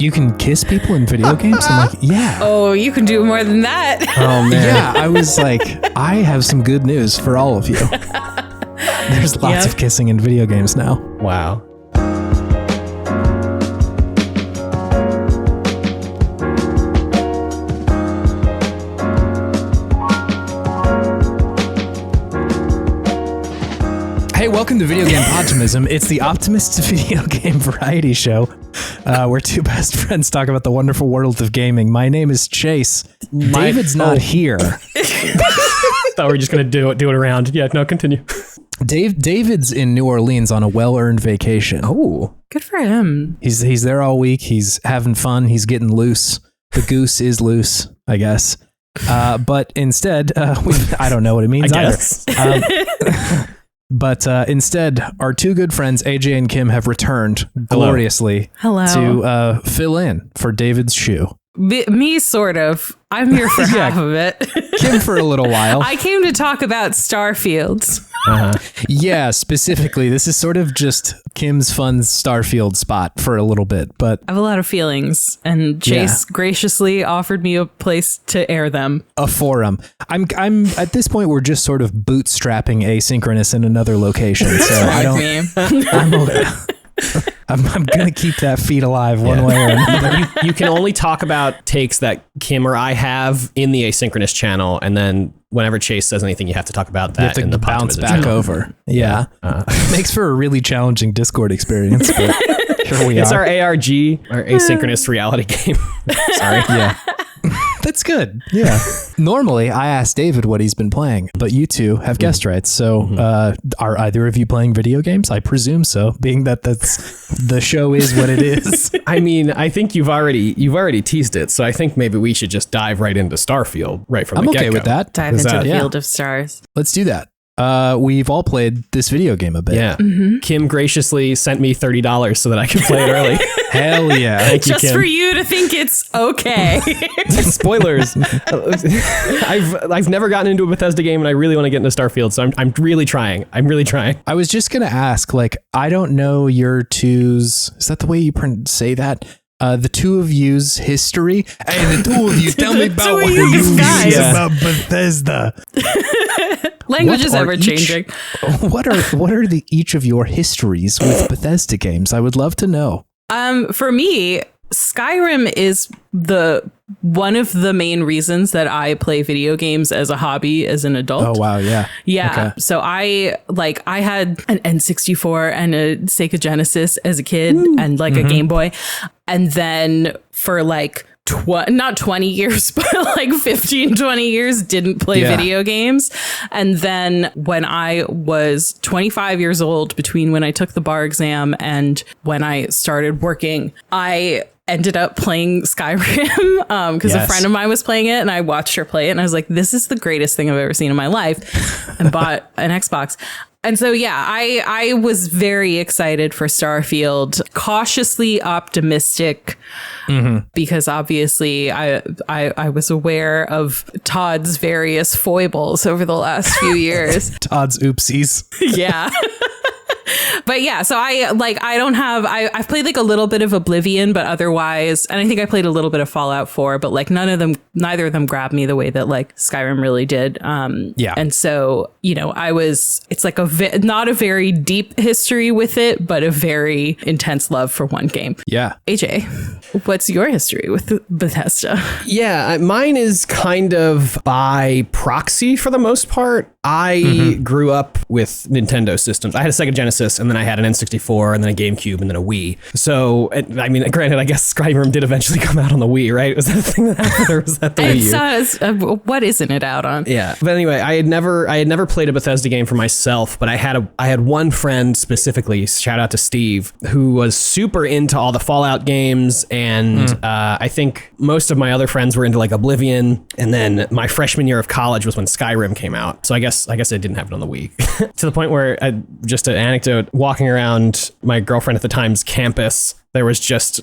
You can kiss people in video games? I'm like, yeah. Oh, you can do more than that. Oh, man. Yeah, I was like, I have some good news for all of you. There's lots of kissing in video games now. Wow. Hey, welcome to Video Game Podtimism. It's the Optimists video game variety show where two best friends talk about the wonderful world of gaming. My name is Chase. David's not here. Thought we were just going to do it around. Yeah, no, continue. David's in New Orleans on a well-earned vacation. Oh, good for him. He's there all week. He's having fun. He's getting loose. The goose is loose, I guess. But instead, I don't know what it means either. But instead, our two good friends, AJ and Kim, have returned gloriously to fill in for David's shoe. Me, sort of. I'm here for half of it. Kim for a little while. I came to talk about Starfield. Yeah, specifically, this is sort of just Kim's fun Starfield spot for a little bit, but I have a lot of feelings, and Chase graciously offered me a place to air them. A forum. I'm at this point, we're just sort of bootstrapping Asynchronous in another location. So I don't. I'm gonna keep that feed alive one way or another. You can only talk about takes that Kim or I have in the Asynchronous channel, and then whenever Chase says anything, you have to talk about that in the bounce back channel. over. Yeah, makes for a really challenging Discord experience. But here we it's are. Our ARG, our asynchronous reality game. Sorry. Yeah. That's good. Yeah. Normally, I ask David what he's been playing, but you two have guest rights. So are either of you playing video games? I presume so, being that the show is what it is. I mean, I think you've already teased it, so I think maybe we should just dive right into Starfield right from the get-go. I'm okay with that. Dive into the field of stars. Let's do that. We've all played this video game a bit. Yeah. Mm-hmm. Kim graciously sent me $30 so that I could play it early. Hell yeah. Thank you, Just Kim. for you to think it's okay. Spoilers. I've never gotten into a Bethesda game and I really want to get into Starfield, so I'm really trying. I was just going to ask, I don't know your two's, is that the way you say that? The two of you's history. Hey, the two of you, tell me about what you guys about Bethesda. Language is ever changing. What are each of your histories with Bethesda games? I would love to know. For me, Skyrim is one of the main reasons that I play video games as a hobby as an adult. Oh wow, yeah. Yeah. Okay. So I had an N64 and a Sega Genesis as a kid and a Game Boy. And then for not 20 years, but 15, 20 years, didn't play video games. And then when I was 25 years old, between when I took the bar exam and when I started working, I ended up playing Skyrim because a friend of mine was playing it and I watched her play it and I was like, this is the greatest thing I've ever seen in my life, and bought an Xbox. And so, I was very excited for Starfield, cautiously optimistic, because obviously I was aware of Todd's various foibles over the last few years. Todd's oopsies. Yeah. But yeah, so I've played a little bit of Oblivion, but otherwise, and I think I played a little bit of Fallout 4, but neither of them grabbed me the way that Skyrim really did. And so, it's not a very deep history with it, but a very intense love for one game. Yeah. AJ, what's your history with Bethesda? Yeah, mine is kind of by proxy for the most part. I grew up with Nintendo systems. I had a Sega Genesis, and then I had an N64, and then a GameCube, and then a Wii. So, I mean, granted, I guess Skyrim did eventually come out on the Wii, right? Was that the thing that happened, or was that the Wii U? What isn't it out on? Yeah, but anyway, I had never played a Bethesda game for myself, but I had one friend specifically, shout out to Steve, who was super into all the Fallout games, and I think most of my other friends were into Oblivion, and then my freshman year of college was when Skyrim came out. So I guess I didn't have it on the Wii. To the point where, just an anecdote, walking around my girlfriend at the time's campus, there was just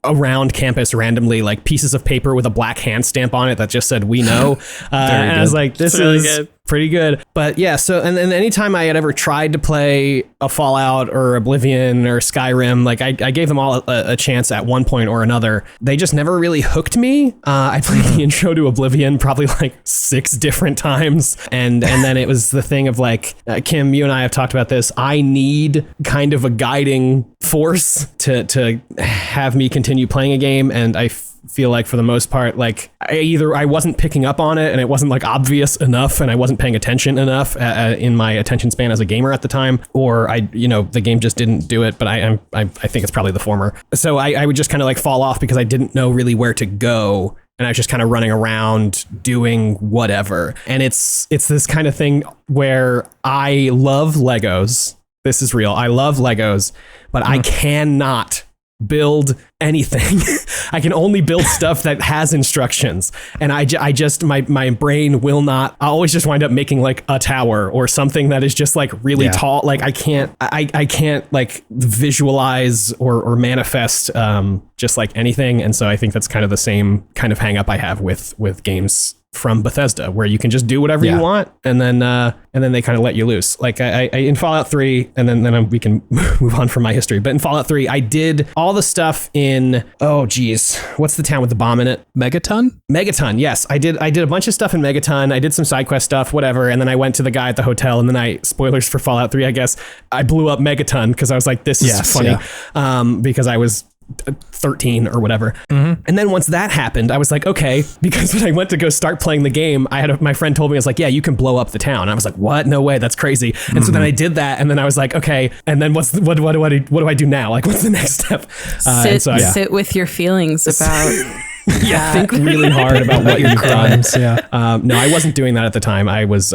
around campus randomly pieces of paper with a black hand stamp on it that just said "We know," and I was like, "This is pretty good. But yeah, so and then anytime I had ever tried to play a Fallout or Oblivion or Skyrim, like I gave them all a chance at one point or another. They just never really hooked me. I played the intro to Oblivion probably like 6 different times, and then it was the thing of like, Kim, you and I have talked about this. I need kind of a guiding force to have me continue playing a game, and I feel like for the most part, like I wasn't picking up on it and it wasn't like obvious enough and I wasn't paying attention enough in my attention span as a gamer at the time, or the game just didn't do it. But I think it's probably the former. So I would just kind of like fall off because I didn't know really where to go. And I was just kind of running around doing whatever. And it's this kind of thing where I love Legos. This is real. I love Legos, but I cannot build anything. I can only build stuff that has instructions, and I just my brain will not. I always just wind up making like a tower or something that is just like really tall. Like I can't like visualize or manifest just like anything. And so I think that's kind of the same kind of hang up I have with games from Bethesda, where you can just do whatever you want, and then they kind of let you loose. Like I in Fallout 3, and then we can move on from my history. But in Fallout 3, I did all the stuff in what's the town with the bomb in it? Megaton. Yes, I did a bunch of stuff in Megaton. I did some side quest stuff, whatever, and then I went to the guy at the hotel, and then spoilers for Fallout 3, I guess, I blew up Megaton because I was like, this is funny, because I was 13 or whatever. And then once that happened, I was like, okay, because when I went to go start playing the game, my friend told me, I was like, yeah, you can blow up the town. I was like, what? No way, that's crazy. And so then I did that, and then I was like, okay, and then what do I do now? Like, what's the next step? Sit with your feelings about think really hard about what you've done. No, I wasn't doing that at the time. I was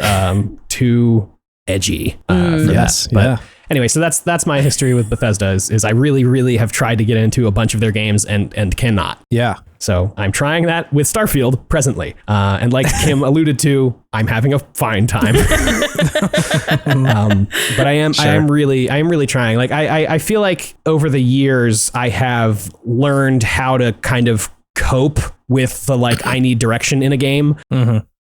too edgy for that. But anyway, so that's my history with Bethesda is I really, really have tried to get into a bunch of their games and cannot. Yeah. So I'm trying that with Starfield presently. And like Kim alluded to, I'm having a fine time. But I am really trying. Like I feel like over the years I have learned how to kind of cope with the like I need direction in a game.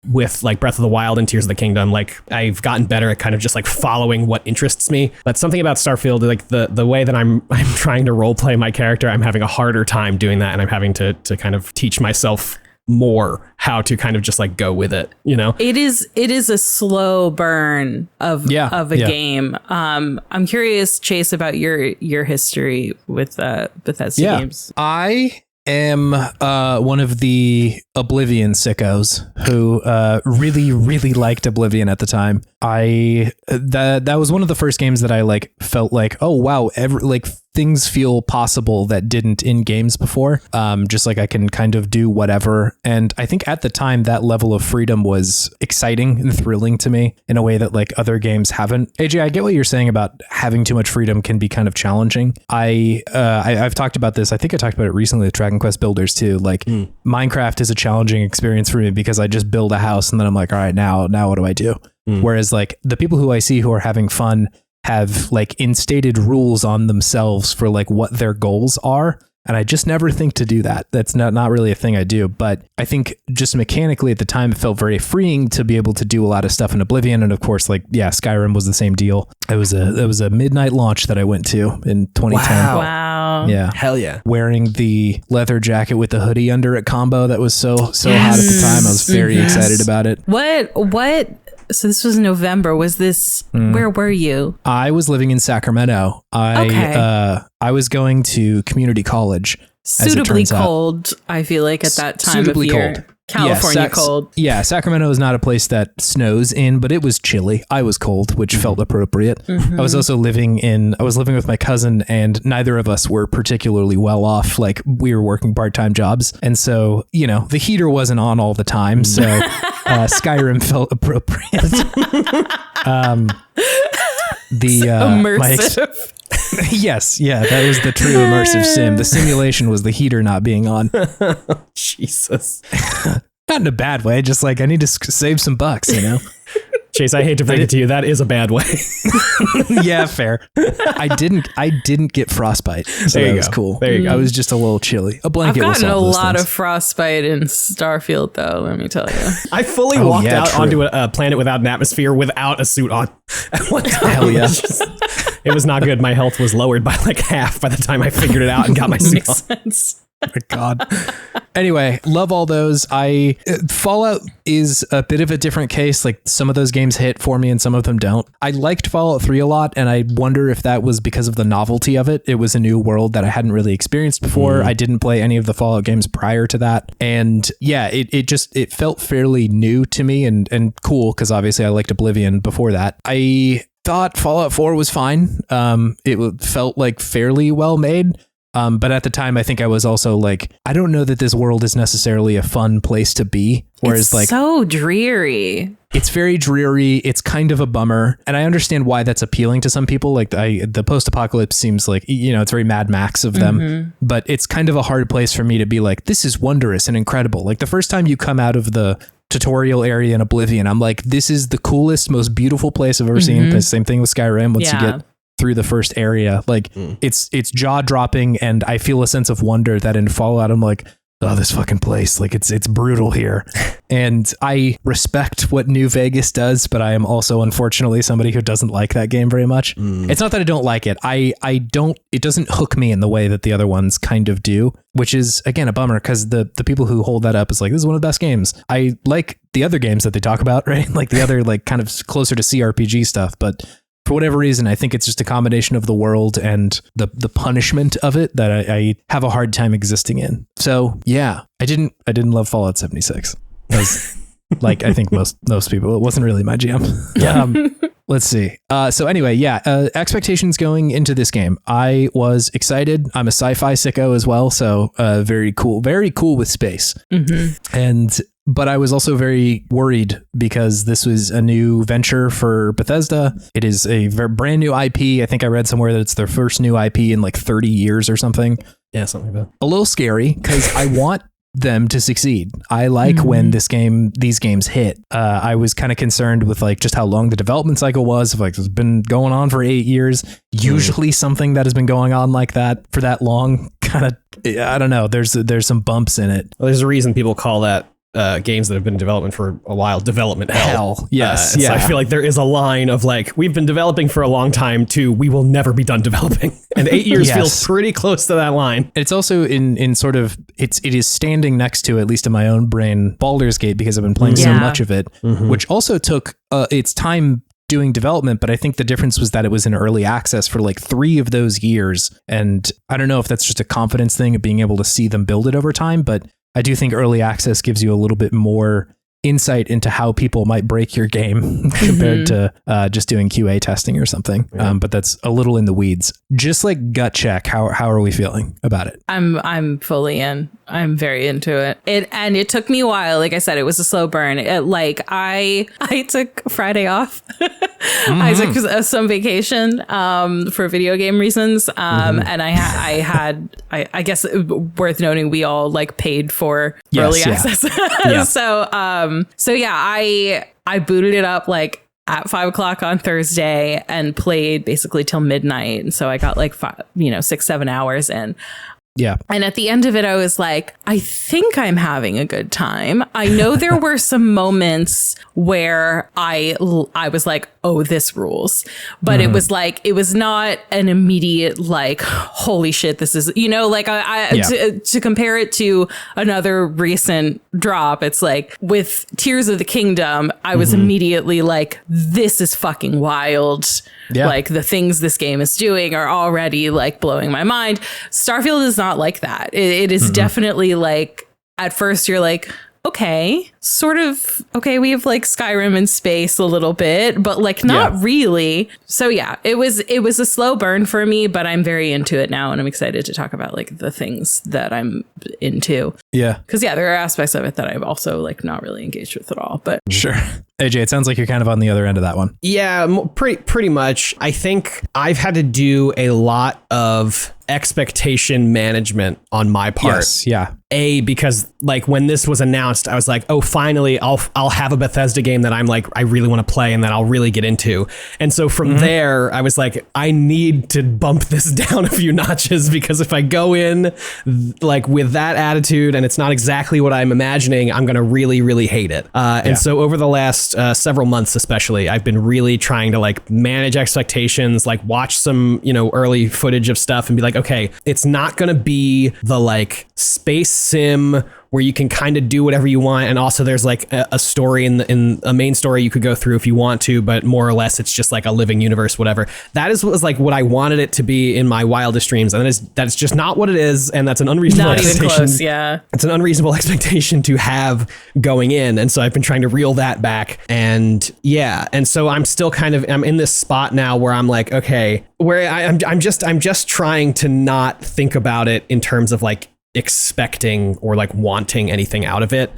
With like Breath of the Wild and Tears of the Kingdom, like I've gotten better at kind of just like following what interests me. But something about Starfield, like the way that I'm trying to role play my character, I'm having a harder time doing that, and I'm having to kind of teach myself more how to kind of just like go with it, you know? It is a slow burn of a game. I'm curious, Chase, about your history with Bethesda games. I am one of the Oblivion sickos who really, really liked Oblivion at the time. That was one of the first games that I like felt like, oh wow, things feel possible that didn't in games before. Just like I can kind of do whatever. And I think at the time that level of freedom was exciting and thrilling to me in a way that like other games haven't. AJ, I get what you're saying about having too much freedom can be kind of challenging. I've talked about this. I think I talked about it recently with Dragon Quest Builders too. Like Minecraft is a challenging experience for me because I just build a house and then I'm like, all right, now what do I do? Whereas like the people who I see who are having fun have like instated rules on themselves for like what their goals are. And I just never think to do that. That's not really a thing I do. But I think just mechanically at the time, it felt very freeing to be able to do a lot of stuff in Oblivion. And of course, like, yeah, Skyrim was the same deal. It was a midnight launch that I went to in 2010. Wow. Yeah. Hell yeah. Wearing the leather jacket with the hoodie under it combo that was so hot at the time. I was very excited about it. What? So this was November. Was this, where were you? I was living in Sacramento. I was going to community college. Suitably cold, I feel like, at that time suitably of year. Cold. California cold. Yeah, Sacramento is not a place that snows in, but it was chilly. I was cold, which felt appropriate. I was also living with my cousin, and neither of us were particularly well off. Like, we were working part-time jobs. And so, you know, the heater wasn't on all the time. So Skyrim felt appropriate. Immersive. Yes, yeah, that was the true immersive sim. The simulation was the heater not being on. Jesus. Not in a bad way, just like I need to save some bucks, you know? Chase, I hate to break it to you, that is a bad way. Yeah, fair. I didn't get frostbite, so that was cool. There you go. I was just a little chilly. A blanket. I've gotten a lot things. of frostbite in Starfield, though. Let me tell you. I fully walked out onto a planet without an atmosphere without a suit on. At one time. Hell yeah. It was not good. My health was lowered by like half by the time I figured it out and got my suit on. Sense. Oh my God. Anyway, love all those. Fallout is a bit of a different case. Like some of those games hit for me and some of them don't. I liked Fallout 3 a lot, and I wonder if that was because of the novelty of it. It was a new world that I hadn't really experienced before. I didn't play any of the Fallout games prior to that. And yeah, it felt fairly new to me and cool because obviously I liked Oblivion before that. I thought Fallout 4 was fine. It felt like fairly well made. But at the time, I think I was also like, I don't know that this world is necessarily a fun place to be. Whereas it's so dreary. It's very dreary. It's kind of a bummer. And I understand why that's appealing to some people. Like the post-apocalypse seems like, it's very Mad Max of them. But it's kind of a hard place for me to be like, this is wondrous and incredible. Like the first time you come out of the tutorial area in Oblivion, I'm like, this is the coolest, most beautiful place I've ever seen. The same thing with Skyrim. Once you get through the first area, like it's jaw dropping, and I feel a sense of wonder that in Fallout I'm like, oh, this fucking place, like it's brutal here. And I respect what New Vegas does, but I am also unfortunately somebody who doesn't like that game very much. It's not that I don't like it. It doesn't hook me in the way that the other ones kind of do, which is again a bummer because the people who hold that up is like, this is one of the best games. I like the other games that they talk about, right? Like the other like kind of closer to CRPG stuff, but for whatever reason, I think it's just a combination of the world and the punishment of it that I have a hard time existing in. So yeah, I didn't love Fallout 76. As like I think most people, it wasn't really my jam. Let's see. So anyway, expectations going into this game. I was excited. I'm a sci-fi sicko as well, so very cool with space. But I was also very worried because this was a new venture for Bethesda. It is a brand new IP. I think I read somewhere that it's their first new IP in like 30 years or something. Yeah, something like that. A little scary because I want them to succeed. I like when these games hit. I was kind of concerned with like just how long the development cycle was. Of like it's been going on for 8 years. Usually something that has been going on like that for that long, kind of, I don't know. There's some bumps in it. Well, there's a reason people call that games that have been in development for a while development hell. Yes. So I feel like there is a line of like, we've been developing for a long time to we will never be done developing, and 8 years feels pretty close to that line. It's also in sort of it is standing next to, at least in my own brain, Baldur's Gate, because I've been playing so much of it, which also took its time doing development, but I think the difference was that it was in early access for like 3 of those years, and I don't know if that's just a confidence thing of being able to see them build it over time, but I do think early access gives you a little bit more insight into how people might break your game compared to just doing QA testing or something. But that's a little in the weeds. Just like gut check, how are we feeling about it? I'm fully in. I'm very into it. It took me a while. Like I said, it was a slow burn. I took Friday off. I took some vacation for video game reasons. And I guess worth noting, we all like paid for early access. So I booted it up like at 5 o'clock on Thursday and played basically till midnight. And so I got like 6-7 hours in. Yeah. And at the end of it, I was like, I think I'm having a good time. I know there were some moments where I was like, oh, this rules. But it was like, it was not an immediate like, holy shit, this is, to compare it to another recent drop. It's like with Tears of the Kingdom, I was immediately like, this is fucking wild. Yeah. Like the things this game is doing are already like blowing my mind. Starfield is not like that. It is definitely like, at first you're like, okay, sort of, okay, we have like Skyrim in space a little bit, but like not really. So yeah, it was a slow burn for me, but I'm very into it now, and I'm excited to talk about like the things that I'm into. Yeah. Because there are aspects of it that I've also like not really engaged with at all. But sure. AJ, it sounds like you're kind of on the other end of that one. Yeah, pretty much. I think I've had to do a lot of expectation management on my part. Yes, yeah. because like when this was announced, I was like, oh, finally I'll have a Bethesda game that I'm like, I really want to play and that I'll really get into. And so from there, I was like, I need to bump this down a few notches, because if I go in like with that attitude and it's not exactly what I'm imagining, I'm going to really, really hate it. And so over the last several months, especially, I've been really trying to like manage expectations, like watch some, early footage of stuff and be like, okay, it's not going to be the like space sim where you can kind of do whatever you want, and also there's like a story in a main story you could go through if you want to, but more or less it's just like a living universe, whatever. Was like what I wanted it to be in my wildest dreams, and that's just not what it is, and that's an unreasonable expectation. Not even close, yeah. It's an unreasonable expectation to have going in, and so I've been trying to reel that back, and so I'm still I'm in this spot now where I'm like, okay, where I'm just trying to not think about it in terms of like expecting or like wanting anything out of it.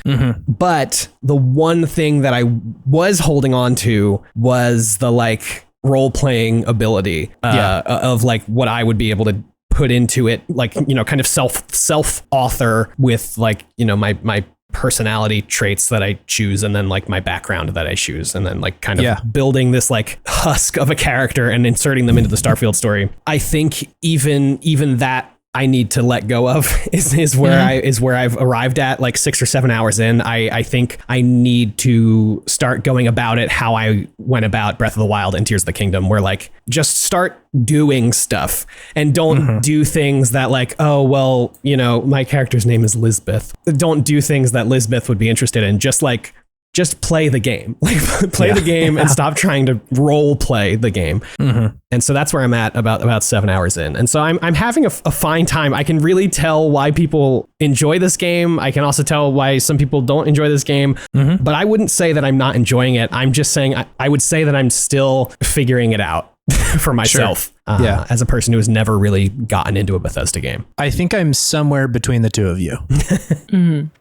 But the one thing that I was holding on to was the like role-playing ability of like what I would be able to put into it, like, kind of self author with like, my personality traits that I choose, and then like my background that I choose, and then like kind of building this like husk of a character and inserting them into the Starfield story. I think even that I need to let go of is where I've arrived at, like 6 or 7 hours in. I think I need to start going about it how I went about Breath of the Wild and Tears of the Kingdom, where like just start doing stuff and don't do things that like, oh, well, my character's name is Lisbeth. Don't do things that Lisbeth would be interested in. Just play the game, like play the game and stop trying to role play the game. And so that's where I'm at about 7 hours in. And so I'm having a fine time. I can really tell why people enjoy this game. I can also tell why some people don't enjoy this game, but I wouldn't say that I'm not enjoying it. I'm just saying I would say that I'm still figuring it out for myself. As a person who has never really gotten into a Bethesda game. I think I'm somewhere between the two of you.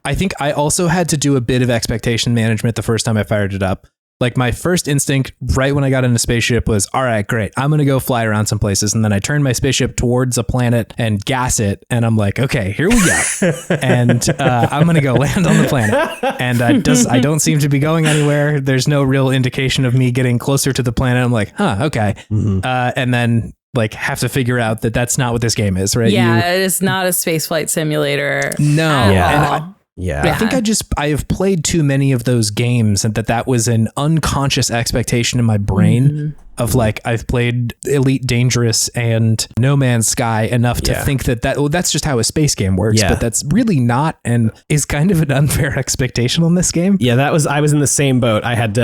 I think I also had to do a bit of expectation management the first time I fired it up. Like my first instinct right when I got into spaceship was, all right, great, I'm going to go fly around some places. And then I turned my spaceship towards a planet and gas it. And I'm like, okay, here we go. And I'm going to go land on the planet. And I don't seem to be going anywhere. There's no real indication of me getting closer to the planet. I'm like, okay. And then like have to figure out that that's not what this game is, right? Yeah, it is not a spaceflight simulator. No. I think I have played too many of those games, and that was an unconscious expectation in my brain of like, I've played Elite Dangerous and No Man's Sky enough to think that's just how a space game works, but that's really not, and is kind of an unfair expectation on this game. Yeah, I was in the same boat. I had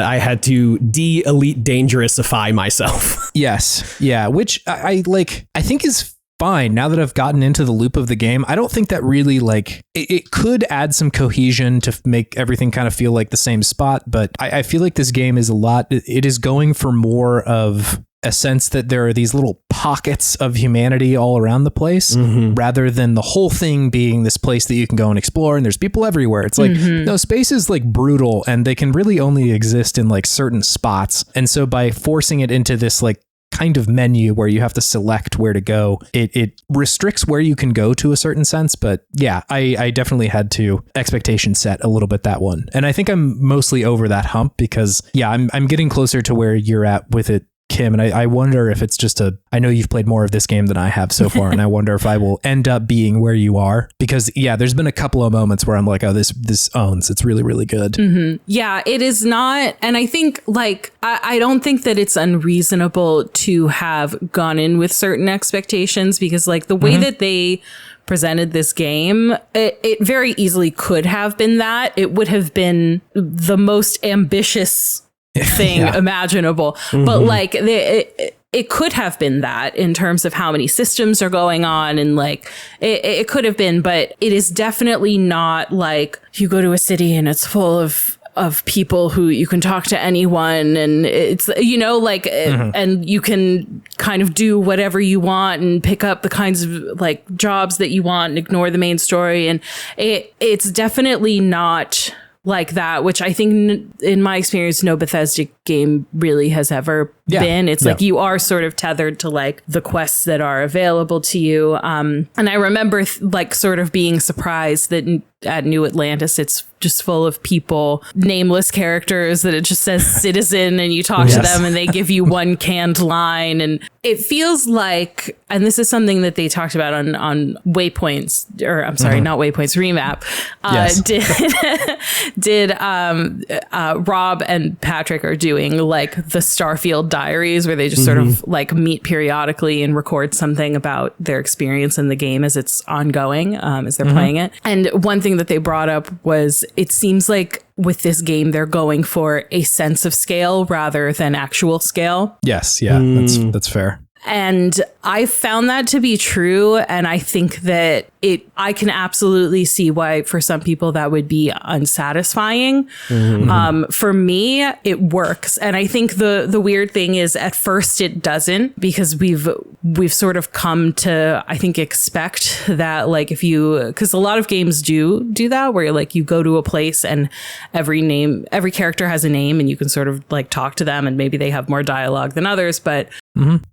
to de-Elite Dangerousify myself. Yes. Yeah. Which I think is fine now that I've gotten into the loop of the game. I don't think that really like it could add some cohesion to make everything kind of feel like the same spot, but I feel like this game is it is going for more of a sense that there are these little pockets of humanity all around the place, rather than the whole thing being this place that you can go and explore and there's people everywhere. It's like, no, space is like brutal, and they can really only exist in like certain spots. And so by forcing it into this like kind of menu where you have to select where to go, it restricts where you can go to a certain sense. But yeah, I definitely had to expectation set a little bit that one. And I think I'm mostly over that hump because I'm getting closer to where you're at with it, Kim, and I wonder if it's just I know you've played more of this game than I have so far, and I wonder if I will end up being where you are, because there's been a couple of moments where I'm like, oh, this owns, it's really, really good. Yeah, it is not. And I think like, I don't think that it's unreasonable to have gone in with certain expectations, because like the way that they presented this game, it very easily could have been that. It would have been the most ambitious thing imaginable, but like it could have been that in terms of how many systems are going on, and like it could have been, but it is definitely not like you go to a city and it's full of people who you can talk to anyone, and it's like and you can kind of do whatever you want and pick up the kinds of like jobs that you want and ignore the main story, and it's definitely not like that, which I think in my experience, no Bethesda game really has ever been. It's like you are sort of tethered to like the quests that are available to you. And I remember like sort of being surprised that at New Atlantis, it's just full of people, nameless characters that it just says citizen and you talk to them and they give you one canned line. And it feels like, and this is something that they talked about on Waypoints, or I'm sorry, not Waypoints, Remap, did Rob and Patrick are doing like the Starfield diaries, where they just sort of like meet periodically and record something about their experience in the game as it's ongoing, as they're playing it. And one thing that they brought up was it seems like with this game, they're going for a sense of scale rather than actual scale. Yes. Yeah, that's fair. And I found that to be true. And I think that I can absolutely see why for some people that would be unsatisfying. For me, it works. And I think the weird thing is at first it doesn't, because we've sort of come to, I think, expect that like because a lot of games do that, where like you go to a place and every character has a name and you can sort of like talk to them and maybe they have more dialogue than others. But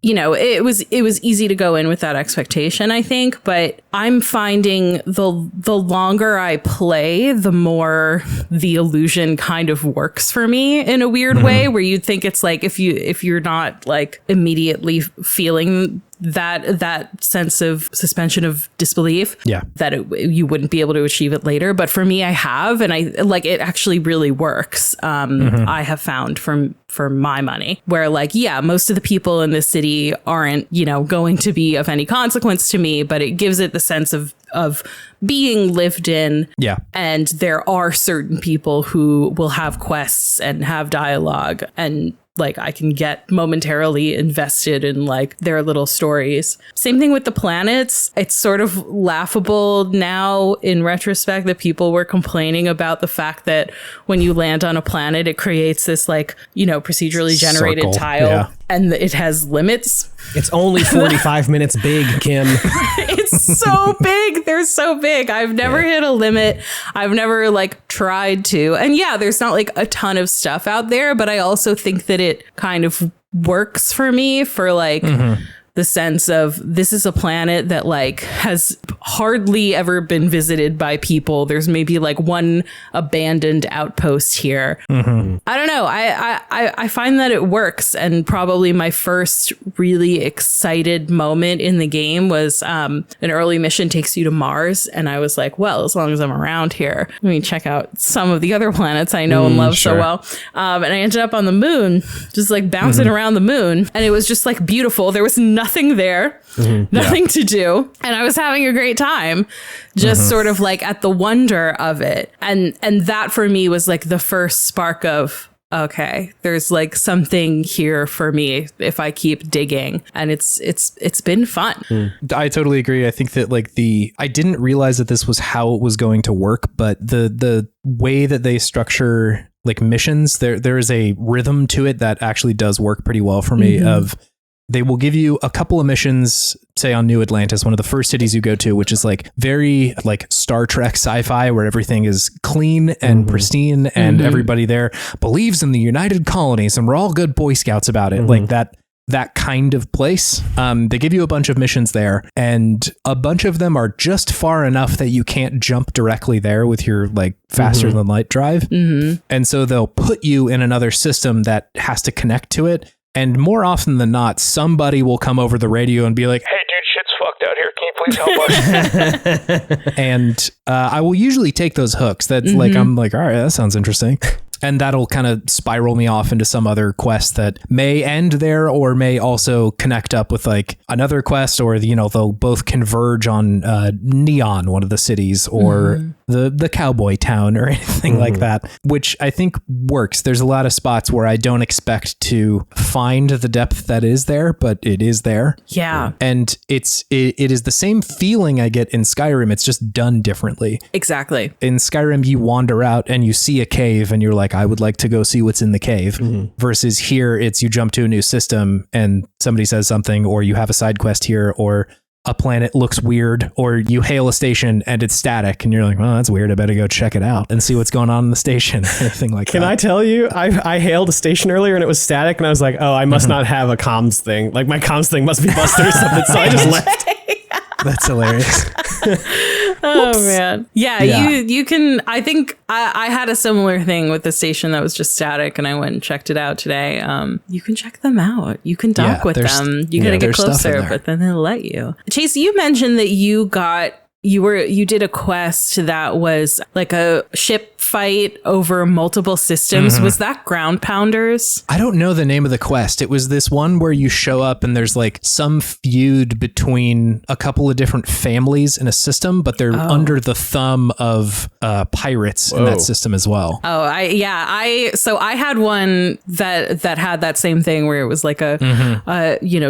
you know, it was easy to go in with that expectation, I think, but I'm finding the longer I play, the more the illusion kind of works for me in a weird way, where you'd think it's like if you're not like immediately feeling that sense of suspension of disbelief, that you wouldn't be able to achieve it later. But for me, I have, and I like it actually really works. I have found for my money, where like, most of the people in this city aren't, you know, going to be of any consequence to me, but it gives it the sense of being lived in. And there are certain people who will have quests and have dialogue, and like I can get momentarily invested in like their little stories. Same thing with the planets. It's sort of laughable now in retrospect that people were complaining about the fact that when you land on a planet, it creates this like, you know, procedurally generated circle, tile and it has limits. It's only 45 minutes big, Kim. It's so big. They're so big. I've never hit a limit. I've never like tried to. And there's not like a ton of stuff out there, but I also think that it kind of works for me for like the sense of this is a planet that like has hardly ever been visited by people. There's maybe like one abandoned outpost here. I don't know. I find that it works. And probably my first really excited moment in the game was an early mission takes you to Mars. And I was like, well, as long as I'm around here, let me check out some of the other planets I know and love so well. And I ended up on the moon, just like bouncing around the moon. And it was just like beautiful. There was nothing there, nothing to do. And I was having a great time, just sort of like at the wonder of it. And that for me was like the first spark of, okay, there's like something here for me if I keep digging. And it's been fun. I totally agree. I think that like I didn't realize that this was how it was going to work, but the way that they structure like missions, there is a rhythm to it that actually does work pretty well for me. They will give you a couple of missions, say on New Atlantis, one of the first cities you go to, which is like very like Star Trek sci-fi, where everything is clean and pristine and everybody there believes in the United Colonies and we're all good Boy Scouts about it. Like that kind of place. They give you a bunch of missions there, and a bunch of them are just far enough that you can't jump directly there with your like faster than light drive. And so they'll put you in another system that has to connect to it. And more often than not, somebody will come over the radio and be like, hey, dude, shit's fucked out here. Can you please help us? And I will usually take those hooks. That's like, I'm like, all right, that sounds interesting. And that'll kind of spiral me off into some other quest that may end there or may also connect up with like another quest, or, you know, they'll both converge on Neon, one of the cities, or the cowboy town or anything like that, which I think works. There's a lot of spots where I don't expect to find the depth that is there, but it is there. Yeah. And it is the same feeling I get in Skyrim. It's just done differently. Exactly. In Skyrim, you wander out and you see a cave and you're like, I would like to go see what's in the cave. Versus here, it's you jump to a new system and somebody says something, or you have a side quest here, or a planet looks weird, or you hail a station and it's static and you're like, well, that's weird. I better go check it out and see what's going on in the station. Anything like that. Can I tell you, I hailed a station earlier and it was static and I was like, oh, I must not have a comms thing. Like my comms thing must be busted or something. So I just left. That's hilarious. Oh man. Yeah, you can, I think I had a similar thing with the station that was just static and I went and checked it out today. You can check them out. You can dock with them. You gotta get closer, but then they'll let you. Chase, you mentioned that you did a quest that was like a ship fight over multiple systems. Was that Ground Pounders? I don't know the name of the quest. It was this one where you show up and there's like some feud between a couple of different families in a system, but they're under the thumb of pirates in that system as well. Oh, so I had one that had that same thing where it was like a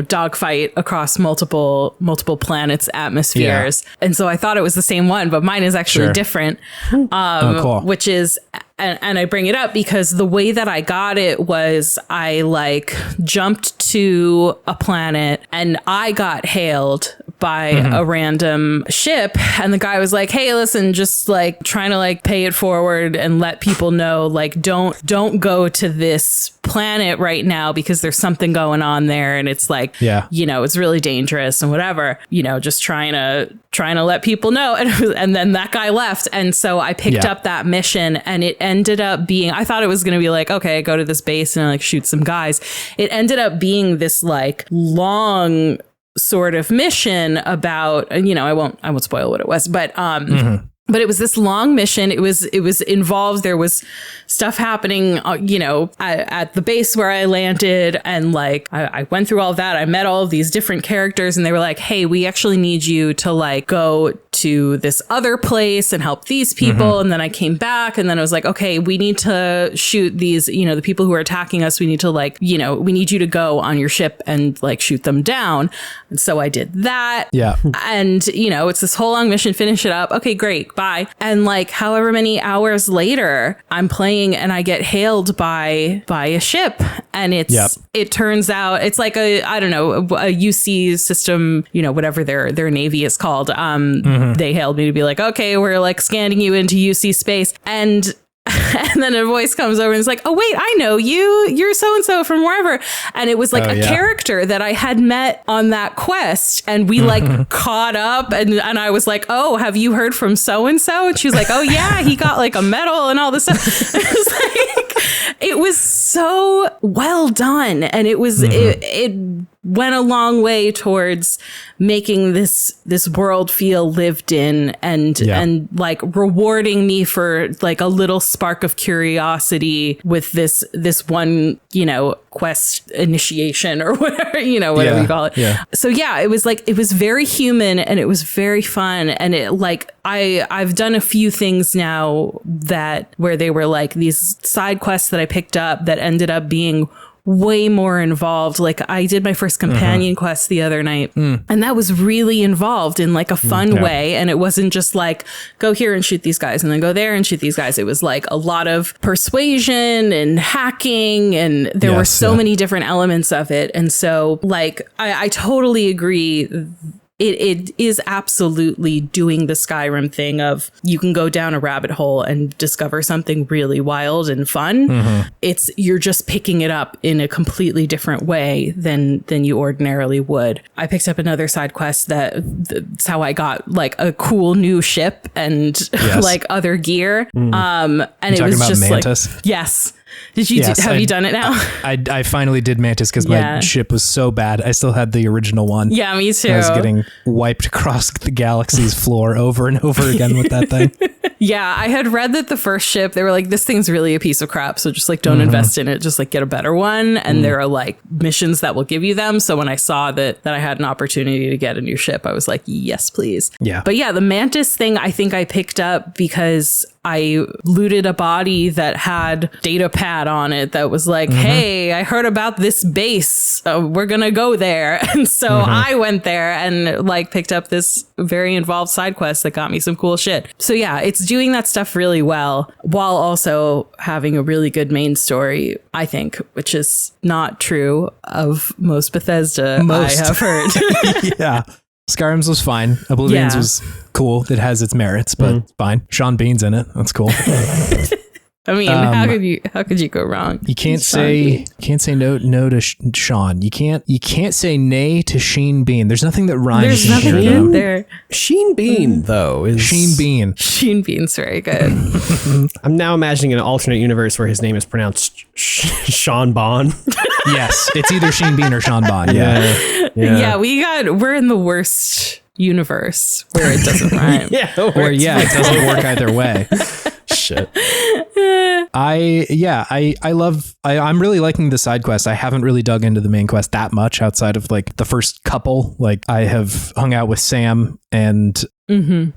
dogfight across multiple planets' atmospheres. Yeah. And so I thought it was the same one, but mine is actually different. Cool. Which is, and I bring it up because the way that I got it was I like jumped to a planet and I got hailed by a random ship, and the guy was like, hey, listen, just like trying to like pay it forward and let people know, like, don't go to this planet right now because there's something going on there and it's like, it's really dangerous and whatever, just trying to let people know. And then that guy left, and so I picked up that mission, and it ended up being, I thought it was going to be like, okay, go to this base and like shoot some guys. It ended up being this like long sort of mission about, I won't spoil what it was, but but it was this long mission. It was involved. There was stuff happening, at the base where I landed. And like, I went through all of that. I met all of these different characters and they were like, hey, we actually need you to like go to this other place and help these people. And then I came back and then I was like, okay, we need to shoot these, the people who are attacking us. We need to like, we need you to go on your ship and like shoot them down. And so I did that. Yeah. And, it's this whole long mission, finish it up. Okay, great. Bye. And like however many hours later I'm playing and I get hailed by a ship, and it turns out it's like a UC system, whatever their navy is called. They hailed me to be like, okay, we're like scanning you into UC space, and then a voice comes over and it's like, oh wait, I know you, you're so and so from wherever. And it was like a character that I had met on that quest, and we like caught up, and I was like, oh, have you heard from so and so? And she was like, oh yeah, he got like a medal and all this stuff. It was so well done, and it was it went a long way towards making this world feel lived in, and like rewarding me for like a little spark of curiosity with this one, quest initiation or whatever, whatever you call it. Yeah. So it was very human, and it was very fun. And it like, I've done a few things now where they were like these side quests that I picked up that ended up being way more involved. Like I did my first companion quest the other night, and that was really involved in like a fun way. And it wasn't just like, go here and shoot these guys and then go there and shoot these guys. It was like a lot of persuasion and hacking, and there were so many different elements of it. And so like, I totally agree. It is absolutely doing the Skyrim thing of you can go down a rabbit hole and discover something really wild and fun. You're just picking it up in a completely different way than you ordinarily would. I picked up another side quest that's how I got like a cool new ship and like other gear. And it was just Mantis? Like, yes. Did you have you done it now? I finally did Mantis because my ship was so bad. I still had the original one. Yeah, me too. I was getting wiped across the galaxy's floor over and over again with that thing. Yeah, I had read that the first ship, they were like, this thing's really a piece of crap, so just like don't invest in it, just like get a better one. And there are like missions that will give you them. So when I saw that I had an opportunity to get a new ship, I was like, yes, please. Yeah. But yeah, the Mantis thing I think I picked up because I looted a body that had data pad on it that was like, hey, I heard about this base. We're going to go there. And so I went there and like picked up this very involved side quest that got me some cool shit. So yeah, it's doing that stuff really well while also having a really good main story, I think, which is not true of most Bethesda I have heard. Yeah. Skyrim's was fine. Oblivion's Yeah. was cool. It has its merits, but it's fine. Sean Bean's in it. That's cool. I mean, how could you go wrong? You can't say no to Sean. You can't say nay to Sheen Bean. There's nothing that rhymes. There's in nothing here, in though. there. Sheen Bean, though, is... Sheen Bean. Sheen Bean's very good. I'm now imagining an alternate universe where his name is pronounced Sean Bon. Yes, it's either Sheen Bean or Sean Bon. Yeah. Yeah, we're in the worst universe where it doesn't rhyme. Yeah. Or it doesn't work either way. Shit. I'm really liking the side quest. I haven't really dug into the main quest that much outside of like the first couple. Like I have hung out with Sam and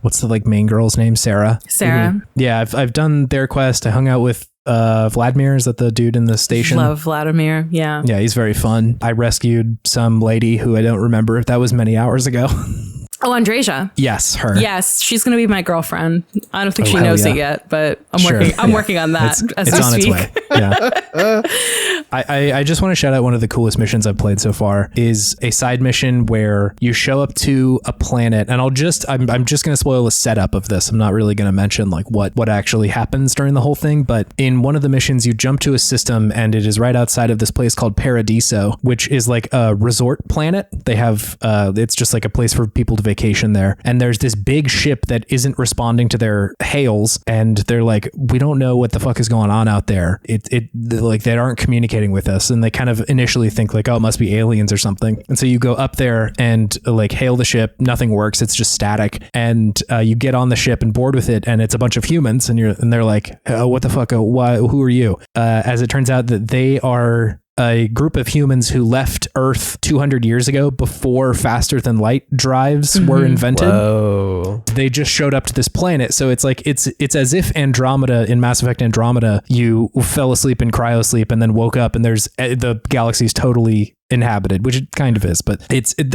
what's the like main girl's name? Sarah. Yeah, I've done their quest. I hung out with Vladimir. Is that the dude in the station? Love Vladimir. Yeah. Yeah, he's very fun. I rescued some lady who I don't remember if that was many hours ago. Oh, Andresia. Yes, her. Yes, she's going to be my girlfriend. I don't think she hell knows yeah. it yet, but I'm Sure. working on that as It's we on speak. its way. Yeah. I just want to shout out one of the coolest missions I've played so far is a side mission where you show up to a planet, and I'm just going to spoil the setup of this. I'm not really going to mention like what actually happens during the whole thing, but in one of the missions you jump to a system and it is right outside of this place called Paradiso, which is like a resort planet. They have it's just like a place for people to vacation there, and there's this big ship that isn't responding to their hails, and they're like, we don't know what the fuck is going on out there. It like they aren't communicating with us, and they kind of initially think like, oh, it must be aliens or something. And so you go up there and like hail the ship, nothing works, it's just static, and you get on the ship and board with it, and it's a bunch of humans, and they're like, oh, what the fuck, why, who are you? As it turns out that they are a group of humans who left Earth 200 years ago before faster than light drives were invented. Whoa. They just showed up to this planet. So it's like, it's as if Andromeda in Mass Effect Andromeda, you fell asleep in cryosleep and then woke up and there's the galaxy's totally inhabited, which it kind of is, but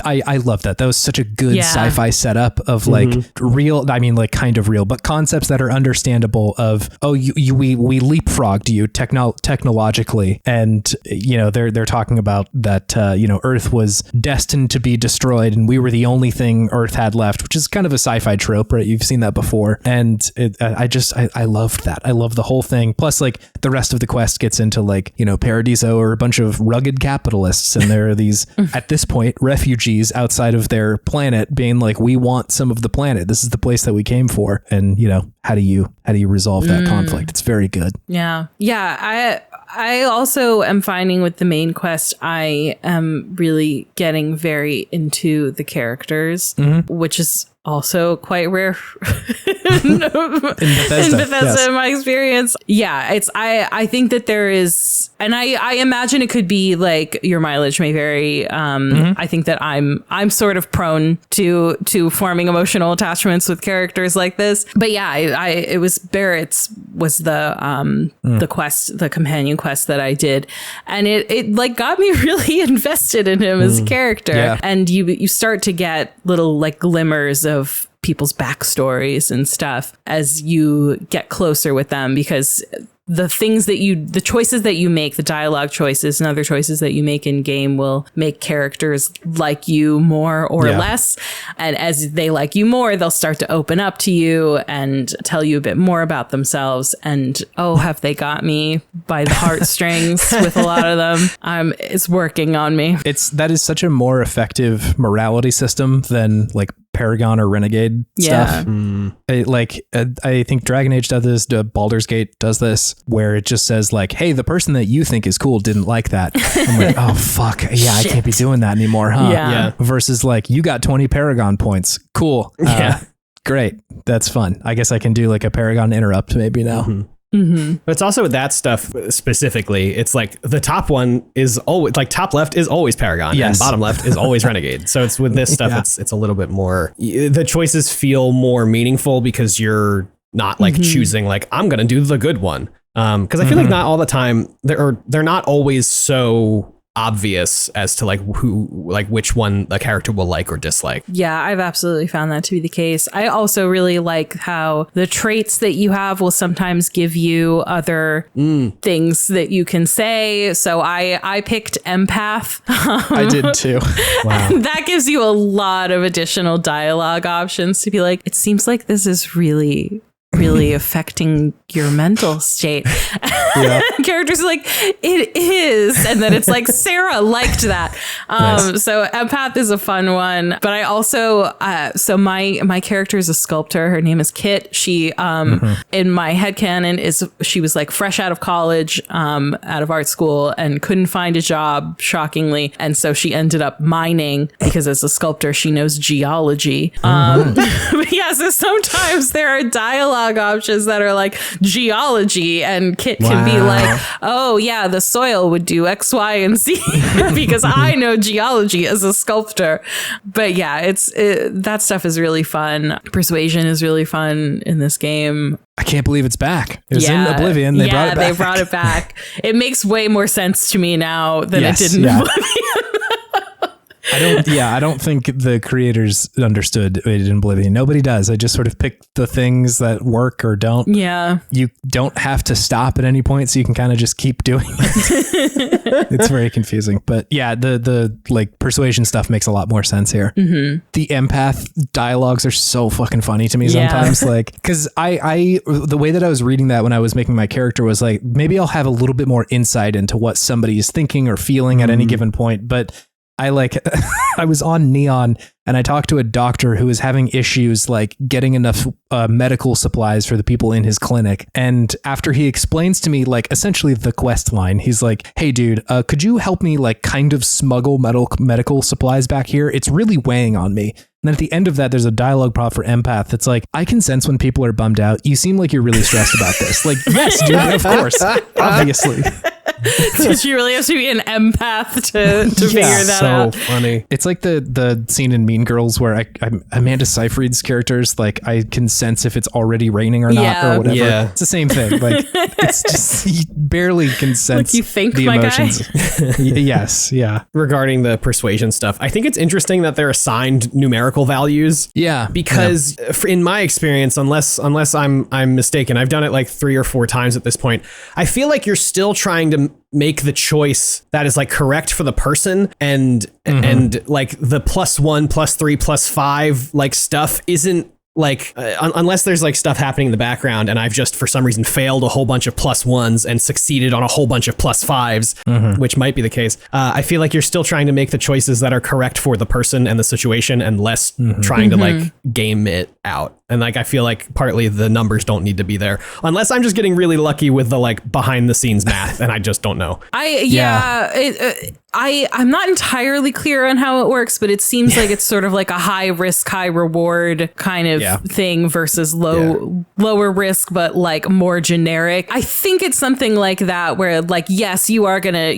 I love that. That was such a good sci-fi setup of like real, I mean like kind of real, but concepts that are understandable of, oh, we leapfrogged you technologically. And, you know, they're talking about that, you know, Earth was destined to be destroyed and we were the only thing Earth had left, which is kind of a sci-fi trope, right? You've seen that before. And I loved that. I love the whole thing. Plus like the rest of the quest gets into like, you know, Paradiso are a bunch of rugged capitalists, and there are these, at this point, refugees outside of their planet being like, we want some of the planet. This is the place that we came for. And, you know, how do you resolve that conflict? It's very good. Yeah. Yeah. I also am finding with the main quest, I am really getting very into the characters, which is also quite rare in Bethesda in my experience. Yeah, I think that there is, and I imagine it could be like your mileage may vary. I think that I'm sort of prone to forming emotional attachments with characters like this. But yeah, it was Barrett's was the quest, the companion quest that I did, and it like got me really invested in him as a character. Yeah. And you start to get little like glimmers of people's backstories and stuff as you get closer with them, because the choices that you make, the dialogue choices and other choices that you make in game will make characters like you more or less. And as they like you more, they'll start to open up to you and tell you a bit more about themselves. And oh, have they got me by the heartstrings with a lot of them. It's working on me. That is such a more effective morality system than like Paragon or Renegade stuff. I think Dragon Age does this, Baldur's Gate does this, where it just says like, hey, the person that you think is cool didn't like that. I'm like, oh fuck, yeah, I can't be doing that anymore, huh? Yeah. Versus like, you got 20 Paragon points, cool. Great, that's fun. I guess I can do like a Paragon interrupt maybe now. But it's also with that stuff specifically, it's like the top one is always like top left is always Paragon, and bottom left is always Renegade. So it's with this stuff, it's a little bit more, the choices feel more meaningful because you're not like choosing like, I'm gonna do the good one. Because I feel like not all the time they're not always so obvious as to like which one a character will like or dislike. Yeah, I've absolutely found that to be the case. I also really like how the traits that you have will sometimes give you other things that you can say. So I picked empath. I did too. Wow. That gives you a lot of additional dialogue options to be like, it seems like this is really affecting your mental state. Yeah. Characters are like, it is. And then it's like, Sarah liked that. Nice. So empath is a fun one. But I also, so my character is a sculptor. Her name is Kit. She, in my headcanon she was like fresh out of college, out of art school and couldn't find a job, shockingly. And so she ended up mining because as a sculptor, she knows geology. But yeah, so sometimes there are dialogue options that are like geology, and Kit can be like, oh yeah, the soil would do X, Y, and Z because I know geology as a sculptor. But yeah, that stuff is really fun. Persuasion is really fun in this game. I can't believe it's back. It was in Oblivion. They brought it back. They brought it back. It makes way more sense to me now than it did in Oblivion. I don't think the creators understood it in Oblivion. Nobody does. I just sort of pick the things that work or don't. Yeah. You don't have to stop at any point, so you can kind of just keep doing it. It's very confusing. But yeah, the like persuasion stuff makes a lot more sense here. Mm-hmm. The empath dialogues are so fucking funny to me sometimes. Like, because I the way that I was reading that when I was making my character was like, maybe I'll have a little bit more insight into what somebody is thinking or feeling at any given point. But I was on Neon and I talked to a doctor who was having issues like getting enough medical supplies for the people in his clinic. And after he explains to me like essentially the quest line, he's like, hey dude, could you help me like kind of smuggle medical supplies back here? It's really weighing on me. And then at the end of that, there's a dialogue prompt for empath. It's like, I can sense when people are bummed out. You seem like you're really stressed about this. Like, yes, dude, of course, obviously. Did you really have to be an empath to figure that out? So funny. It's like the scene in Mean Girls where Amanda Seyfried's characters, like I can sense if it's already raining or not or whatever. Yeah. It's the same thing. Like it's just you barely can sense you think the my emotions. Guy? Yes. Yeah. Regarding the persuasion stuff, I think it's interesting that they're assigned numerical values. Yeah. Because in my experience, unless I'm mistaken, I've done it like 3 or 4 times at this point. I feel like you're still trying to make the choice that is like correct for the person, and like the +1, +3, +5 like stuff isn't like unless there's like stuff happening in the background and I've just for some reason failed a whole bunch of +1s and succeeded on a whole bunch of +5s, which might be the case. I feel like you're still trying to make the choices that are correct for the person and the situation and less trying to like game it out. And like, I feel like partly the numbers don't need to be there unless I'm just getting really lucky with the like behind the scenes math and I just don't know. I'm not entirely clear on how it works, but it seems like it's sort of like a high risk, high reward kind of thing versus lower risk, but like more generic. I think it's something like that where like, yes, you are gonna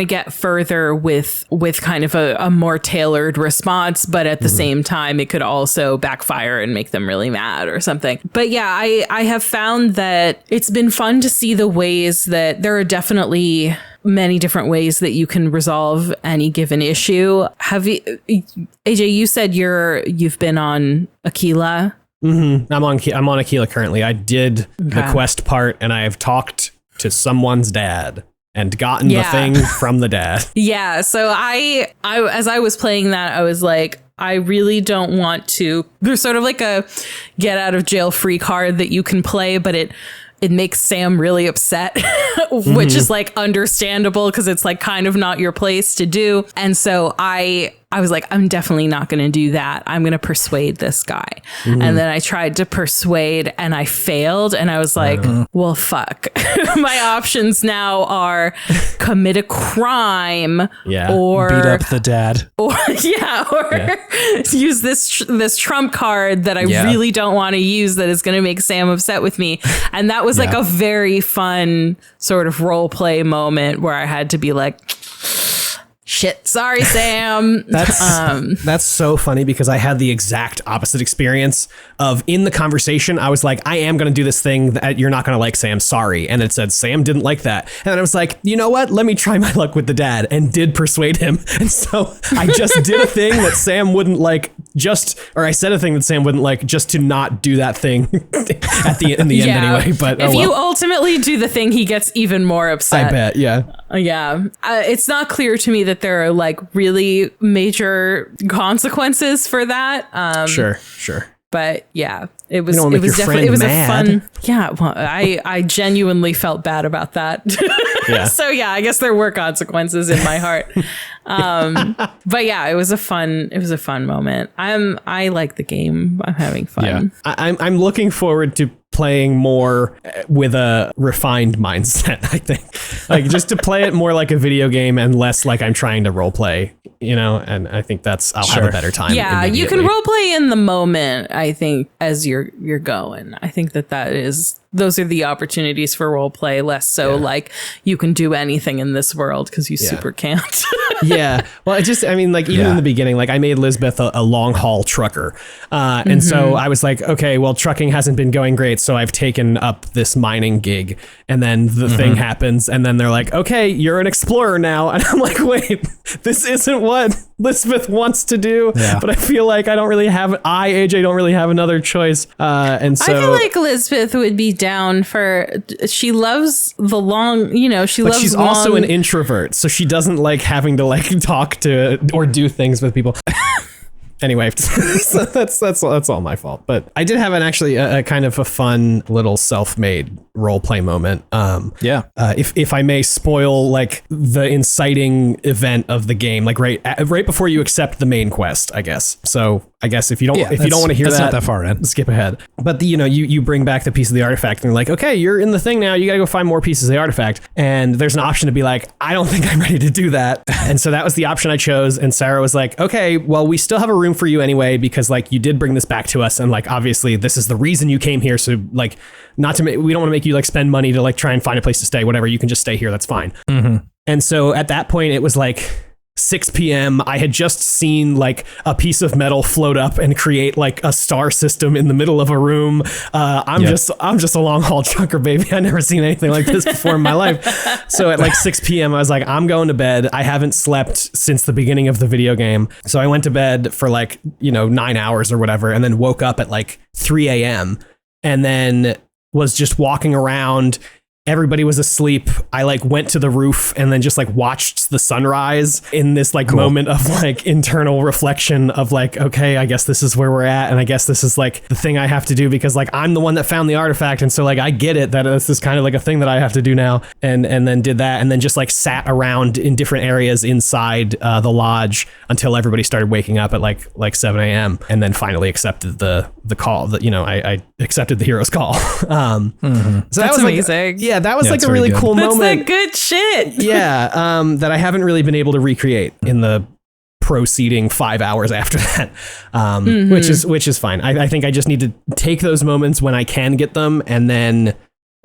get further with kind of a more tailored response, but at the same time, it could also backfire and make them really mad or something. But yeah, I have found that it's been fun to see the ways that there are definitely many different ways that you can resolve any given issue. Have you, AJ, you said you've been on Aquila? Mm-hmm. I'm on Aquila currently. I did the quest part and I have talked to someone's dad and gotten the thing from the dad. Yeah. So I as I was playing that, I was like, I really don't want to. There's sort of like a get out of jail free card that you can play, but it makes Sam really upset, which is like understandable because it's like kind of not your place to do. And so I was like, I'm definitely not going to do that. I'm going to persuade this guy. And then I tried to persuade and I failed. And I was like, well, fuck. My options now are commit a crime or beat up the dad or use this trump card that I really don't want to use that is going to make Sam upset with me. And that was like a very fun sort of role play moment where I had to be like, shit, sorry, Sam. That's so funny because I had the exact opposite experience of in the conversation. I was like, I am going to do this thing that you're not going to like, Sam. Sorry. And it said, Sam didn't like that. And I was like, you know what? Let me try my luck with the dad, and did persuade him. And so I just did a thing that Sam wouldn't like, or I said a thing that Sam wouldn't like, just to not do that thing in the end anyway. But if you ultimately do the thing, he gets even more upset. I bet. Yeah. Yeah. It's not clear to me that there are like really major consequences for that. Sure. But yeah, it was definitely a fun. Yeah, well, I genuinely felt bad about that. Yeah. So yeah, I guess there were consequences in my heart. But yeah, it was a fun moment. I like the game. I'm having fun. Yeah. I'm looking forward to playing more with a refined mindset, I think. Like just to play it more like a video game and less like I'm trying to role play, and I think I'll have a better time. Yeah, you can role play in the moment, I think, as you're going. I think those are the opportunities for role play, less so like you can do anything in this world because you super can't. Yeah. Well, even in the beginning, like I made Lisbeth a long haul trucker. And so I was like, okay, well, trucking hasn't been going great. So I've taken up this mining gig, and then the thing happens, and then they're like, okay, you're an explorer now. And I'm like, wait, this isn't what Lisbeth wants to do. Yeah. But I feel like AJ don't really have another choice. And so I feel like Lisbeth would be down she loves the long, she's also an introvert, so she doesn't like having to like talk to or do things with people. Anyway, so that's all my fault. But I did have a kind of a fun little self-made role play moment. If I may spoil like the inciting event of the game, like right before you accept the main quest, I guess. So I guess if you don't want to hear not that far in, skip ahead. But you bring back the piece of the artifact, and you're like, okay, you're in the thing now. You got to go find more pieces of the artifact. And there's an option to be like, I don't think I'm ready to do that. And so that was the option I chose. And Sarah was like, okay, well, we still have a room for you anyway, because like you did bring this back to us, and like obviously this is the reason you came here. So like we don't want to make you like spend money to like try and find a place to stay. Whatever, you can just stay here. That's fine. And so at that point, it was like 6 p.m. I had just seen like a piece of metal float up and create like a star system in the middle of a room. I'm just a long haul trucker, baby. I never seen anything like this before in my life. So at like 6 p.m. I was like, I'm going to bed. I haven't slept since the beginning of the video game. So I went to bed for like, 9 hours or whatever, and then woke up at like 3 a.m. and then was just walking around. Everybody was asleep. I like went to the roof and then just like watched the sunrise in this like moment of like internal reflection of like, okay, I guess this is where we're at. And I guess this is like the thing I have to do because like I'm the one that found the artifact. And so like I get it that this is kind of like a thing that I have to do now. And then did that and then just like sat around in different areas inside the lodge until everybody started waking up at like 7 a.m. and then finally accepted the call that, I accepted the hero's call. So that was amazing. Yeah, that was like a really cool moment. That's that good shit. Yeah, that I haven't really been able to recreate in the proceeding 5 hours after that, which is fine. I think I just need to take those moments when I can get them, and then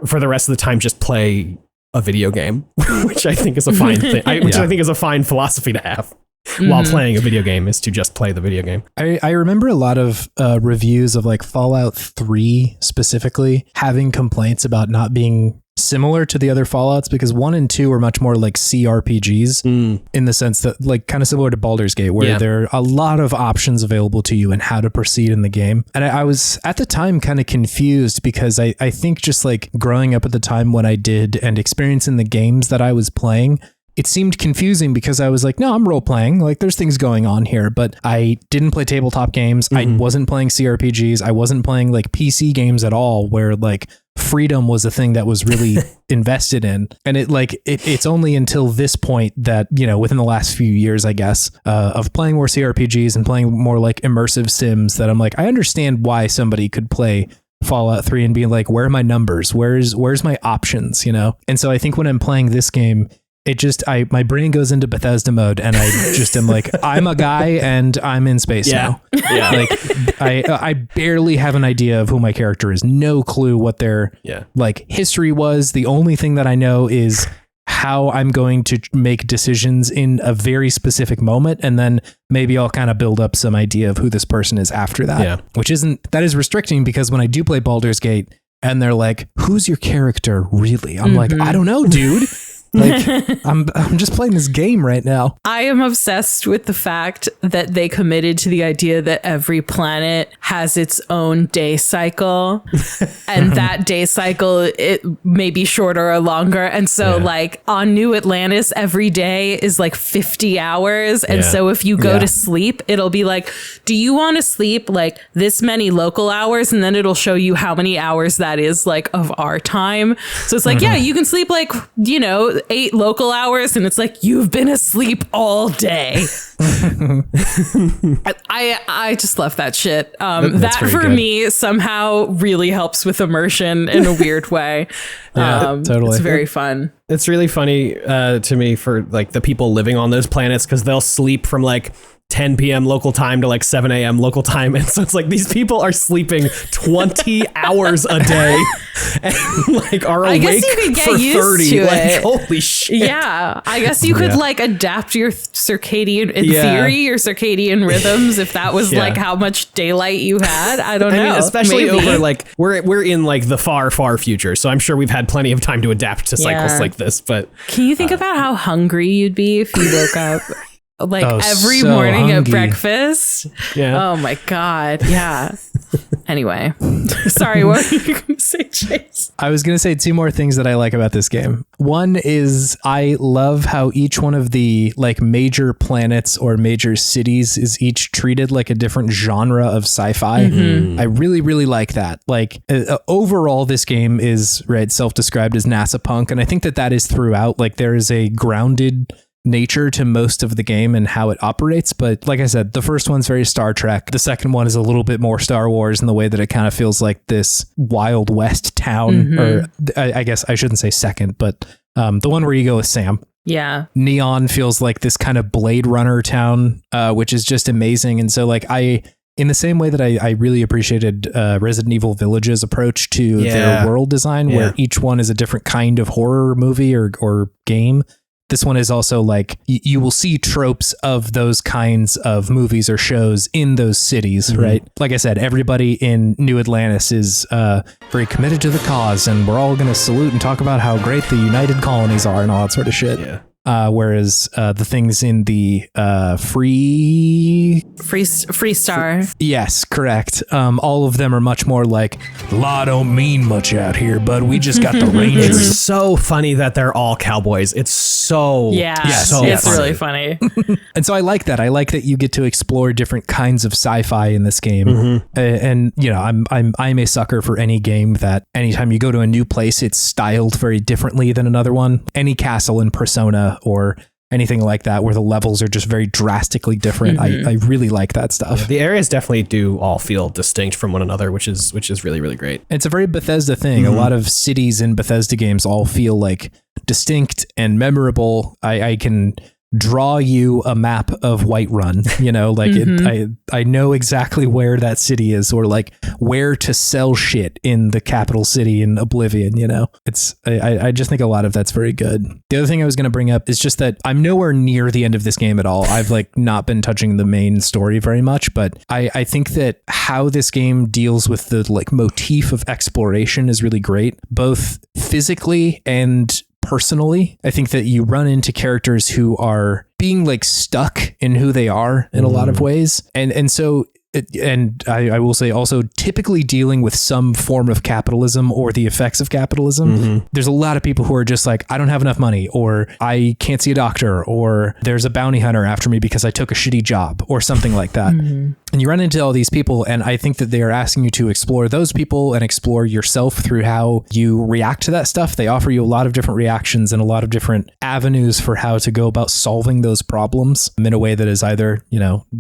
for the rest of the time, just play a video game, which I think is a fine thing. I think is a fine philosophy to have. While playing a video game is to just play the video game. I remember a lot of reviews of like Fallout 3 specifically having complaints about not being similar to the other Fallouts because 1 and 2 are much more like CRPGs in the sense that like kind of similar to Baldur's Gate where there are a lot of options available to you and how to proceed in the game. And I was at the time kind of confused because I think just like growing up at the time when I did and experiencing the games that I was playing, it seemed confusing because I was like, no, I'm role playing. Like there's things going on here, but I didn't play tabletop games. I wasn't playing CRPGs. I wasn't playing like PC games at all where like freedom was a thing that was really invested in. And it's only until this point that, within the last few years, I guess, of playing more CRPGs and playing more like immersive sims that I'm like, I understand why somebody could play Fallout 3 and be like, where are my numbers? Where's my options? And so I think when I'm playing this game, it just, my brain goes into Bethesda mode and I just am like, I'm a guy and I'm in space now. Yeah. Like I barely have an idea of who my character is. No clue what their like history was. The only thing that I know is how I'm going to make decisions in a very specific moment. And then maybe I'll kind of build up some idea of who this person is after that, that is restricting, because when I do play Baldur's Gate and they're like, who's your character really? I'm like, I don't know, dude. Like, I'm just playing this game right now. I am obsessed with the fact that they committed to the idea that every planet has its own day cycle, and that day cycle, it may be shorter or longer. And so like on New Atlantis, every day is like 50 hours. And so if you go to sleep, it'll be like, do you want to sleep like this many local hours? And then it'll show you how many hours that is like of our time. So it's like, yeah, you can sleep like, 8 local hours, and it's like, you've been asleep all day. I just love that shit. That for good. Me somehow really helps with immersion in a weird way. Totally. It's very fun. It's really funny to me for like the people living on those planets, because they'll sleep from like 10 p.m. local time to like 7 a.m. local time. And so it's like these people are sleeping 20 hours a day and like are awake for 30. Like, holy shit. Yeah. I guess you could like adapt your circadian, in theory, your circadian rhythms if that was like how much daylight you had. I don't know. I mean, especially over like, we're in like the far, far future. So I'm sure we've had plenty of time to adapt to cycles like this. But can you think about how hungry you'd be if you woke up like every morning at breakfast? Yeah. Oh my God. Yeah. Anyway, sorry, what were you going to say, Chase? I was going to say 2 more things that I like about this game. One is I love how each one of the like major planets or major cities is each treated like a different genre of sci-fi. I really, really like that. Like overall, this game is self-described as NASA punk. And I think that is throughout. Like there is a grounded nature to most of the game and how it operates. But like I said, the first one's very Star Trek. The second one is a little bit more Star Wars in the way that it kind of feels like this Wild West town, or I guess I shouldn't say second, but the one where you go with Sam. Yeah. Neon feels like this kind of Blade Runner town, which is just amazing. And so like in the same way that I really appreciated Resident Evil Village's approach to their world design, where each one is a different kind of horror movie or game. This one is also like, you will see tropes of those kinds of movies or shows in those cities, right? Like I said, everybody in New Atlantis is very committed to the cause, and we're all going to salute and talk about how great the United Colonies are and all that sort of shit. Yeah. Whereas the things in the Free Star. Yes, correct. All of them are much more like, law don't mean much out here, but we just got the Rangers. It's so funny that they're all cowboys. It's so it's really funny. And so I like that. I like that you get to explore different kinds of sci-fi in this game. And I'm a sucker for any game that anytime you go to a new place, it's styled very differently than another one. Any castle in Persona or anything like that where the levels are just very drastically different. I really like that stuff. Yeah, the areas definitely do all feel distinct from one another, which is really, really great. It's a very Bethesda thing. A lot of cities in Bethesda games all feel like distinct and memorable. I can draw you a map of Whiterun, like I know exactly where that city is, or like where to sell shit in the capital city in Oblivion. I just think a lot of that's very good. The other thing I was going to bring up is just that I'm nowhere near the end of this game at all. I've like not been touching the main story very much, but I think that how this game deals with the like motif of exploration is really great, both physically and personally. I think that you run into characters who are being like stuck in who they are in a lot of ways. And so and I will say also typically dealing with some form of capitalism or the effects of capitalism. There's a lot of people who are just like, I don't have enough money, or I can't see a doctor, or there's a bounty hunter after me because I took a shitty job or something like that. And you run into all these people, and I think that they are asking you to explore those people and explore yourself through how you react to that stuff. They offer you a lot of different reactions and a lot of different avenues for how to go about solving those problems in a way that is either,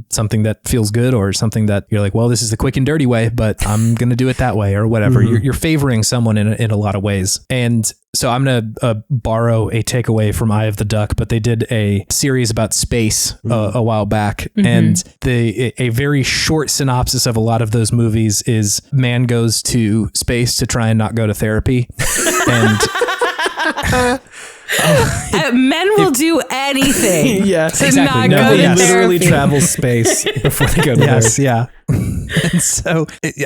something that feels good or something that you're like, well, this is the quick and dirty way, but I'm going to do it that way or whatever. You're favoring someone in a lot of ways. And so I'm going to borrow a takeaway from Eye of the Duck, but they did a series about space a while back. And a very short synopsis of a lot of those movies is man goes to space to try and not go to therapy. And Men will do anything. Yeah, to exactly. not go to They literally therapy. travel space before they go to Yes, therapy. yeah.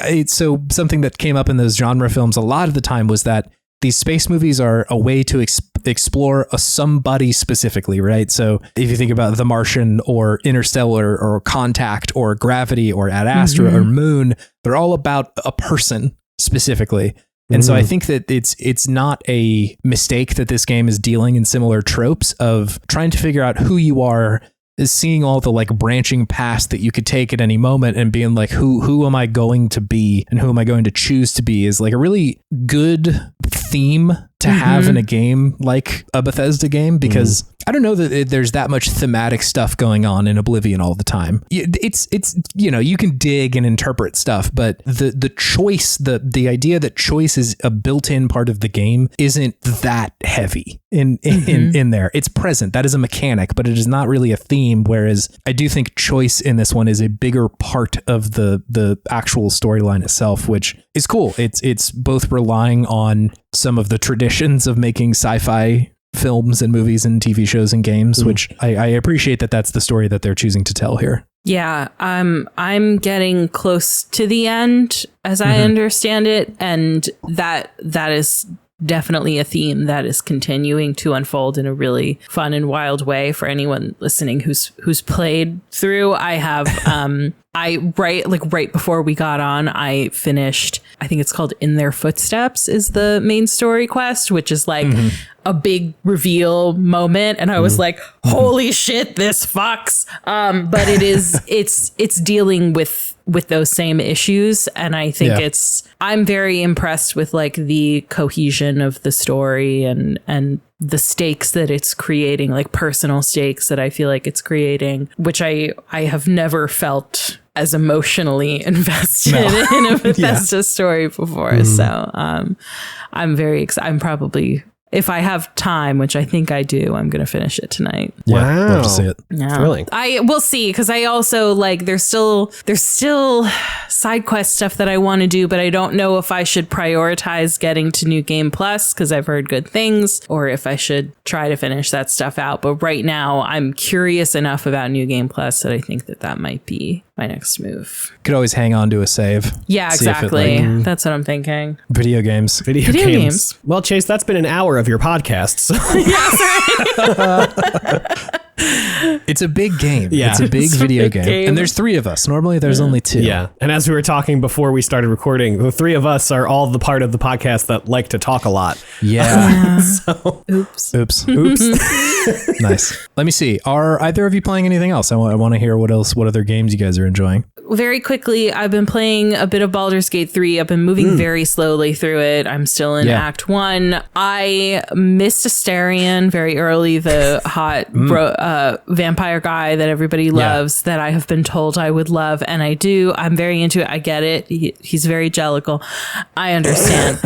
And so something that came up in those genre films a lot of the time was that these space movies are a way to explore a somebody specifically, right? So if you think about The Martian or Interstellar or Contact or Gravity or Ad Astra or Moon, they're all about a person specifically. And so I think that it's not a mistake that this game is dealing in similar tropes of trying to figure out who you are, is seeing all the like branching paths that you could take at any moment and being like, who am I going to be and who am I going to choose to be is like a really good theme to have in a game like a Bethesda game, because I don't know that there's that much thematic stuff going on in Oblivion all the time. It's you know, you can dig and interpret stuff, but the choice, the idea that choice is a built-in part of the game isn't that heavy in there. It's present. That is a mechanic, but it is not really a theme. Whereas I do think choice in this one is a bigger part of the actual storyline itself, which is cool. It's both relying on some of the traditions of making sci-fi films and movies and TV shows and games, which I appreciate that that's the story that they're choosing to tell here. Yeah, I'm getting close to the end as I understand it, and that is definitely a theme that is continuing to unfold in a really fun and wild way for anyone listening who's played through. I have right before we got on, I finished, I think it's called In Their Footsteps is the main story quest, which is like a big reveal moment, and I was like, holy shit, this fucks. But it's dealing with those same issues, and I think I'm very impressed with like the cohesion of the story and the stakes that it's creating, like personal stakes that I feel like it's creating, which I have never felt as emotionally invested in a Bethesda story before. So I'm very excited. I'm probably, if I have time, which I think I do, I'm going to finish it tonight. Yeah, love to see it. Yeah. Thrilling. I will see, because I also like there's still side quest stuff that I want to do, but I don't know if I should prioritize getting to New Game Plus because I've heard good things, or if I should try to finish that stuff out. But right now I'm curious enough about New Game Plus that I think that might be my next move. Could always hang on to a save. Yeah, exactly. That's what I'm thinking. Video games. Video games. Well, Chase, that's been an hour of your podcast. So. It's a big game. Yeah. It's a big video game. And there's 3 of us. Normally there's only 2. Yeah. And as we were talking before we started recording, the 3 of us are all the part of the podcast that like to talk a lot. Yeah. So, Oops. Nice. Let me see. Are either of you playing anything else? I want to hear what other games you guys are enjoying. Very quickly, I've been playing a bit of Baldur's Gate 3. I've been moving very slowly through it. I'm still in Act 1. I missed Astarion very early, the hot vampire guy that everybody loves, that I have been told I would love, and I do. I'm very into it. I get it. He's very jellical. I understand.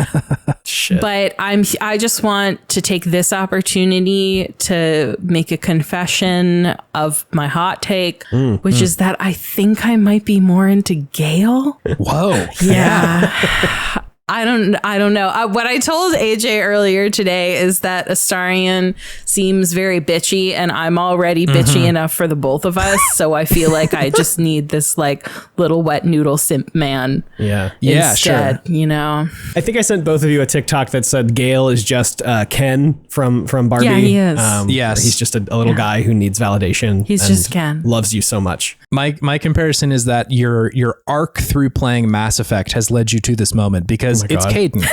shit. But I just want to take this opportunity to make a confession of my hot take, which is that I think I might be more into Gale. Whoa. Yeah. I don't know. What I told AJ earlier today is that Astarion seems very bitchy, and I'm already bitchy enough for the both of us. So I feel like I just need this like little wet noodle simp man. Yeah. Instead, sure. You know. I think I sent both of you a TikTok that said Gale is just Ken from Barbie. Yeah, he is. Yes. He's just a little guy who needs validation. He's just Ken. Loves you so much. My comparison is that your arc through playing Mass Effect has led you to this moment, because it's Caden.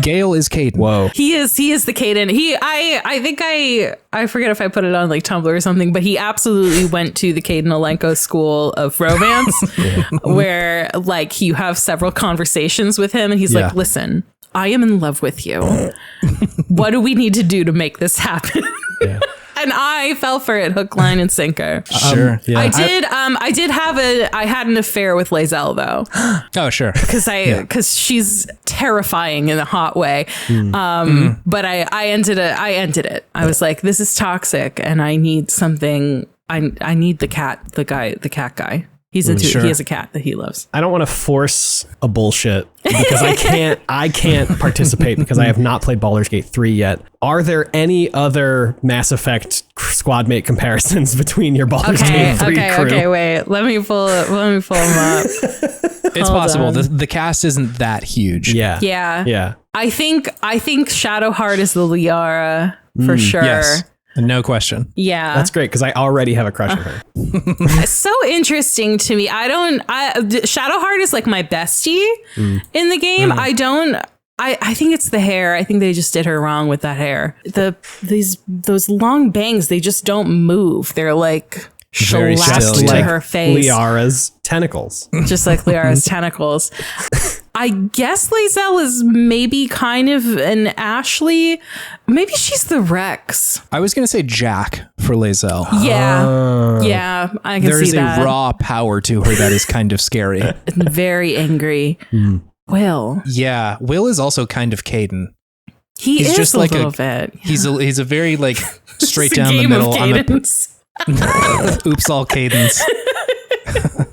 Gale is Caden. Whoa. He is the Caden. I think I forget if I put it on like Tumblr or something, but he absolutely went to the Caden Alenko School of Romance, where like you have several conversations with him, and he's like, listen, I am in love with you. What do we need to do to make this happen? Yeah. And I fell for it, hook, line, and sinker. Sure. Yeah. I had an affair with Lae'zel though. Oh, sure. Because she's terrifying in a hot way. But I ended it. I was like, this is toxic, and I need something. I need the cat guy. He's into Sure. He has a cat that he loves. I don't want to force a bullshit because I can't participate because I have not played Baldur's Gate 3 yet. Are there any other Mass Effect squad mate comparisons between your Baldur's Gate 3 crew? Okay, wait. Let me pull them up. It's possible. The cast isn't that huge. Yeah. I think Shadowheart is the Liara for sure. Yes. No question. Yeah. That's great because I already have a crush on her. It's so interesting to me. Shadowheart is like my bestie in the game. I think it's the hair. I think they just did her wrong with that hair. Those long bangs, they just don't move. They're like Very shellacked still, to yeah. her face. Liara's tentacles. Just like Liara's tentacles. I guess Lae'zel is maybe kind of an Ashley. Maybe she's the Rex. I was going to say Jack for Lae'zel. Yeah, I can There see is that. a raw power to her that is kind of scary. Very angry. Will. Yeah, Will is also kind of Caden. He's just just like a little bit. He's a very like straight It's a down the game of middle. cadence. Oops, all Cadence.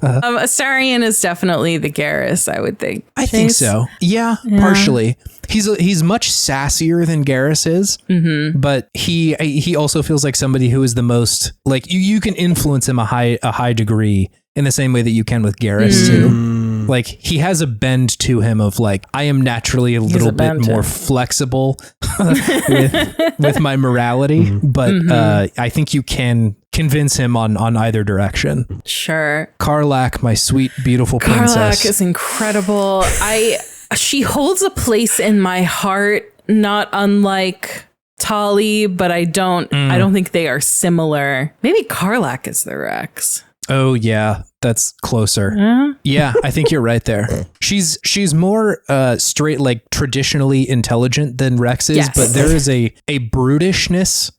Astarion is definitely the Garrus, I would think. I think so. Yeah, partially. He's much sassier than Garrus is, but he also feels like somebody who is the most like you can influence him a high degree in the same way that you can with Garrus too. Like he has a bend to him of like I am naturally a little bit more flexible with my morality, but I think you can convince him on either direction. Sure. Karlach, my sweet, beautiful princess. Karlach is incredible. She holds a place in my heart, not unlike Tali, but I don't think they are similar. Maybe Karlach is the Rex. Oh yeah, that's closer. Yeah, I think you're right there. She's more straight, like traditionally intelligent than Rex is, but there is a brutishness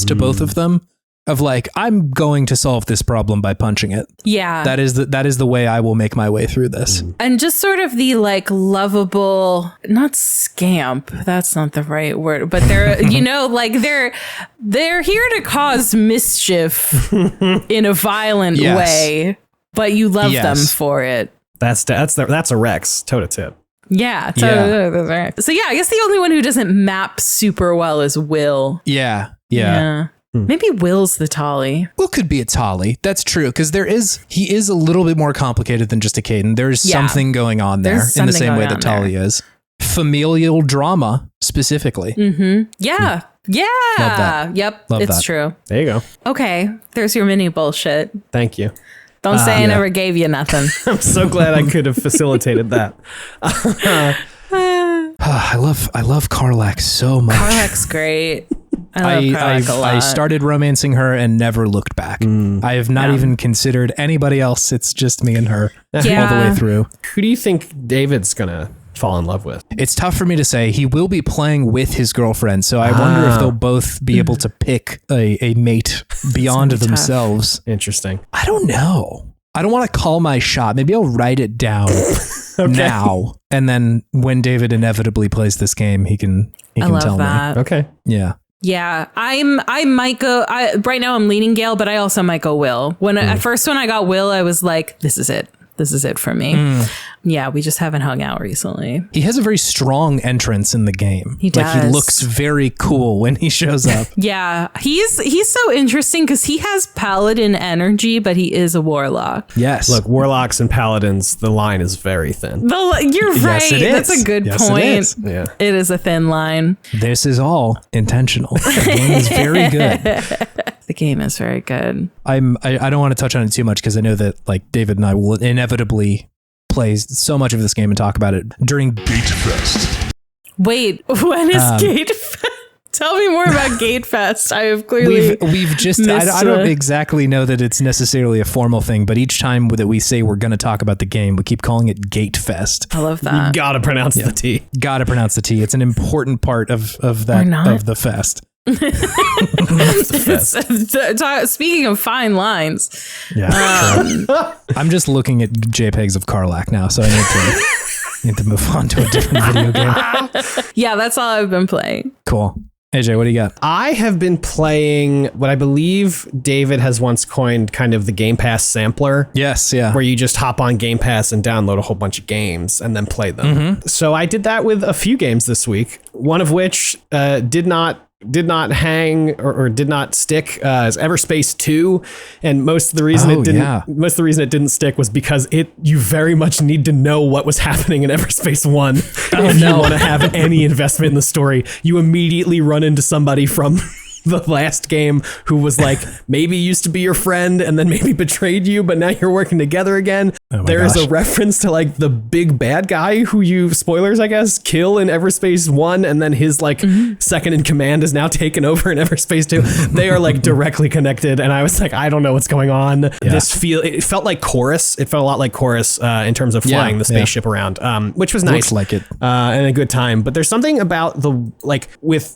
to both of them. Of like, I'm going to solve this problem by punching it. Yeah. That is the way I will make my way through this. And just sort of the like lovable, not scamp, that's not the right word, but they're, like they're here to cause mischief in a violent way, but you love them for it. That's a Rex, toe to tip. Yeah. So yeah, I guess the only one who doesn't map super well is Will. Yeah. Maybe Will's the Tali. Will could be a Tali. That's true. Because he is a little bit more complicated than just a Caden. There's something going on there in the same way that Tali is. Familial drama, specifically. Yeah. Yeah. Love that. Yep. Love it's that. true. There you go. Okay. There's your mini bullshit. Thank you. Don't say I never gave you nothing. I'm so glad I could have facilitated that. I love Karlach so much. Karlach's great. I love Karlach a lot. I started romancing her and never looked back. I have not even considered anybody else. It's just me and her all the way through. Who do you think David's gonna fall in love with? It's tough for me to say. He will be playing with his girlfriend, so I wonder if they'll both be able to pick a mate beyond themselves. Interesting. I don't know. I don't want to call my shot. Maybe I'll write it down now, and then when David inevitably plays this game, he can tell me. Okay. Yeah. Yeah, I might go. Right now I'm leaning Gale, but I also might go Will. At first when I got Will, I was like, this is it. This is it for me. Yeah, we just haven't hung out recently. He has a very strong entrance in the game. He does. Like he looks very cool when he shows up. Yeah, he's so interesting because he has paladin energy, but he is a warlock. Yes. Look, warlocks and paladins, the line is very thin. You're right. Yes, it is. That's a good point. It is. Yeah. It is a thin line. This is all intentional. The game is very good. The game is very good. I don't want to touch on it too much because I know that like David and I will inevitably play so much of this game and talk about it during Gatefest. Wait, when is Gatefest? Tell me more about Gatefest. I have clearly we've just I don't exactly know that it's necessarily a formal thing, but each time that we say we're going to talk about the game, we keep calling it Gatefest. I love that. You gotta pronounce the T. Gotta pronounce the T. It's an important part of the fest. Speaking of fine lines, I'm just looking at JPEGs of Karlach now, so I need to move on to a different video game. Yeah, that's all I've been playing. Cool. AJ, what do you got? I have been playing what I believe David has once coined kind of the Game Pass sampler. Yes, yeah. Where you just hop on Game Pass and download a whole bunch of games and then play them. So I did that with a few games this week, one of which did not hang or did not stick is Everspace 2, and most of the reason it didn't stick was because you very much need to know what was happening in Everspace 1 if you want to have any investment in the story. You immediately run into somebody from the last game who was like maybe used to be your friend and then maybe betrayed you, but now you're working together again. There's a reference to like the big bad guy who you, spoilers I guess, kill in Everspace 1, and then his like second in command is now taken over in Everspace 2. They are like directly connected, and I was like, I don't know what's going on. It felt like Chorus. It felt a lot like Chorus in terms of flying the spaceship around, which was nice. Looks like it. And a good time. But there's something about the like with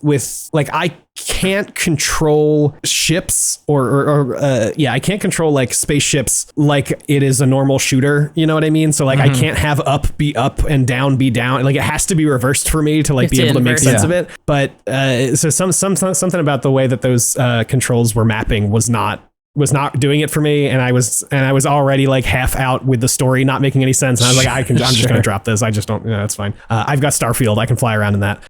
like I can't control ships I can't control like spaceships like it is a normal shooter, you know what I mean? So like I can't have up be up and down be down. Like it has to be reversed for me to like be able to make sense of it. But so something about the way that those controls were mapping was not doing it for me, and I was already like half out with the story not making any sense, and I was like, I'm just gonna drop this. I just don't, that's fine. I've got Starfield, I can fly around in that.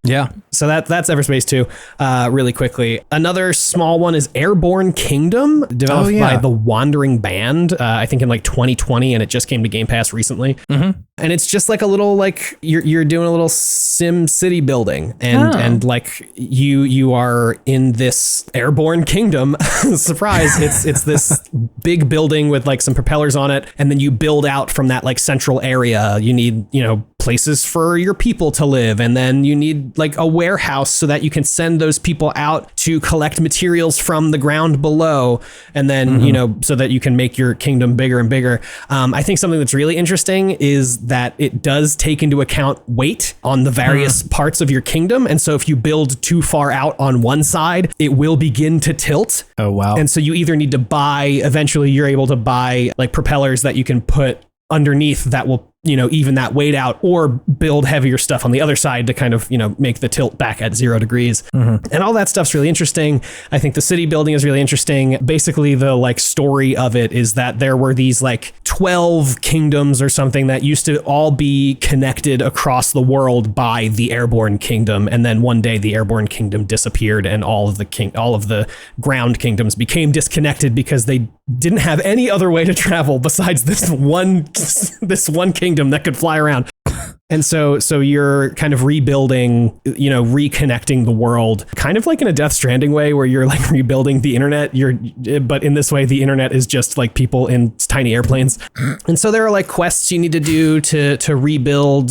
So that's Everspace 2. Really quickly, another small one is Airborne Kingdom, developed by the Wandering Band, I think in like 2020, and it just came to Game Pass recently. And it's just like a little like you're doing a little sim city building, and like you are in this Airborne Kingdom. Surprise, it's this big building with like some propellers on it, and then you build out from that like central area. You need, places for your people to live, and then you need like a warehouse so that you can send those people out to collect materials from the ground below, and then so that you can make your kingdom bigger and bigger. I think something that's really interesting is that it does take into account weight on the various parts of your kingdom, and so if you build too far out on one side, it will begin to tilt. Oh wow. And so you either need to eventually you're able to buy like propellers that you can put underneath that will even that weight out, or build heavier stuff on the other side to kind of make the tilt back at 0 degrees. And all that stuff's really interesting. I think the city building is really interesting. Basically the like story of it is that there were these like 12 kingdoms or something that used to all be connected across the world by the Airborne Kingdom, and then one day the Airborne Kingdom disappeared, and all of the ground kingdoms became disconnected because they didn't have any other way to travel besides this one kingdom that could fly around. And so you're kind of rebuilding, reconnecting the world, kind of like in a Death Stranding way, where you're like rebuilding the internet. But in this way, the internet is just like people in tiny airplanes. And so there are like quests you need to do to rebuild,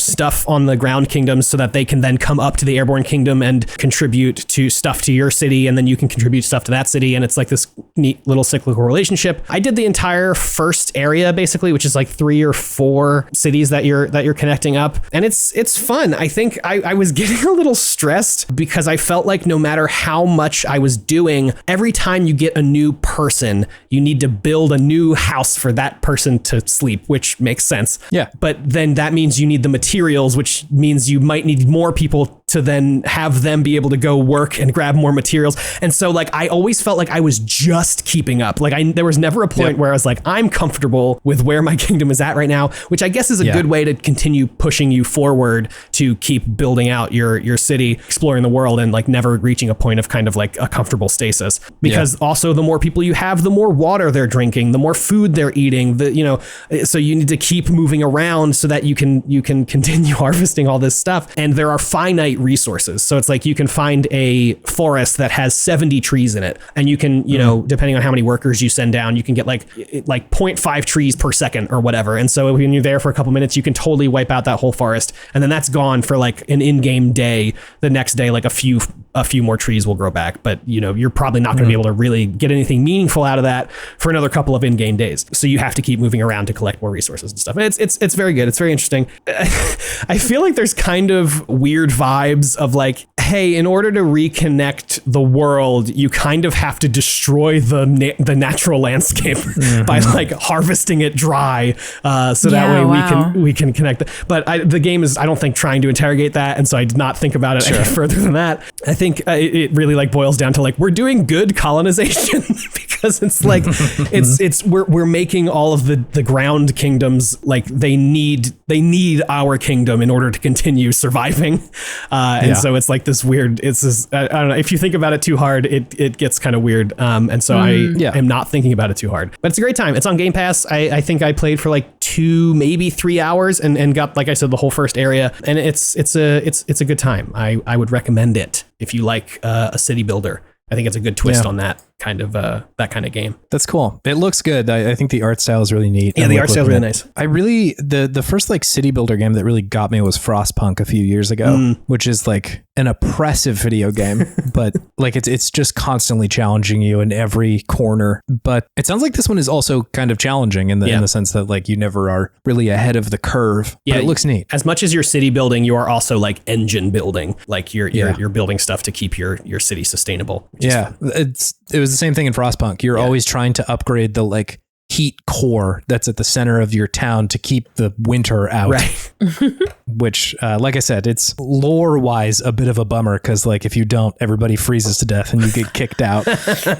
stuff on the ground kingdoms so that they can then come up to the Airborne Kingdom and contribute to stuff to your city, and then you can contribute stuff to that city. And it's like this neat little cyclical relationship. I did the entire first area basically, which is like 3 or 4 cities that you're connecting up, and it's fun. I think I was getting a little stressed because I felt like no matter how much I was doing, every time you get a new person, you need to build a new house for that person to sleep, which makes sense. Yeah. But then that means you need the materials, which means you might need more people to then have them be able to go work and grab more materials. And so like I always felt like I was just keeping up. Like there was never a point where I was like, I'm comfortable with where my kingdom is at right now, which I guess is a good way to continue pushing you forward to keep building out your city, exploring the world, and like never reaching a point of kind of like a comfortable stasis. Because also the more people you have, the more water they're drinking, the more food they're eating, so you need to keep moving around so that you can continue harvesting all this stuff. And there are finite resources. So it's like you can find a forest that has 70 trees in it, and you can, depending on how many workers you send down, you can get like 0.5 trees per second or whatever. And so when you're there for a couple minutes, you can totally wipe out that whole forest, and then that's gone for like an in-game day. The next day, like a few more trees will grow back, but you're probably not going to be able to really get anything meaningful out of that for another couple of in-game days. So you have to keep moving around to collect more resources and stuff. And it's very good. It's very interesting. I feel like there's kind of weird vibes of like, hey, in order to reconnect the world, you kind of have to destroy the natural landscape by like harvesting it dry, so that way we can connect. But the game is, I don't think, trying to interrogate that, and so I did not think about it any further than that. I think it really like boils down to like, we're doing good colonization because it's like we're making all of the ground kingdoms like they need our kingdom in order to continue surviving, and so it's like this weird. It's this, I don't know, if you think about it too hard, it gets kind of weird. And so I am not thinking about it too hard. But it's a great time. It's on Game Pass. I think I played for like 2, maybe 3 hours and got, like I said, the whole first area. And it's a good time. I would recommend it if you like a city builder. I think it's a good twist on that kind of game. That's cool. It looks good. I think the art style is really neat. Yeah, the art style is really nice. I really, the first like city builder game that really got me was Frostpunk a few years ago, which is like an oppressive video game, but like it's just constantly challenging you in every corner. But it sounds like this one is also kind of challenging in the sense that like you never are really ahead of the curve. But it looks neat. As much as you're city building, you are also like engine building. Like you're building stuff to keep your city sustainable. Yeah, it was the same thing in Frostpunk. You're always trying to upgrade the like heat core that's at the center of your town to keep the winter out. Right. Which, like I said, it's lore wise a bit of a bummer because like if you don't, everybody freezes to death and you get kicked out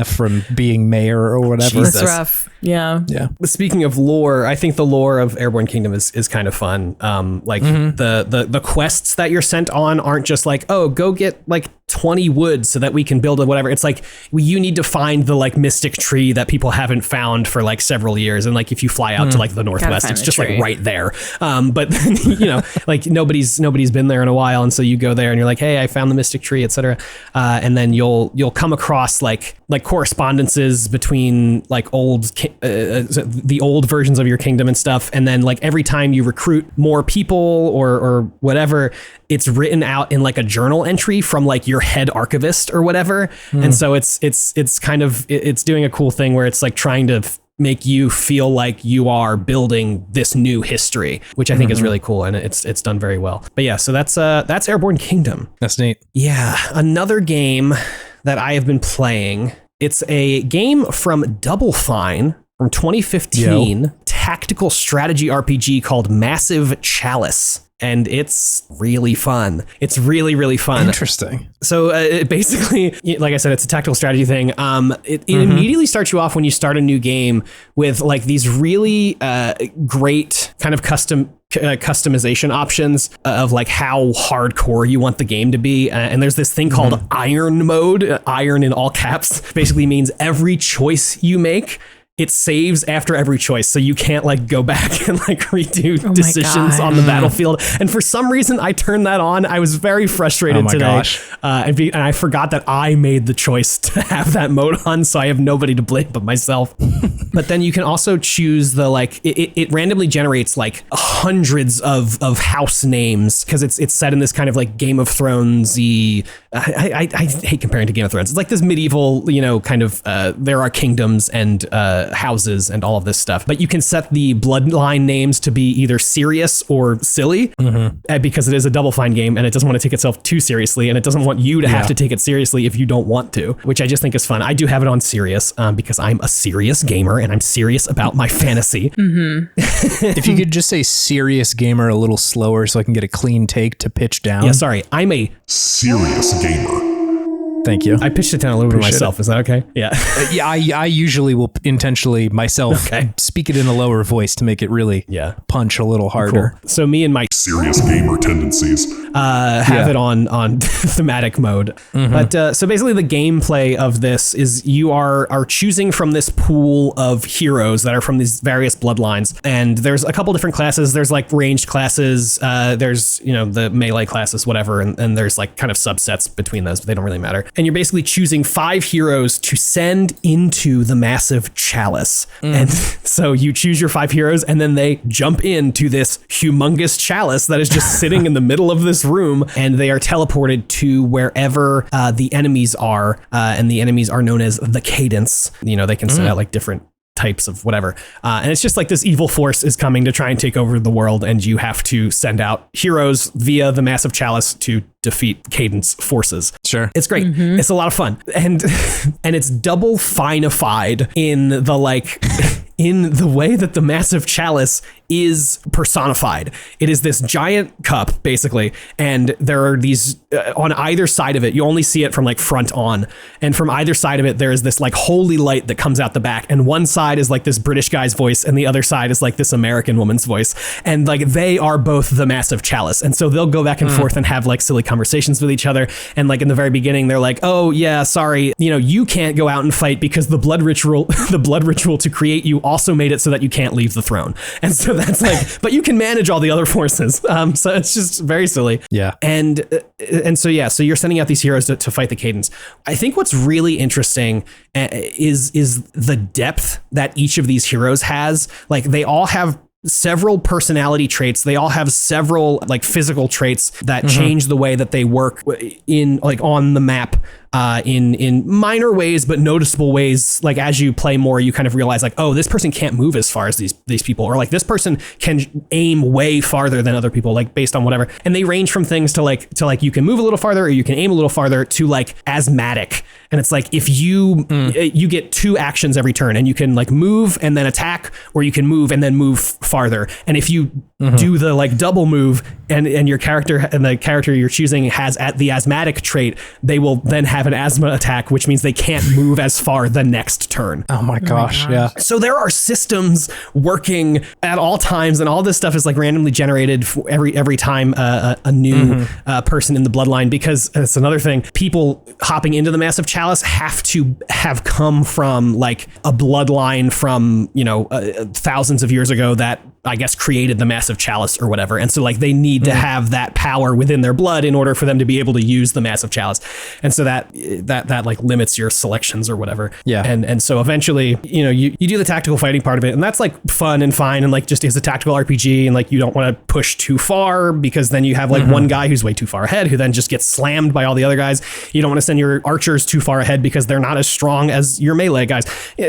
from being mayor or whatever. That's rough. Yeah. Yeah. But speaking of lore, I think the lore of Airborn Kingdom is kind of fun. Like the quests that you're sent on aren't just like, oh, go get like 20 wood so that we can build a whatever. It's like you need to find the like mystic tree that people haven't found for like several years. And like if you fly out to like the northwest, it's just like right there. But you know, like nobody's been there in a while, and so you go there and you're like, hey, I found the mystic tree, etc. And then you'll come across like correspondences between like the old versions of your kingdom and stuff. And then like every time you recruit more people or whatever, it's written out in like a journal entry from like your head archivist or whatever. And so it's kind of, it's doing a cool thing where it's like trying to make you feel like you are building this new history, which I think is really cool, and it's done very well. But yeah, so that's Airborne Kingdom. That's neat. Yeah, another game that I have been playing. It's a game from Double Fine from 2015, tactical strategy RPG called Massive Chalice. And it's really fun. It's really, really fun. Interesting. So it basically, like I said, it's a tactical strategy thing. It immediately starts you off when you start a new game with like these really great kind of customization options of like how hardcore you want the game to be. And there's this thing called Iron Mode. Iron in all caps basically means every choice you make, it saves after every choice, so you can't like go back and like redo decisions on the battlefield. And for some reason, I turned that on. I was very frustrated today, and I forgot that I made the choice to have that mode on, so I have nobody to blame but myself. But then you can also choose the like it randomly generates like hundreds of house names because it's set in this kind of like Game of Thrones-y. I hate comparing to Game of Thrones. It's like this medieval, kind of there are kingdoms and houses and all of this stuff, but you can set the bloodline names to be either serious or silly, because it is a Double Fine game and it doesn't want to take itself too seriously, and it doesn't want you to have to take it seriously if you don't want to, which I just think is fun. I do have it on serious because I'm a serious gamer and I'm serious about my fantasy. If you could just say serious gamer a little slower so I can get a clean take to pitch down. Yeah, sorry. I'm a serious gamer. Thank you. I pitched it down a little bit myself. Is that okay? Yeah. I usually will intentionally myself speak it in a lower voice to make it really punch a little harder. Cool. So me and my serious gamer tendencies have it on thematic mode. But so basically the gameplay of this is you are choosing from this pool of heroes that are from these various bloodlines. And there's a couple different classes. There's like ranged classes. There's, the melee classes, whatever. And there's like kind of subsets between those, but they don't really matter. And you're basically choosing 5 heroes to send into the Massive Chalice. And so you choose your 5 heroes and then they jump into this humongous chalice that is just sitting in the middle of this room, and they are teleported to wherever the enemies are. And the enemies are known as the Cadence. They can send out like different types of whatever. And it's just like this evil force is coming to try and take over the world, and you have to send out heroes via the Massive Chalice to defeat Cadence forces. Sure. It's great. It's a lot of fun. And it's double finified in the like in the way that the massive chalice is personified. It is this giant cup, basically, and there are these on either side of it. You only see it from like front on, and from either side of it, there is this like holy light that comes out the back. And one side is like this British guy's voice, and the other side is like this American woman's voice. And like they are both the massive chalice, and so they'll go back and forth and have like silly conversations with each other. And like in the very beginning, they're like, "Oh yeah, sorry, you can't go out and fight because the blood ritual, to create you also made it so that you can't leave the throne." And so that's like, but you can manage all the other forces. So it's just very silly. Yeah. And so you're sending out these heroes to fight the Cadence. I think what's really interesting is the depth that each of these heroes has. Like they all have several personality traits. They all have several like physical traits that change the way that they work in like on the map. In minor ways, but noticeable ways. Like as you play more, you kind of realize like, oh, this person can't move as far as these people, or like this person can aim way farther than other people, like based on whatever. And they range from things to like you can move a little farther, or you can aim a little farther, to like asthmatic. And it's like if you get 2 actions every turn, and you can like move and then attack, or you can move and then move farther. And if you do the like double move, and your character and the character you're choosing has at the asthmatic trait, they will then have an asthma attack, which means they can't move as far the next turn. Oh my gosh. Yeah. So there are systems working at all times, and all this stuff is like randomly generated for every time a new person in the bloodline, because that's another thing. People hopping into the massive chalice have to have come from like a bloodline from, thousands of years ago that I guess created the massive chalice or whatever. And so like they need to have that power within their blood in order for them to be able to use the massive chalice. And so that like limits your selections or whatever. Yeah. And so eventually, you do the tactical fighting part of it, and that's like fun and fine, and like just is a tactical RPG, and like you don't want to push too far, because then you have like one guy who's way too far ahead who then just gets slammed by all the other guys. You don't want to send your archers too far ahead because they're not as strong as your melee guys.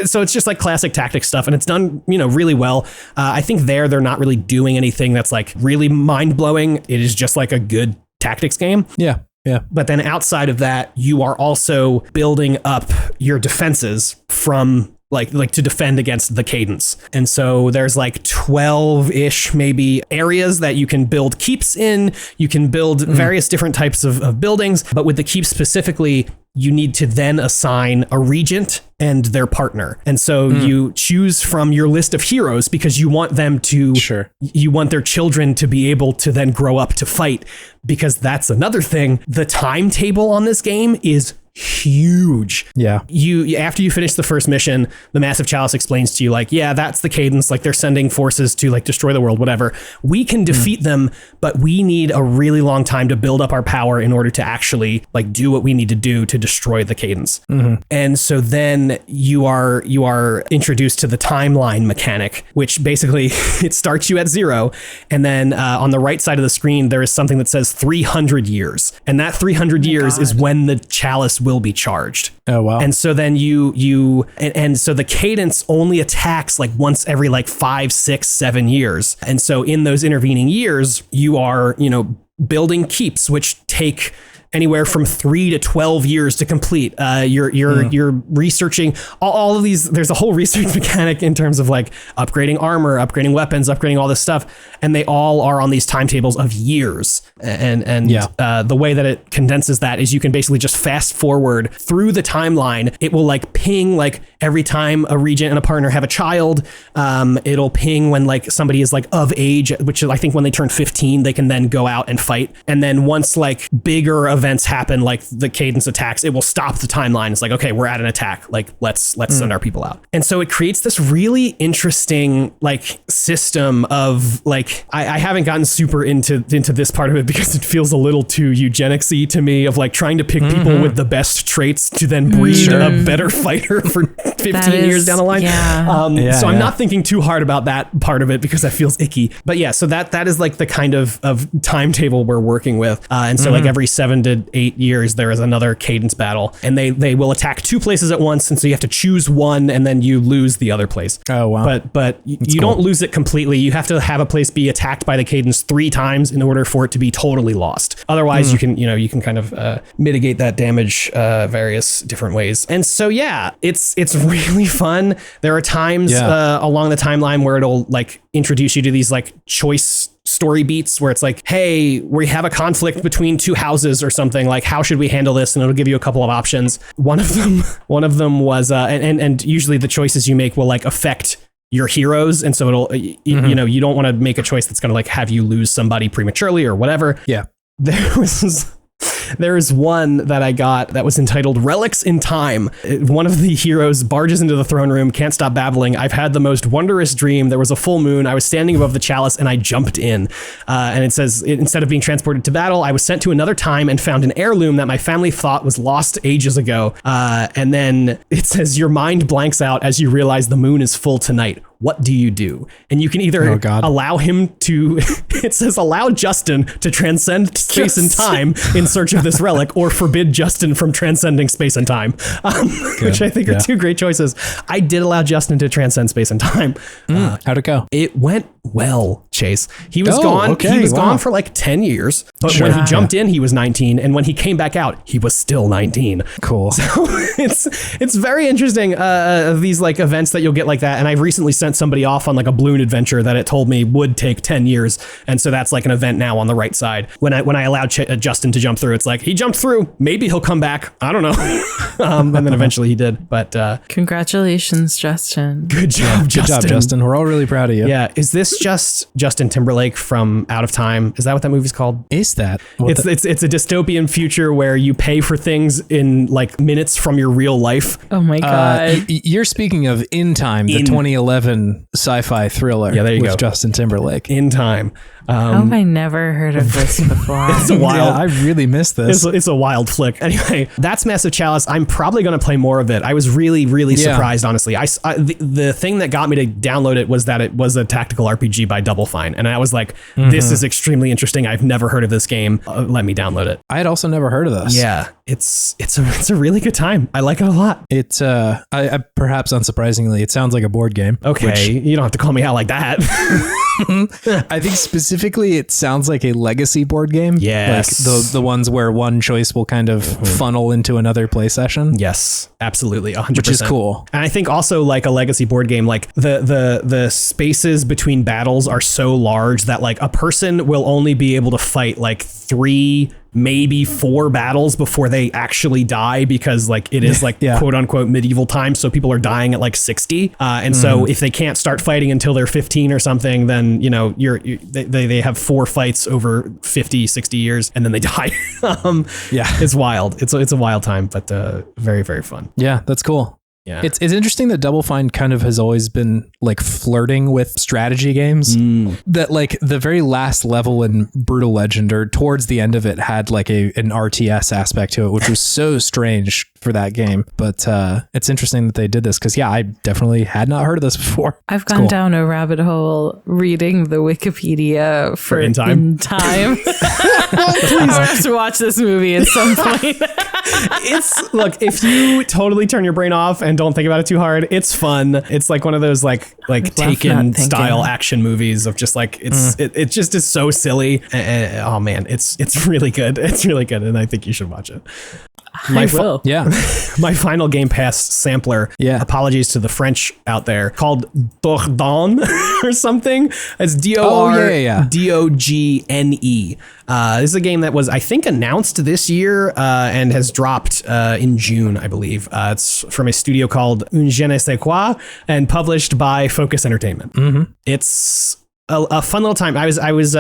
So it's just like classic tactics stuff, and it's done, really well. I think they're not really doing anything that's like really mind-blowing. It is just like a good tactics game. Yeah. Yeah. But then outside of that, you are also building up your defenses from like to defend against the Cadence. And so there's like 12-ish maybe areas that you can build keeps in. You can build various different types of buildings, but with the keeps specifically, you need to then assign a regent and their partner. And so you choose from your list of heroes because you want them to, you want their children to be able to then grow up to fight, because that's another thing. The timetable on this game is huge. Yeah. You after you finish the first mission, the massive chalice explains to you like, yeah, that's the Cadence, like they're sending forces to like destroy the world, whatever. We can defeat them, but we need a really long time to build up our power in order to actually like do what we need to do to destroy the Cadence. And so then you are introduced to the timeline mechanic, which basically it starts you at 0, and then on the right side of the screen there is something that says 300 years, and that 300 years is when the chalice will be charged. Oh wow. And so then and so the Cadence only attacks like once every like 5, 6, 7 years. And so in those intervening years, you are, building keeps, which take anywhere from 3 to 12 years to complete. You're researching all of these. There's a whole research mechanic in terms of like upgrading armor, upgrading weapons, upgrading all this stuff. And they all are on these timetables of years. And the way that it condenses that is you can basically just fast forward through the timeline. It will like ping like every time a regent and a partner have a child. It'll ping when like somebody is like of age, which is I think when they turn 15, they can then go out and fight. And then once like bigger events happen, like the Cadence attacks, it will stop the timeline. It's like, okay, we're at an attack. Like let's send our people out. And so it creates this really interesting like system of like, I haven't gotten super into this part of it because it feels a little too eugenics-y to me, of like trying to pick people with the best traits to then breed a better fighter for 15 years down the line. So I'm not thinking too hard about that part of it because that feels icky. But yeah, so that is like the kind of timetable we're working with. And so like every 7 to 8 years, there is another cadence battle, and they will attack 2 places at once, and so you have to choose one, and then you lose the other place. Oh wow! But you don't lose it completely. You have to have a place be attacked by the cadence 3 times in order for it to be totally lost. Otherwise, you can kind of mitigate that damage various different ways. And so yeah, it's really fun. There are times along the timeline where it'll like introduce you to these like choice story beats where it's like, hey, we have a conflict between 2 houses or something, like how should we handle this, and it'll give you a couple of options. One of them was and usually the choices you make will like affect your heroes, and so it'll you know, you don't want to make a choice that's going to like have you lose somebody prematurely or whatever. There is one that I got that was entitled Relics in Time. One of the heroes barges into the throne room, can't stop babbling. I've had the most wondrous dream. There was a full moon. I was standing above the chalice and I jumped in. And it says, instead of being transported to battle, I was sent to another time and found an heirloom that my family thought was lost ages ago. And then it says, your mind blanks out as you realize the moon is full tonight. What do you do? And you can either allow him to, it says, allow Justin to transcend space and time in search of this relic, or forbid Justin from transcending space and time, which I think are 2 great choices. I did allow Justin to transcend space and time. How'd it go? It went well, Chase. He was gone. Okay, he was gone for like 10 years, but when he jumped in, he was 19. And when he came back out, he was still 19. Cool. So it's very interesting, these like events that you'll get like that. And I've recently sent somebody off on like a balloon adventure that it told me would take 10 years. And so that's like an event now on the right side. When I allowed Justin to jump through, it's like, he jumped through, maybe he'll come back. I don't know. And then eventually he did, but congratulations, Justin. Good job, Justin. Good job, Justin. We're all really proud of you. Yeah. Is this just Justin Timberlake from Out of Time? Is that what that movie's called? Is that? It's a dystopian future where you pay for things in like minutes from your real life. Oh my God. You're speaking of In Time, the 2011 sci-fi thriller with Justin Timberlake. In Time. How have I never heard of this before? It's a wild. I really missed this. It's a wild flick. Anyway, that's Massive Chalice. I'm probably going to play more of it. I was really surprised, honestly. The thing that got me to download it was that it was a tactical RPG by Double Fine, and I was like, this is extremely interesting. I've never heard of this game. Let me download it. I had also never heard of this. Yeah, it's a really good time. I like it a lot. It's I perhaps unsurprisingly, it sounds like a board game. Okay, you don't have to call me out like that. I think specifically it sounds like a legacy board game. Yes. Like the ones where one choice will kind of funnel into another play session. Yes, absolutely. 100%. Which is cool. And I think also like a legacy board game, like the spaces between battles are so large that like a person will only be able to fight like 3, maybe 4 battles before they actually die, because like it is like quote unquote medieval times, so people are dying at like 60, and so if they can't start fighting until they're 15 or something, then you know they have 4 fights over 50-60 years and then they die. It's wild. It's a wild time, but very, very fun. Yeah, that's cool. Yeah. It's interesting that Double Fine kind of has always been like flirting with strategy games. That like the very last level in Brutal Legend, or towards the end of it, had like an RTS aspect to it, which was so strange for that game. But it's interesting that they did this, because I definitely had not heard of this before. I've gone down a rabbit hole reading the Wikipedia for In Time. I have to watch this movie at some point. Look, if you totally turn your brain off and don't think about it too hard, it's fun. It's like one of those like Taken style action movies of just like it just is so silly. Oh man, it's really good. It's really good, and I think you should watch it. I will. My final Game Pass sampler. Apologies to the French out there. Called Dordogne or something. It's Dordogne. This is a game that was, I think, announced this year and has dropped in June, I believe. It's from a studio called Un Je ne sais quoi and published by Focus Entertainment. It's a fun little time. I was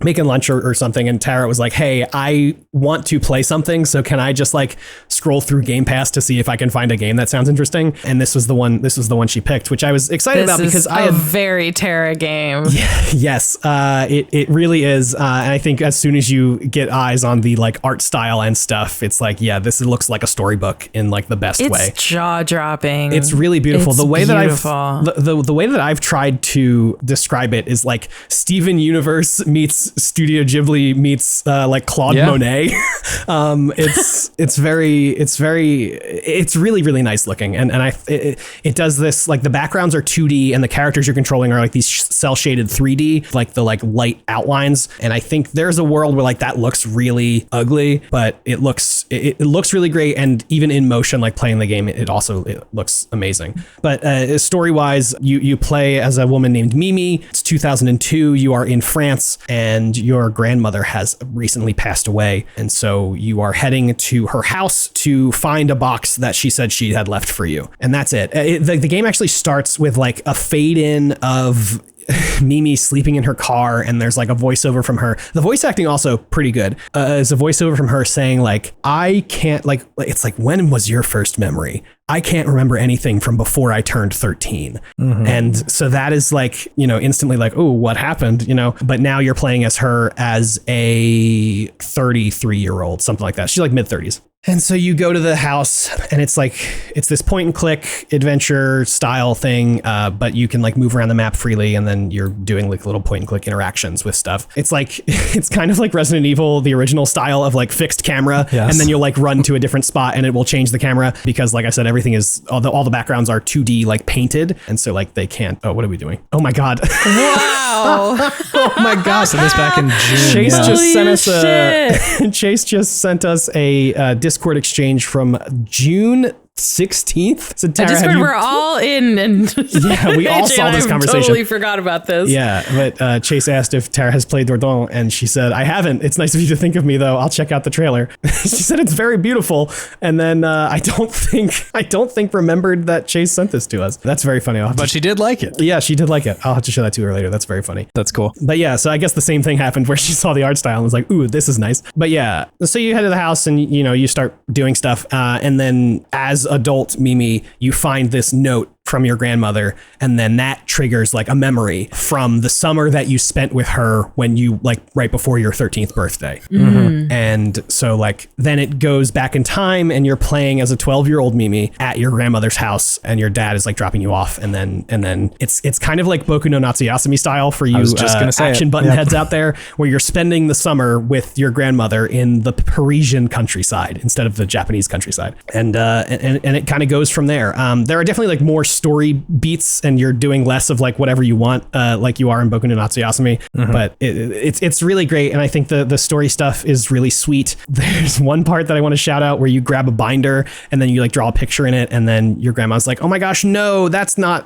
making lunch or something, and Tara was like, hey, I want to play something, so can I just like scroll through Game Pass to see if I can find a game that sounds interesting? And this was the one she picked, which I was excited about, because I had a very Tara game. Yes, it really is. And I think as soon as you get eyes on the like art style and stuff, it's like, this looks like a storybook in like the best way. It's jaw-dropping. It's really beautiful. It's the way beautiful. that the way that I've tried to describe it is like, like Steven Universe meets Studio Ghibli meets like Claude Monet. It's really, really nice looking. And it does this, like the backgrounds are 2D and the characters you're controlling are like these cell shaded 3D, like the like light outlines. And I think there's a world where like that looks really ugly, but it looks really great. And even in motion, like playing the game, it looks amazing. But story wise, you play as a woman named Mimi. It's 2002. You are in France and your grandmother has recently passed away. And so you are heading to her house to find a box that she said she had left for you. And that's it. The game actually starts with like a fade in of Mimi sleeping in her car, and there's like a voiceover from her. The voice acting also pretty good. Is a voiceover from her saying like, I can't, like, it's like, when was your first memory? I can't remember anything from before I turned 13. And so that is like, you know, instantly like, oh, what happened? You know, but now you're playing as her as a 33-year-old, something like that. She's like mid-30s. And so you go to the house and it's this point and click adventure style thing, but you can like move around the map freely, and then you're doing like little point and click interactions with stuff. It's kind of like Resident Evil, the original style of like fixed camera. Yes. And then you'll like run to a different spot and it will change the camera because, like I said, everything is all the backgrounds are 2D like painted. And so like they can't. Oh, what are we doing? Oh my God. Wow. Oh my gosh. So this back in June. Chase just sent us a Discord exchange from June 16th. So Tara, Discord, we're all in, and yeah, we all saw this conversation. Totally forgot about this. Yeah, but Chase asked if Tara has played Dordogne, and she said, "I haven't. It's nice of you to think of me, though. I'll check out the trailer." She said it's very beautiful, and then I don't think remembered that Chase sent this to us. That's very funny. But she did like it. Yeah, she did like it. I'll have to show that to her later. That's very funny. That's cool. But yeah, so I guess the same thing happened where she saw the art style and was like, "Ooh, this is nice." But yeah, so you head to the house and you start doing stuff, and then as adult Mimi, you find this note from your grandmother, and then that triggers like a memory from the summer that you spent with her when you like right before your 13th birthday. And so like then it goes back in time and you're playing as a 12-year-old Mimi at your grandmother's house, and your dad is like dropping you off, and then it's kind of like Boku no Natsuyasumi style for you action button heads out there, where you're spending the summer with your grandmother in the Parisian countryside instead of the Japanese countryside, and it kind of goes from there. There are definitely like more story beats, and you're doing less of like whatever you want, like you are in Boku no Natsuyasumi. But it's really great, and I think the story stuff is really sweet. There's one part that I want to shout out where you grab a binder and then you like draw a picture in it, and then your grandma's like, "Oh my gosh, no,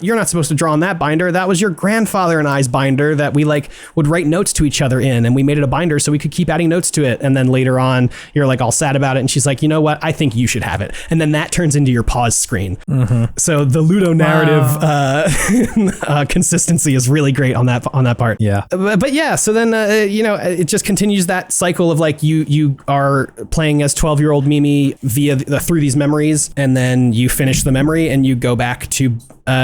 you're not supposed to draw on that binder. That was your grandfather and I's binder that we like would write notes to each other in, and we made it a binder so we could keep adding notes to it." And then later on you're like all sad about it, and she's like, "You know what? I think you should have it." And then that turns into your pause screen. So the Ludo narrative consistency is really great on that part. Yeah. But yeah, so then it just continues that cycle of like you are playing as 12-year-old Mimi through these memories, and then you finish the memory and you go back to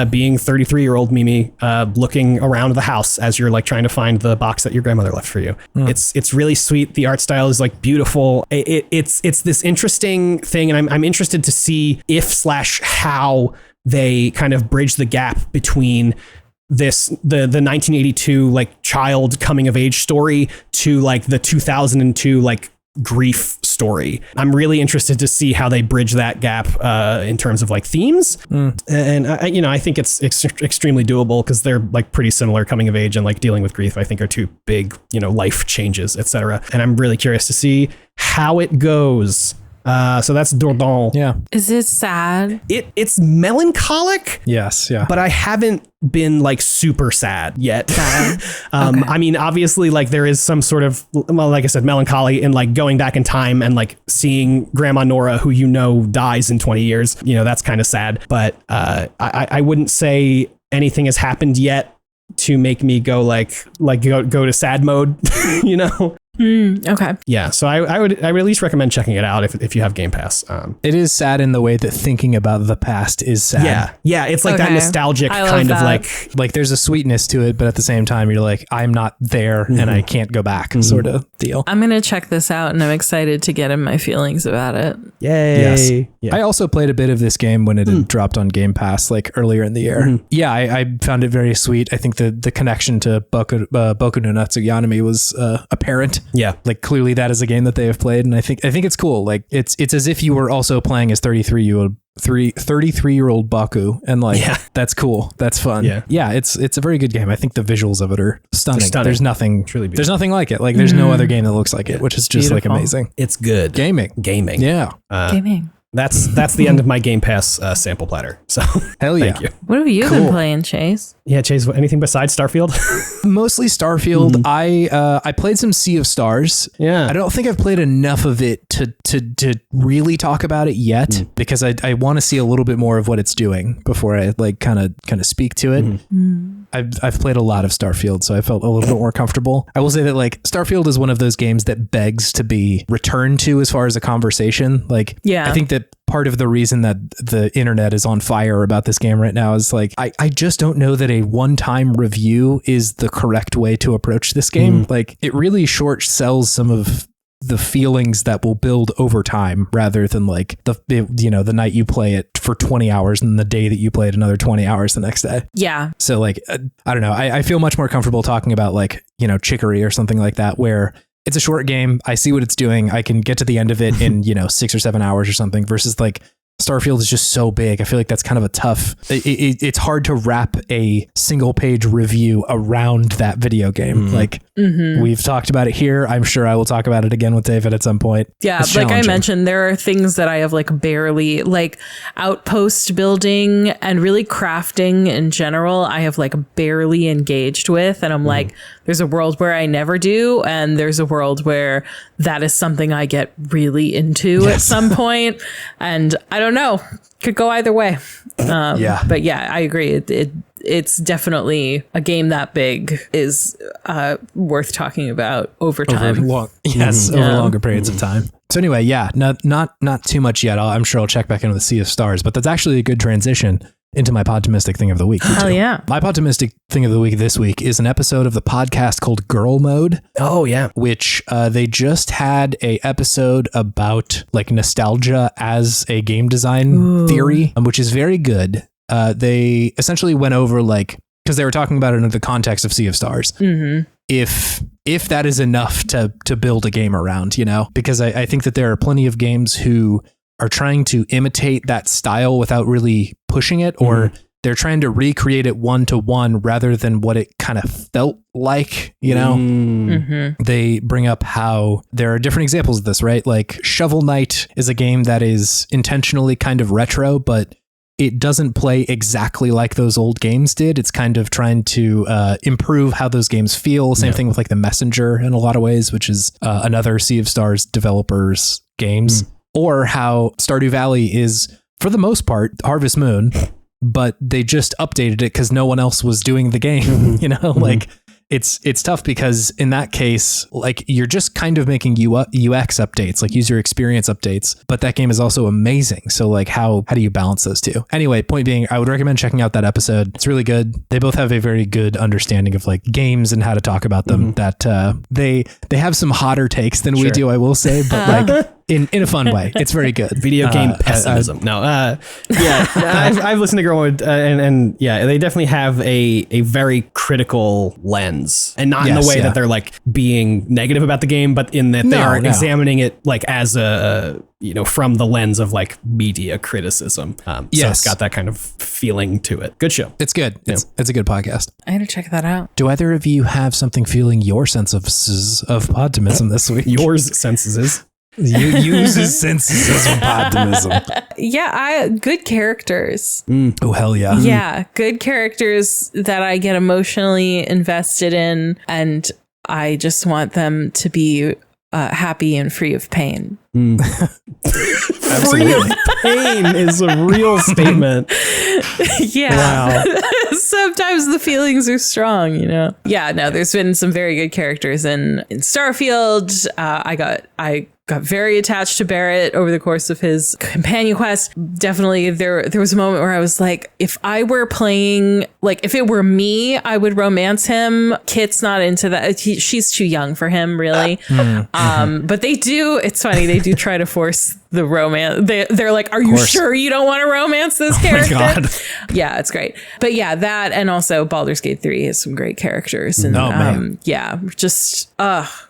being 33-year-old Mimi, looking around the house as you're like trying to find the box that your grandmother left for you. It's really sweet. The art style is like beautiful. It's this interesting thing, and I'm interested to see how they kind of bridge the gap between the 1982 like child coming of age story to like the 2002 like grief story. I'm really interested to see how they bridge that gap in terms of like themes. And I think it's extremely doable, because they're like pretty similar. Coming of age and like dealing with grief, I think, are two big, life changes, etc. And I'm really curious to see how it goes. So that's Dordogne. Yeah. Is it sad? It's melancholic. Yes. Yeah. But I haven't been like super sad yet. Okay. I mean, obviously, like there is some sort of, well, like I said, melancholy in like going back in time and like seeing Grandma Nora, who dies in 20 years. That's kind of sad. But I wouldn't say anything has happened yet to make me go go to sad mode. Okay. Yeah, so I would at least recommend checking it out if you have Game Pass. It is sad in the way that thinking about the past is sad. Yeah, it's like that nostalgic kind of like there's a sweetness to it, but at the same time you're like, I'm not there and I can't go back sort of deal. I'm gonna check this out and I'm excited to get in my feelings about it. Yay. Yes. Yeah. I also played a bit of this game when it had dropped on Game Pass like earlier in the year. Yeah, I found it very sweet. I think the connection to Boku no Natsuyanami was apparent. Yeah. Like clearly that is a game that they have played, and I think it's cool. Like it's as if you were also playing as 33-year-old Baku, and like that's cool. That's fun. Yeah, it's a very good game. I think the visuals of it are stunning. There's nothing like it. Like there's no other game that looks like it, which is just like amazing. It's good. Gaming. Yeah. Gaming. That's the end of my Game Pass sample platter. So hell yeah. Thank you. What have you been playing, Chase? Yeah, Chase, anything besides Starfield? Mostly Starfield. I played some Sea of Stars. Yeah. I don't think I've played enough of it to really talk about it yet, because I want to see a little bit more of what it's doing before I like kind of speak to it. I've played a lot of Starfield, so I felt a little bit more comfortable. I will say that like Starfield is one of those games that begs to be returned to as far as a conversation. Like, I think that part of the reason that the internet is on fire about this game right now is like, I just don't know that a one-time review is the correct way to approach this game. Like it really short sells some of the feelings that will build over time, rather than like the night you play it for 20 hours and the day that you play it another 20 hours the next day. Yeah. So like, I don't know. I feel much more comfortable talking about like, Chicory or something like that, where it's a short game. I see what it's doing. I can get to the end of it in, 6 or 7 hours or something, versus like Starfield is just so big. I feel like that's kind of a tough, it's hard to wrap a single page review around that video game. Like we've talked about it here. I'm sure I will talk about it again with David at some point. Yeah. Like I mentioned, there are things that I have like barely, like outpost building and really crafting in general, I have like barely engaged with. And I'm like, there's a world where I never do. And there's a world where that is something I get really into at some point. And I don't know, could go either way. But yeah, I agree. It's definitely a game that big is worth talking about over time. Over longer periods of time. So anyway, not too much yet. I'm sure I'll check back into the Sea of Stars, but that's actually a good transition into my Podtimistic thing of the week. Hell yeah. My Podtimistic thing of the week this week is an episode of the podcast called Girl Mode. Oh yeah. Which they just had a episode about like nostalgia as a game design theory, which is very good. They essentially went over like, because they were talking about it in the context of Sea of Stars. If that is enough to build a game around, because I think that there are plenty of games who are trying to imitate that style without really pushing it, or they're trying to recreate it one-to-one rather than what it kind of felt like, They bring up how there are different examples of this, right? Like Shovel Knight is a game that is intentionally kind of retro, but it doesn't play exactly like those old games did. It's kind of trying to improve how those games feel. Same thing with like The Messenger in a lot of ways, which is another Sea of Stars developers games. Or how Stardew Valley is, for the most part, Harvest Moon, but they just updated it because no one else was doing the game. Like it's tough because in that case, like you're just kind of making UX updates, like user experience updates, but that game is also amazing. So like how do you balance those two? Anyway, point being, I would recommend checking out that episode. It's really good. They both have a very good understanding of like games and how to talk about them. That they have some hotter takes than we do, I will say, but like in a fun way. It's very good. Video game pessimism. I've listened to Girl Mode, and they definitely have a very critical lens, and not in the way that they're like being negative about the game, but in that they are examining it like as a from the lens of like media criticism. So it's got that kind of feeling to it. Good show. It's good. It's a good podcast. I had to check that out. Do either of you have something fueling your sense of Podtimism this week? Yours senses. You use his senses of optimism. Yeah, good characters. Oh, hell yeah. Yeah, good characters that I get emotionally invested in, and I just want them to be happy and free of pain. Free of pain is a real statement. Yeah. Wow. Sometimes the feelings are strong, you know? Yeah, no, there's been some very good characters in Starfield. I got very attached to Barrett over the course of his companion quest. Definitely there was a moment where I was like, if I were playing, like if it were me, I would romance him. Kit's not into that. She's too young for him, really. But it's funny, they do try to force the romance. They're like, are you sure you don't want to romance this character? My God. Yeah, it's great. But yeah, that, and also Baldur's Gate 3 has some great characters. And yeah, just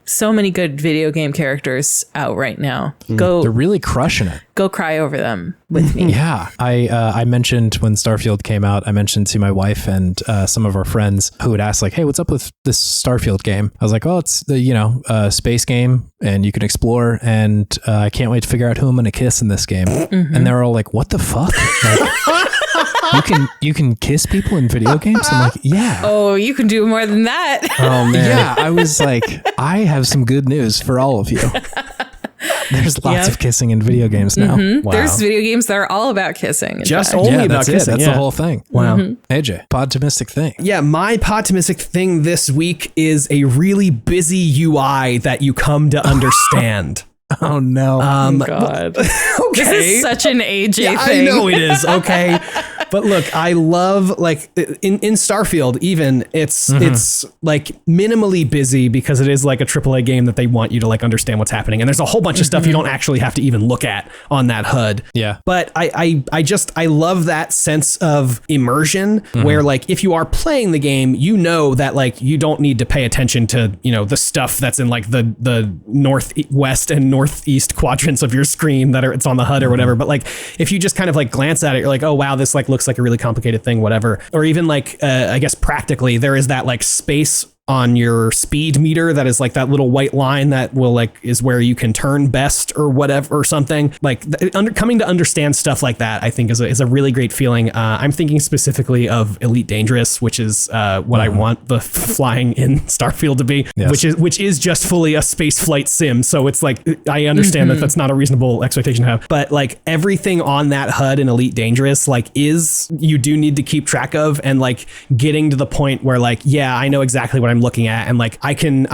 so many good video game characters out right now. They're really crushing it. Go cry over them with me. Yeah. I mentioned when Starfield came out, I mentioned to my wife and some of our friends who would ask like, hey, what's up with this Starfield game? I was like, oh, it's the, space game and you can explore, and I can't wait to figure out who I'm going to kiss in this game. And they were all like, what the fuck? Like, you can kiss people in video games? I'm like, yeah. Oh, you can do more than that. Oh man. Yeah. I was like, I have some good news for all of you. There's lots of kissing in video games now. Wow. There's video games that are all about kissing. Just only about kissing. That's the whole thing. Wow. AJ, Podtimistic thing. Yeah, my Podtimistic thing this week is a really busy UI that you come to understand. Oh no. God. Okay. This is such an AJ thing. I know it is. Okay. But look, I love, like, in Starfield, even it's like minimally busy because it is like a AAA game that they want you to like understand what's happening. And there's a whole bunch of stuff you don't actually have to even look at on that HUD. Yeah. But I love that sense of immersion where, like, if you are playing the game, you know that like you don't need to pay attention to, the stuff that's in like the northwest and northeast quadrants of your screen it's on the HUD or whatever. But like if you just kind of like glance at it, you're like, oh wow, this like looks like a really complicated thing, whatever. Or even like I guess practically there is that like space on your speed meter that is like that little white line that will like is where you can turn best or whatever or something. Like coming to understand stuff like that, I think is a really great feeling. I'm thinking specifically of Elite Dangerous, which is what I want the flying in Starfield to be, which is just fully a space flight sim. So it's like I understand that that's not a reasonable expectation to have, but like everything on that HUD in Elite Dangerous like you do need to keep track of, and like getting to the point where like I know exactly what I'm looking at, and like I can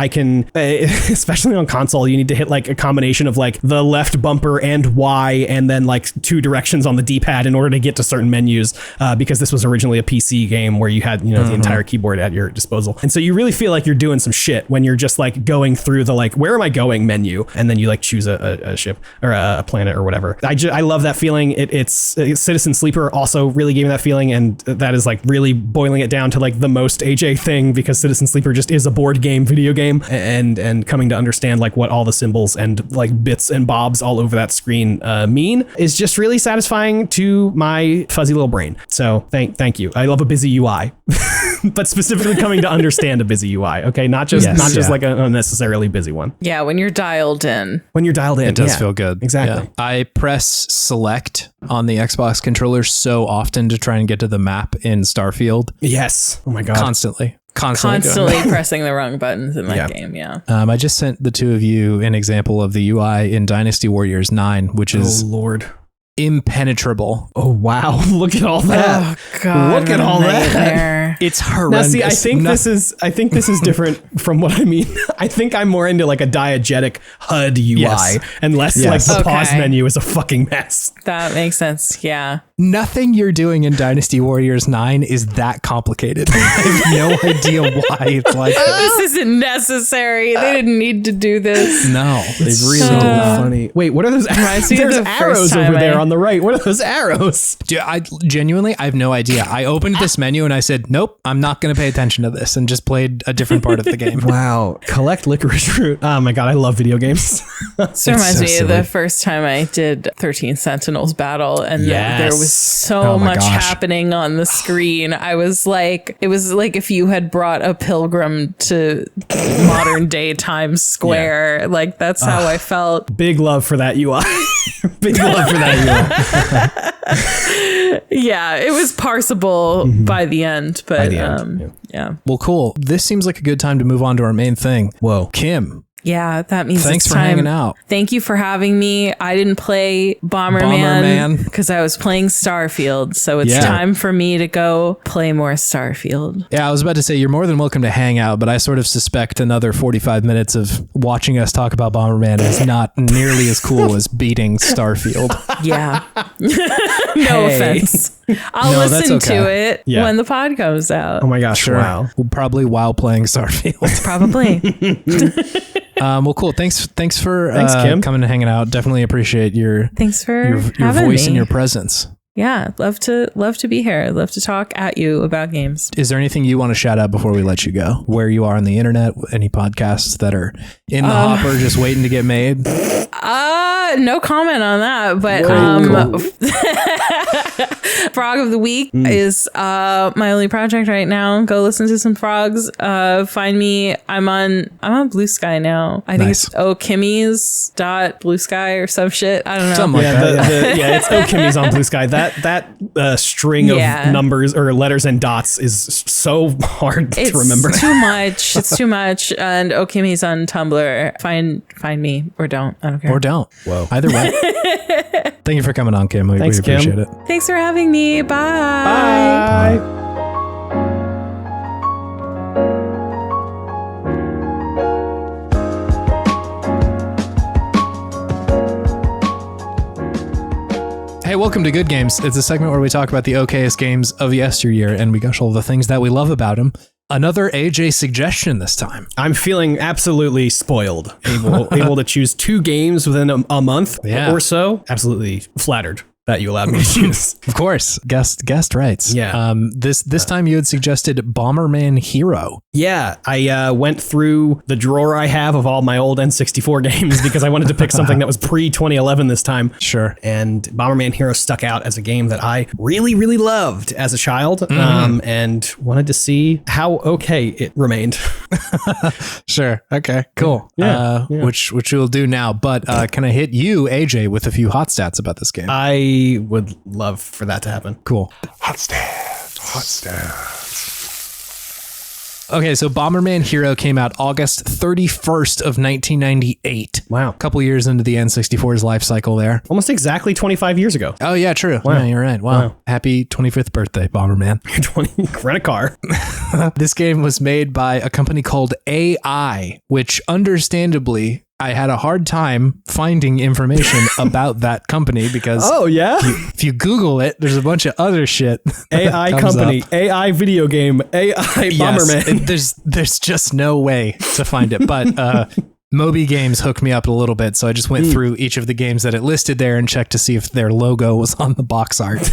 especially on console, you need to hit like a combination of like the left bumper and Y and then like two directions on the D-pad in order to get to certain menus, because this was originally a PC game where you had the entire keyboard at your disposal, and so you really feel like you're doing some shit when you're just like going through the like where am I going menu, and then you like choose a ship or a planet or whatever. I love that feeling. It's Citizen Sleeper also really gave me that feeling, and that is like really boiling it down to like the most AJ thing, because Citizen Sleeper just is a board game video game, and coming to understand like what all the symbols and like bits and bobs all over that screen mean is just really satisfying to my fuzzy little brain. So thank you. I love a busy UI. But specifically coming to understand a busy UI, okay? Not just like an unnecessarily busy one. Yeah, when you're dialed in. It does feel good. Exactly. Yeah. I press select on the Xbox controller so often to try and get to the map in Starfield. Yes. Oh my God. Constantly pressing the wrong buttons in that game. Yeah. I just sent the two of you an example of the UI in Dynasty Warriors 9, which is impenetrable. Oh wow. Look at all that. Oh God. Look at all that. It's horrendous. Now see, I think this is different from what I mean. I think I'm more into like a diegetic HUD UI and less like the pause menu is a fucking mess. That makes sense. Yeah. Nothing you're doing in Dynasty Warriors 9 is that complicated. I have no idea why it's like this isn't necessary. They didn't need to do this. No, they really so funny. Wait, what are those arrows? There's arrows over there on the right. What are those arrows? Dude, I have no idea. I opened this menu and I said, nope, I'm not going to pay attention to this, and just played a different part of the game. Wow. Collect licorice root. Oh my God, I love video games. This reminds me of the first time I did 13 Sentinels battle, and there was so much happening on the screen. I was like, it was like if you had brought a pilgrim to modern day Times Square. Like that's how I felt. Big love for that UI. Big love for that UI. Yeah, it was parsable by the end, but yeah. Well, cool. This seems like a good time to move on to our main thing. Whoa. Kim, Yeah, that means Thanks it's for time. hanging out. Thank you for having me. I didn't play Bomberman because I was playing Starfield. So it's time for me to go play more Starfield. Yeah, I was about to say, you're more than welcome to hang out, but I sort of suspect another 45 minutes of watching us talk about Bomberman is not nearly as cool as beating Starfield. Yeah. No offense. I'll listen to it when the pod comes out. Oh my gosh, sure. wow. Probably while playing Starfield. Probably. Well, cool. Thanks for Kim. coming and hanging out. Definitely appreciate your voice and your presence. Yeah, love to be here. Love to talk at you about games. Is there anything you want to shout out before we let you go? Where you are on the internet? Any podcasts that are in the hopper just waiting to get made? No comment on that, but Frog of the Week is my only project right now. Go listen to some frogs. Find me. I'm on Blue Sky now. I think it's Kimmy's.bluesky or some shit. I don't know. Something like that. It's Kimmy's on Blue Sky. That string of numbers or letters and dots is so hard to remember. It's too much. And Kimmy's on Tumblr. Find me or don't. I don't care. Or don't. Whoa. Either way. Thank you for coming on, Kim. We appreciate Kim. it. Thanks for having me. Bye. Bye. Hey, welcome to Good Games. It's a segment where we talk about the okayest games of yesteryear and we gush all the things that we love about them. Another AJ suggestion this time. I'm feeling absolutely spoiled. Able to choose 2 games within a month or so. Absolutely flattered that you allowed me to choose. Of course. Guest rights. Yeah. This time you had suggested Bomberman Hero. Yeah. I went through the drawer I have of all my old N64 games because I wanted to pick something that was pre-2011 this time. Sure. And Bomberman Hero stuck out as a game that I really, really loved as a child and wanted to see how okay it remained. Sure. Okay, cool. Yeah. Which we'll do now. But can I hit you, AJ, with a few hot stats about this game? I would love for that to happen. Cool. Hot stats. Okay, so Bomberman Hero came out August 31st of 1998. Wow. A couple years into the N64's life cycle there. Almost exactly 25 years ago. Oh, yeah, true. Wow. Yeah, you're right. Wow. Happy 25th birthday, Bomberman. 20, rent a car. This game was made by a company called AI, which understandably I had a hard time finding information about that company because if you Google it, there's a bunch of other shit. AI company, up. AI video game, AI Bomberman. There's just no way to find it. But Moby Games hooked me up a little bit, so I just went through each of the games that it listed there and checked to see if their logo was on the box art.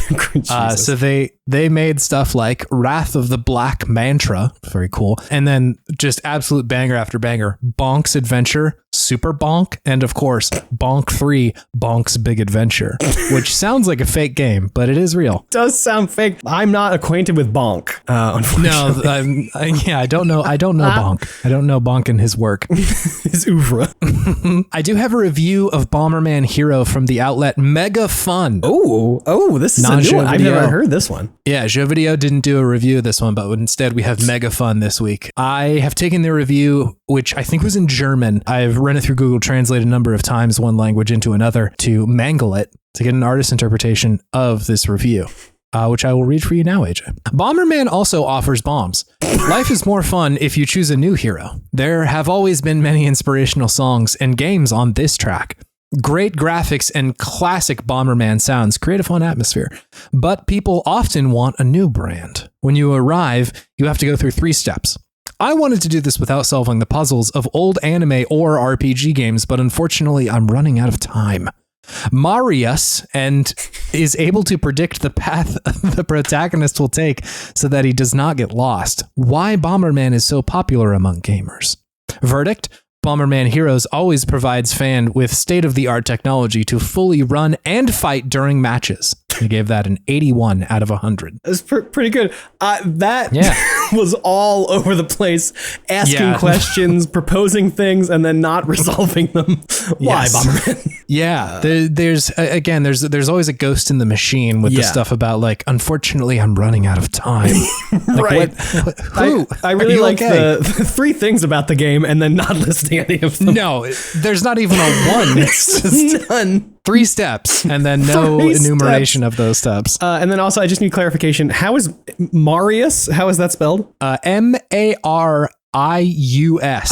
So they made stuff like Wrath of the Black Mantra, very cool, and then just absolute banger after banger, Bonk's Adventure, Super Bonk, and of course, Bonk 3, Bonk's Big Adventure, which sounds like a fake game, but it is real. It does sound fake. I'm not acquainted with Bonk, unfortunately. No, I don't know Bonk. I don't know Bonk and his work. His oeuvre. I do have a review of Bomberman Hero from the outlet Mega Fun. Oh, this is a new one. I've never heard this one. Yeah, Jeux Video didn't do a review of this one, but instead we have Mega Fun this week. I have taken their review, which I think was in German. I've run it through Google Translate a number of times, one language into another, to mangle it, to get an artist's interpretation of this review. Which I will read for you now, AJ. Bomberman also offers bombs. Life is more fun if you choose a new hero. There have always been many inspirational songs and games on this track. Great graphics and classic Bomberman sounds create a fun atmosphere. But people often want a new brand. When you arrive, you have to go through 3 steps. I wanted to do this without solving the puzzles of old anime or RPG games, but unfortunately, I'm running out of time. Marius is able to predict the path the protagonist will take so that he does not get lost. Why Bomberman is so popular among gamers. Verdict: Bomberman Heroes always provides fans with state-of-the-art technology to fully run and fight during matches. We gave that an 81 out of 100. That's pretty good. That Yeah. was all over the place, asking questions, proposing things, and then not resolving them. Why, Bomberman? Yeah, there's always a ghost in the machine with the stuff about like, unfortunately, I'm running out of time. Right. I really like the 3 things about the game and then not listing any of them. No, there's not even a one. It's just none. 3 steps and then no enumeration of those steps. And then also, I just need clarification. How is Marius? How is that spelled? Marius.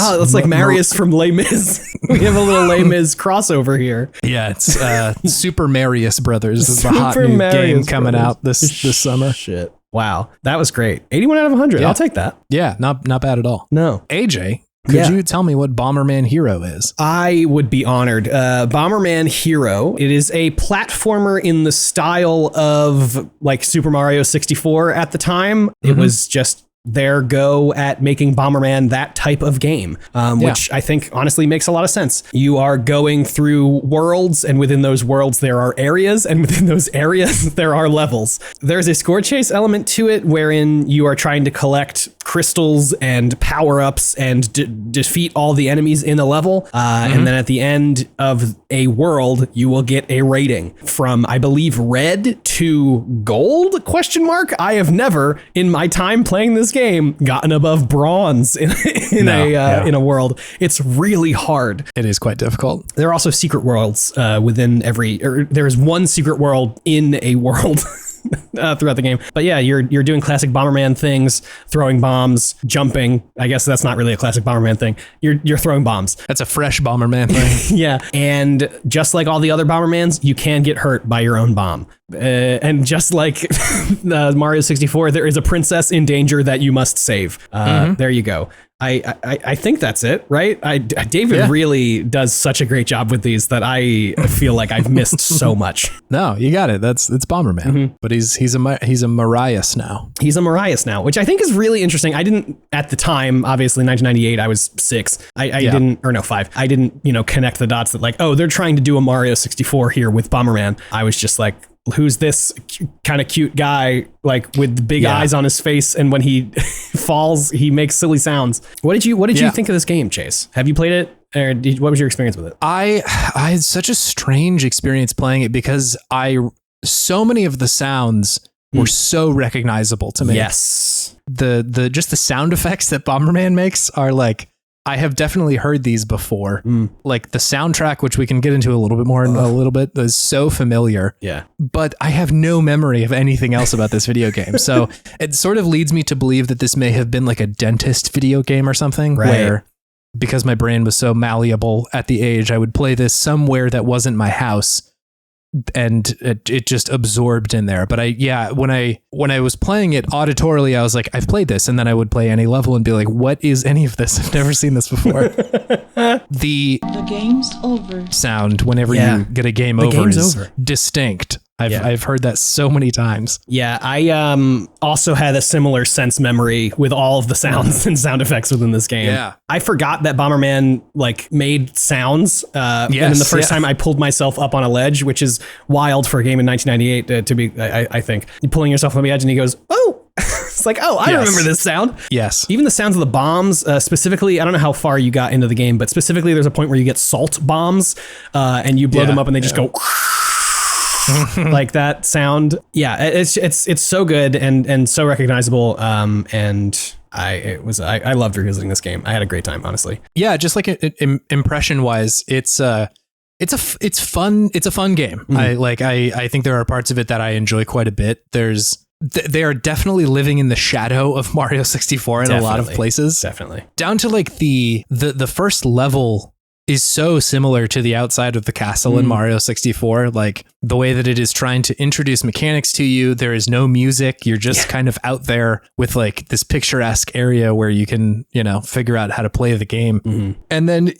Oh, that's like Marius from Les Mis. We have a little Les Mis crossover here. Yeah, it's Super Marius Brothers is the hot new game coming out this summer. Shit. Wow. That was great. 81 out of 100. Yeah. I'll take that. Yeah, not bad at all. No. AJ, could you tell me what Bomberman Hero is? I would be honored. Bomberman Hero. It is a platformer in the style of like Super Mario 64 at the time. It was just their go at making Bomberman that type of game, which I think honestly makes a lot of sense. You are going through worlds, and within those worlds there are areas, and within those areas there are levels. There's a score chase element to it wherein you are trying to collect crystals and power-ups and defeat all the enemies in a level. And then at the end of a world, you will get a rating from, I believe, red to gold, ? I have never in my time playing this game gotten above bronze in a world. It's really hard. It is quite difficult. There are also secret worlds within there is one secret world in a world throughout the game. But yeah, you're doing classic Bomberman things, throwing bombs, jumping. I guess that's not really a classic Bomberman thing. You're throwing bombs. That's a fresh Bomberman thing. Yeah. And just like all the other Bombermans, you can get hurt by your own bomb. And just like Mario 64, there is a princess in danger that you must save. There you go. I think that's it, right? David really does such a great job with these that I feel like I've missed so much. No, you got it. It's Bomberman, but he's a Marius now. He's a Marius now, which I think is really interesting. I didn't at the time, obviously 1998, I was 6. I didn't, or no, 5. I didn't, connect the dots that like, oh, they're trying to do a Mario 64 here with Bomberman. I was just like, who's this kind of cute guy, like with the big eyes on his face, and when he falls, he makes silly sounds. What did you think of this game, Chase? Have you played it? Or what was your experience with it? I had such a strange experience playing it because so many of the sounds were so recognizable to me. Yes. The just the sound effects that Bomberman makes are like, I have definitely heard these before. Like the soundtrack, which we can get into a little bit more in a little bit, is so familiar. Yeah. But I have no memory of anything else about this video game. So it sort of leads me to believe that this may have been like a dentist video game or something, where because my brain was so malleable at the age, I would play this somewhere that wasn't my house. And it just absorbed in there. But when I was playing it auditorily, I was like, I've played this. And then I would play any level and be like, what is any of this? I've never seen this before. The game's over sound whenever you get a game over is distinct. I've heard that so many times. Yeah, I also had a similar sense memory with all of the sounds and sound effects within this game. Yeah. I forgot that Bomberman like made sounds. And then the first time I pulled myself up on a ledge, which is wild for a game in 1998 to be, I think. You're pulling yourself on the edge and he goes, oh! It's like, oh, I remember this sound. Yes. Even the sounds of the bombs, specifically, I don't know how far you got into the game, but specifically there's a point where you get salt bombs and you blow them up and they just go... like that sound. Yeah, it's so good and so recognizable. And I loved revisiting this game. I had a great time, honestly. Yeah, just like impression wise, it's fun. It's a fun game. I think there are parts of it that I enjoy quite a bit. They are definitely living in the shadow of Mario 64 in a lot of places. Definitely. Down to like the first level is so similar to the outside of the castle in Mario 64. Like the way that it is trying to introduce mechanics to you. There is no music. You're just kind of out there with like this picturesque area where you can, figure out how to play the game. And then,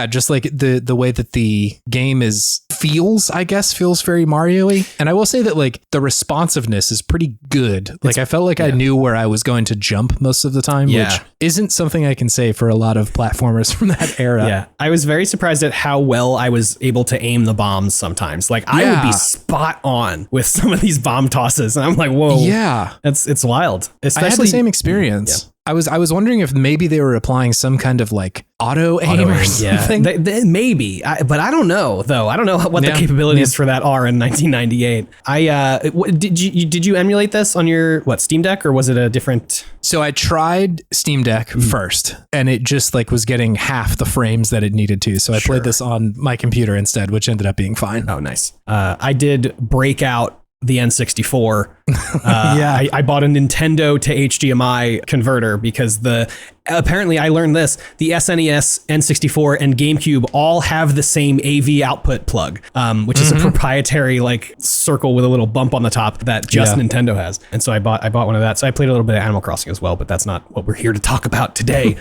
just like the way that the game feels very Mario-y. And I will say that like the responsiveness is pretty good. Like I felt like I knew where I was going to jump most of the time, which isn't something I can say for a lot of platformers from that era. Yeah. I was very surprised at how well I was able to aim the bombs sometimes. Like I would be spot on with some of these bomb tosses. And I'm like, whoa. Yeah. It's wild. Especially, I had the same experience. Yeah. I was wondering if maybe they were applying some kind of like auto aim or something. Yeah. Maybe, but I don't know though. I don't know what the capabilities for that are in 1998. Did you emulate this on your Steam Deck, or was it a different? So I tried Steam Deck first, and it just like was getting half the frames that it needed to. So I played this on my computer instead, which ended up being fine. Oh, nice. I did break out the N64. I bought a Nintendo to HDMI converter because apparently I learned this, the SNES, N64, and GameCube all have the same AV output plug, which is a proprietary like circle with a little bump on the top that just Nintendo has. And so I bought one of that. So I played a little bit of Animal Crossing as well, but that's not what we're here to talk about today.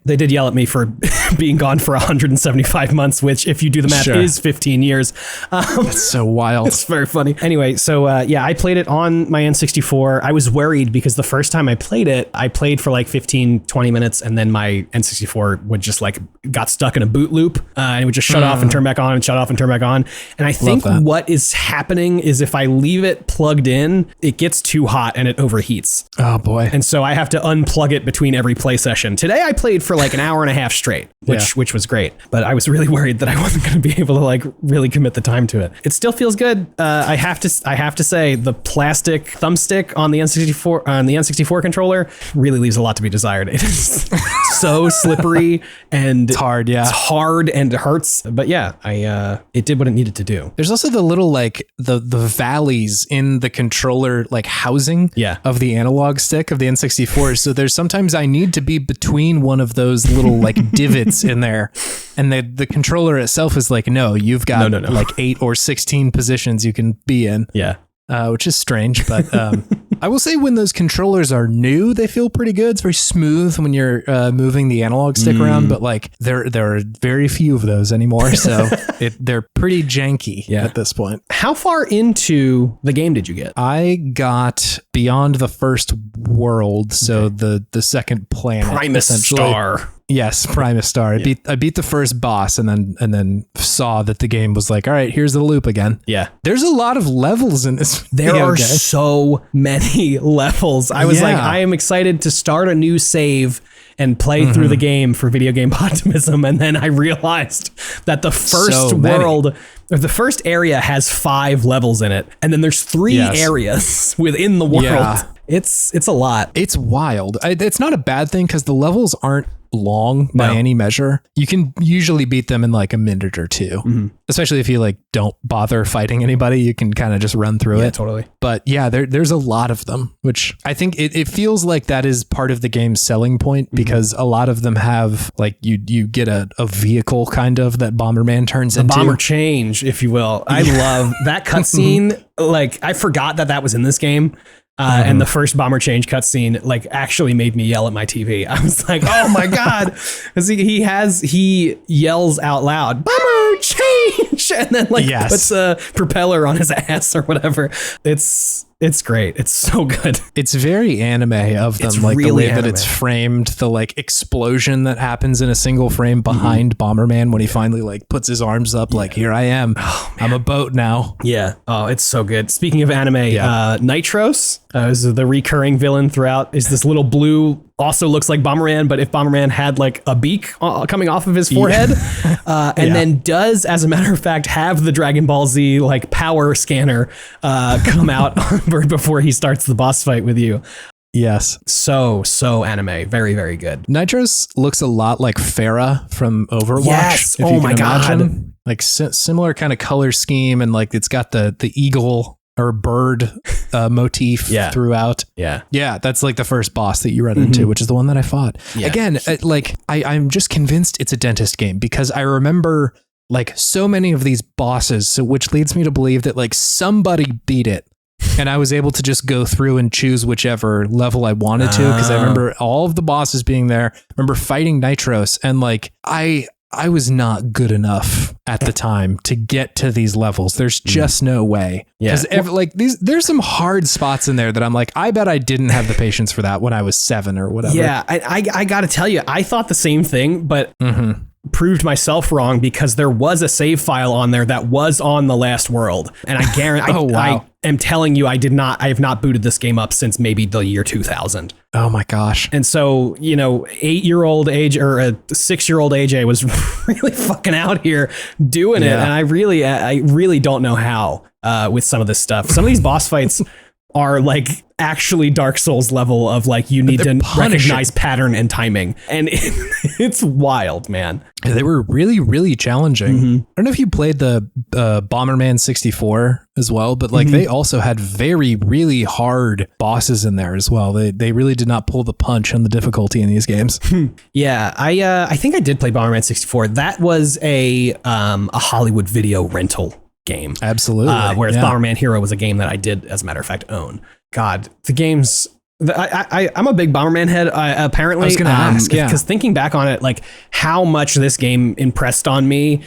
They did yell at me for being gone for 175 months, which if you do the math is 15 years. That's so wild. It's very funny. Anyway, so I played it on my N64. I was worried because the first time I played it, I played for like 15, 20 minutes, and then my N64 would just like got stuck in a boot loop, and it would just shut off and turn back on and shut off and turn back on. And I think what is happening is if I leave it plugged in, it gets too hot and it overheats. Oh boy. And so I have to unplug it between every play session. Today I played for like an hour and a half straight, which was great. But I was really worried that I wasn't going to be able to like really commit the time to it. It still feels good. I have to say the plastic thumbstick on the N64 controller really leaves a lot to be desired. It is so slippery and it's hard. Yeah, it's hard and it hurts. But yeah, it did what it needed to do. There's also the little like the valleys in the controller like housing of the analog stick of the N64. So there's sometimes I need to be between one of those little like divots in there, and the controller itself is like, no, you've got like 8 or 16 positions you can be in. Yeah. Which is strange, but I will say when those controllers are new, they feel pretty good. It's very smooth when you're moving the analog stick around, but like there are very few of those anymore, so they're pretty janky at this point. How far into the game did you get? I got beyond the first world, so the second planet, Primus Star. Yes, Primus Star. I beat the first boss and then saw that the game was like, all right, here's the loop again. Yeah. There's a lot of levels in this. There are so many levels. I was like, I am excited to start a new save and play through the game for video game Podtimism. And then I realized that the first world, or the first area has 5 levels in it. And then there's 3 areas within the world. Yeah. It's a lot. It's wild. It's not a bad thing because the levels aren't long by any measure. You can usually beat them in like a minute or two, especially if you like don't bother fighting anybody. You can kind of just run through it. Totally. But yeah, there's a lot of them, which I think it feels like that is part of the game's selling point, because a lot of them have like you get a vehicle kind of that Bomberman turns into. Bomber change, if you will. I love that cutscene. Like I forgot that was in this game. And the first bomber change cutscene like actually made me yell at my TV. I was like, oh my God. Cause he yells out loud, bomber change. And then like puts a propeller on his ass or whatever. It's great. It's so good. It's very anime of them, like really the way that it's framed, the like explosion that happens in a single frame behind Bomberman when he finally like puts his arms up, like, here I am. Oh, I'm a boat now. Yeah. Oh, it's so good. Speaking of anime, Nitros is the recurring villain throughout, is this little blue, also looks like Bomberman, but if Bomberman had like a beak coming off of his forehead, and then does, as a matter of fact, have the Dragon Ball Z like power scanner come out before he starts the boss fight with you. Yes. So anime. Very, very good. Nitros looks a lot like Pharah from Overwatch. Yes. Oh my God. Like similar kind of color scheme, and like it's got the eagle or bird motif throughout. Yeah, that's like the first boss that you run into, which is the one that I fought. Yeah. Again, I'm just convinced it's a dentist game, because I remember like so many of these bosses, so which leads me to believe that like somebody beat it. And I was able to just go through and choose whichever level I wanted to, because I remember all of the bosses being there. I remember fighting Nitros, and like I I was not good enough at the time to get to these levels. There's just no way. Because there's some hard spots in there that I'm like, I bet I didn't have the patience for that when I was 7 or whatever. Yeah, I got to tell you, I thought the same thing, but proved myself wrong because there was a save file on there that was on the last world. And I guarantee, I am telling you, I have not booted this game up since maybe the year 2000. Oh my gosh. And so, 8-year-old AJ or a 6-year-old AJ was really fucking out here doing it. And I really don't know how with some of this stuff. Some of these boss fights are like actually Dark Souls level of like, you need to recognize pattern and timing. And it's wild, man. They were really, really challenging. I don't know if you played the Bomberman 64 as well, but like they also had really hard bosses in there as well. They really did not pull the punch on the difficulty in these games. Yeah, I think I did play Bomberman 64. That was a Hollywood video rental game. Absolutely. Whereas Bomberman Hero was a game that I did, as a matter of fact, own. God, the games... I'm a big Bomberman head, apparently. I was going to ask, because thinking back on it, like how much this game impressed on me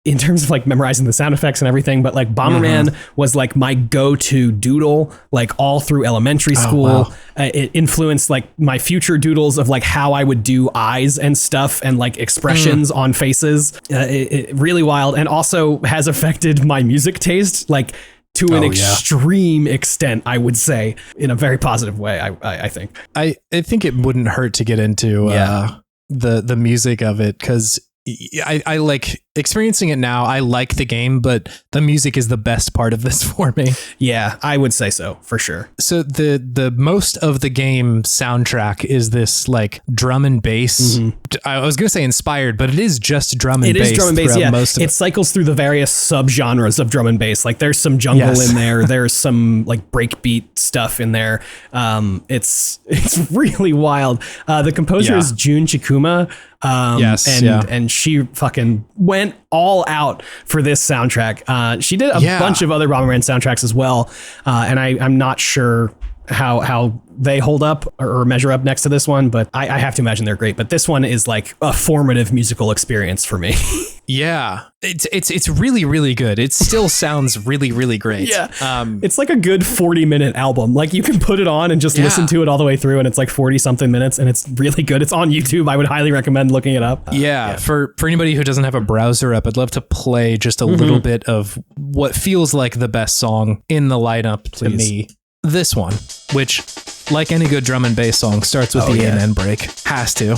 in terms of like memorizing the sound effects and everything. But like Bomberman was like my go-to doodle, like all through elementary school. Wow. It influenced like my future doodles of like how I would do eyes and stuff and like expressions on faces. It really wild, and also has affected my music taste. Like to an extreme extent, I would say, in a very positive way. I think. I think it wouldn't hurt to get into the music of it, because I like experiencing it now. I like the game, but the music is the best part of this for me. Yeah, I would say so, for sure. So the most of the game soundtrack is this like drum and bass. I was going to say inspired, but it is just drum and bass. It is drum and bass, yeah. Most of it cycles through the various subgenres of drum and bass. Like there's some jungle in there. There's some like breakbeat stuff in there. It's really wild. The composer is Jun Chikuma. And she fucking went all out for this soundtrack. She did a bunch of other Bomberman soundtracks as well, and I'm not sure how they hold up or measure up next to this one, but I have to imagine they're great. But this one is like a formative musical experience for me. Yeah, it's really, really good. It still sounds really, really great. Yeah, it's like a good 40-minute album. Like you can put it on and just listen to it all the way through, and it's like 40-something minutes, and it's really good. It's on YouTube. I would highly recommend looking it up. For anybody who doesn't have a browser up, I'd love to play just a little bit of what feels like the best song in the lineup to me. This one, which, like any good drum and bass song, starts with the amen break. Has to.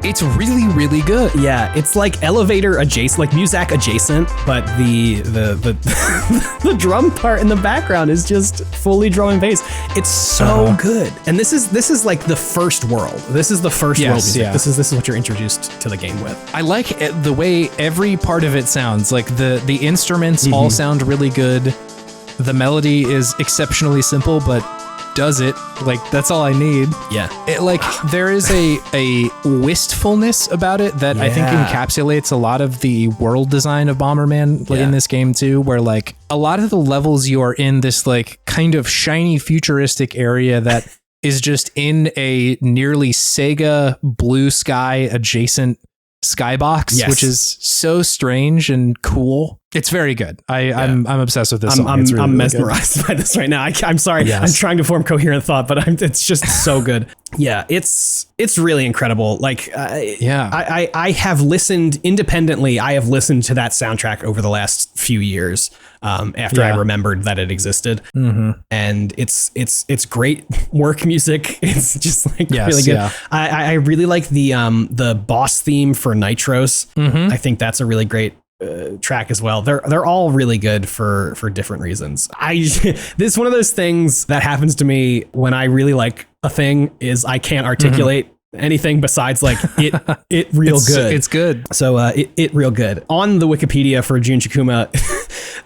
It's really, really good. Yeah, it's like elevator adjacent, like Muzak adjacent, but the the drum part in the background is just fully drum and bass. It's so good. And this is like the first world. This is the first world music. Yeah. This is what you're introduced to the game with. I like the way every part of it sounds. Like the instruments all sound really good. The melody is exceptionally simple, but does it. Like, that's all I need. Yeah. It, like, there is a wistfulness about it that I think encapsulates a lot of the world design of Bomberman in this game too, where like a lot of the levels you are in this like kind of shiny futuristic area that is just in a nearly Sega blue sky adjacent skybox, which is so strange and cool. It's very good. I'm obsessed with this song. I'm mesmerized by this right now. I'm sorry. Yes. I'm trying to form coherent thought, but it's just so good. Yeah, it's really incredible. Like, I have listened independently. I have listened to that soundtrack over the last few years after I remembered that it existed. And it's great work music. It's just like really good. Yeah. I really like the boss theme for Nitros. I think that's a really great track as well. They're all really good for different reasons. This is one of those things that happens to me when I really like a thing is I can't articulate anything besides like it real good. It's good. So it real good. On the Wikipedia for Jun Chikuma,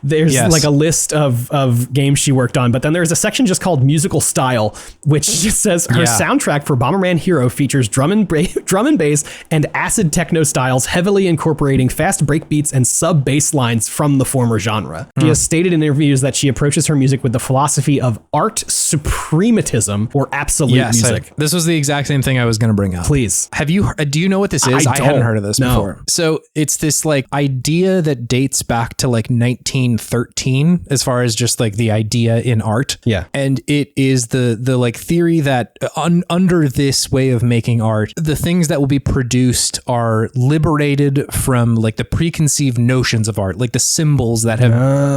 there's like a list of games she worked on, but then there's a section just called musical style, which just says her soundtrack for Bomberman Hero features drum and bass and acid techno styles, heavily incorporating fast breakbeats and sub bass lines from the former genre. She has stated in interviews that she approaches her music with the philosophy of art suprematism or absolute music. This was the exact same thing I was going to bring up. Please. Do you know what this is? I hadn't heard of this before. So it's this like idea that dates back to like 1913 as far as just like the idea in art. Yeah. And it is the like theory that under this way of making art, the things that will be produced are liberated from like the preconceived notions of art, like the symbols that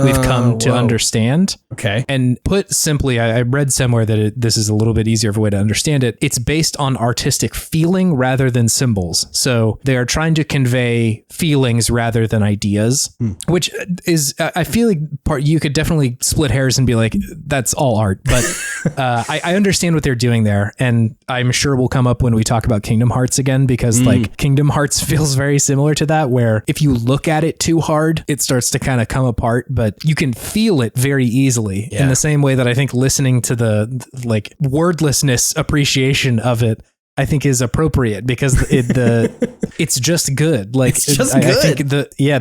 we've come to understand. Okay. And put simply, I read somewhere that this is a little bit easier of a way to understand it. It's based on artistic feeling rather than symbols. So they are trying to convey feelings rather than ideas, which is, I feel like you could definitely split hairs and be like, that's all art. But I understand what they're doing there. And I'm sure we'll come up when we talk about Kingdom Hearts again, because like Kingdom Hearts feels very similar to that, where if you look at it too hard, it starts to kind of come apart, but you can feel it very easily in the same way that I think listening to the like wordlessness appreciation of it, I think is appropriate because it's just good. Like it's just good. I think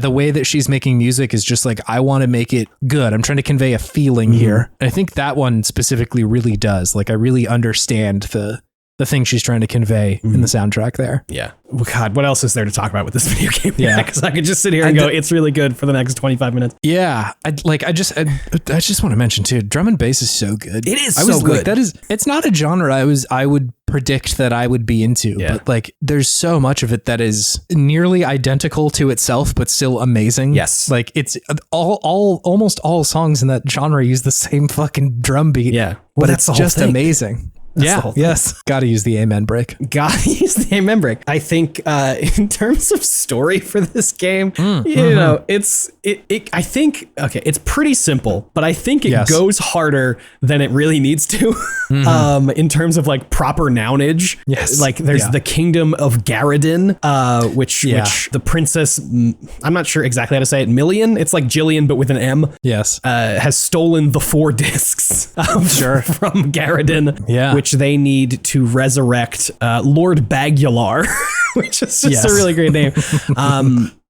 the way that she's making music is just like, I want to make it good. I'm trying to convey a feeling here. And I think that one specifically really does. Like I really understand the thing she's trying to convay in the soundtrack there. Yeah. Well, God, what else is there to talk about with this video game? Yeah. Because I could just sit here and go, it's really good for the next 25 minutes. Yeah. I just want to mention too, drum and bass is so good. It is so good. It's not a genre I would predict that I would be into, but like there's so much of it that is nearly identical to itself, but still amazing. Yes. Like it's almost all songs in that genre use the same fucking drum beat. Yeah. But it's just amazing. That's yes. Gotta use the amen break. Gotta use the amen break. I think in terms of story for this game, you know, I think, okay, it's pretty simple, but I think it goes harder than it really needs to in terms of like proper nounage. Yes. Like there's the kingdom of Garradin, which the princess, I'm not sure exactly how to say it, Million, it's like Jillian, but with an M. Yes. Has stolen the 4 discs from Garradin, which they need to resurrect Lord Bagular, which is just a really great name.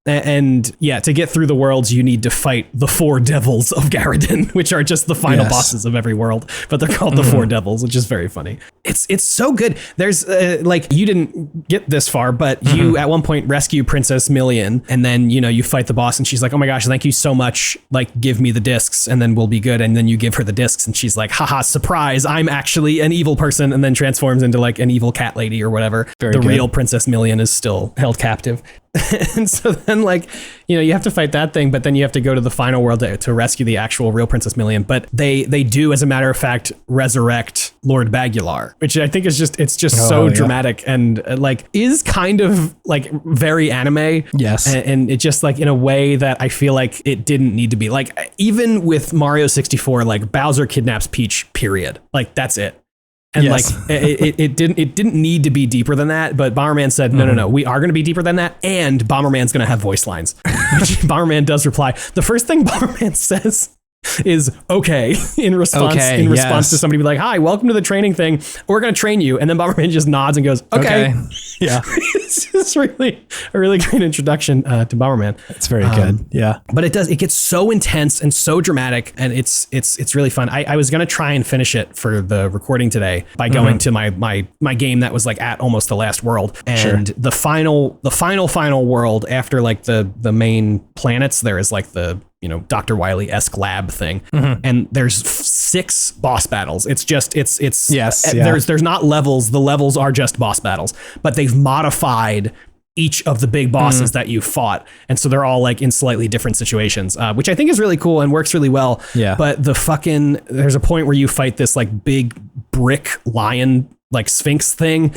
And to get through the worlds, you need to fight the 4 devils of Garradin, which are just the final bosses of every world, but they're called the 4 devils, which is very funny. It's so good. There's like, you didn't get this far, but you at one point rescue Princess Million, and then, you know, you fight the boss and she's like, oh my gosh, thank you so much. Like, give me the discs and then we'll be good. And then you give her the discs and she's like, haha, surprise, I'm actually an evil person, and then transforms into like an evil cat lady or whatever. The real Princess Million is still held captive. And so then, like, you know, you have to fight that thing, but then you have to go to the final world to rescue the actual real Princess Million. But they do, as a matter of fact, resurrect Lord Bagular, which I think is so dramatic and like is kind of like very anime. Yes. And it just like in a way that I feel like it didn't need to be. Like even with Mario 64, like Bowser kidnaps Peach, period. Like that's it. And like it didn't need to be deeper than that, but Bomberman said, no, we are going to be deeper than that, and Bomberman's going to have voice lines, which Bomberman does reply. The first thing Bomberman says is okay in response to somebody be like, hi, welcome to the training thing. We're going to train you. And then Bomberman just nods and goes, okay. Yeah. It's just really a really great introduction to Bomberman. It's very good. Yeah. But it gets so intense and so dramatic, and it's really fun. I was going to try and finish it for the recording today by going to my game that was like at almost the last world. And the final world after like the main planets, there is like the, you know, Dr. Wily-esque lab thing. And there's 6 boss battles. It's just, there's not levels. The levels are just boss battles, but they've modified each of the big bosses that you fought. And so they're all like in slightly different situations, which I think is really cool and works really well. Yeah. But there's a point where you fight this like big brick lion, like Sphinx thing.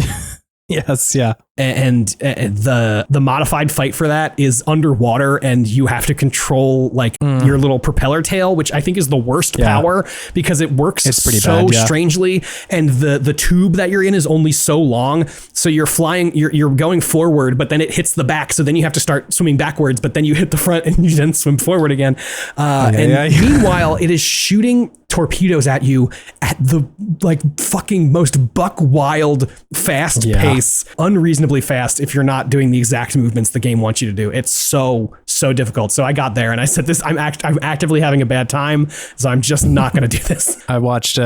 Yes, yeah. And the modified fight for that is underwater, and you have to control like your little propeller tail, which I think is the worst power because it works so strangely, and the tube that you're in is only so long, so you're flying, you're going forward, but then it hits the back, so then you have to start swimming backwards, but then you hit the front and you then swim forward again. Meanwhile, it is shooting torpedoes at you at the like fucking most buck wild fast pace, unreasonably fast if you're not doing the exact movements the game wants you to do. It's so difficult. So I got there and I said, I'm actively having a bad time, so I'm just not going to do this. I watched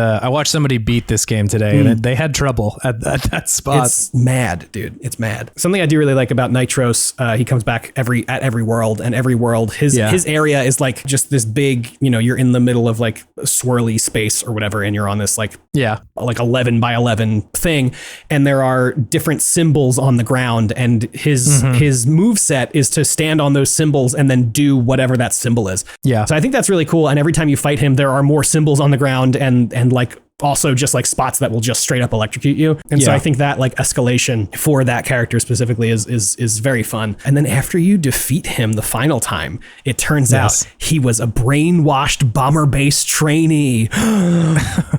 somebody beat this game today, and they had trouble at that spot. It's mad, dude. It's mad. Something I do really like about Nitros, he comes back at every world, and every world his area is like just this big, you're in the middle of like a swirly space or whatever, and you're on this like 11 by 11 thing, and there are different symbols on the ground, and his move set is to stand on those symbols and then do whatever that symbol is. Yeah. So I think that's really cool. And every time you fight him, there are more symbols on the ground and like also just like spots that will just straight up electrocute you. And so I think that like escalation for that character specifically is very fun. And then after you defeat him the final time, it turns out he was a brainwashed bomber base trainee.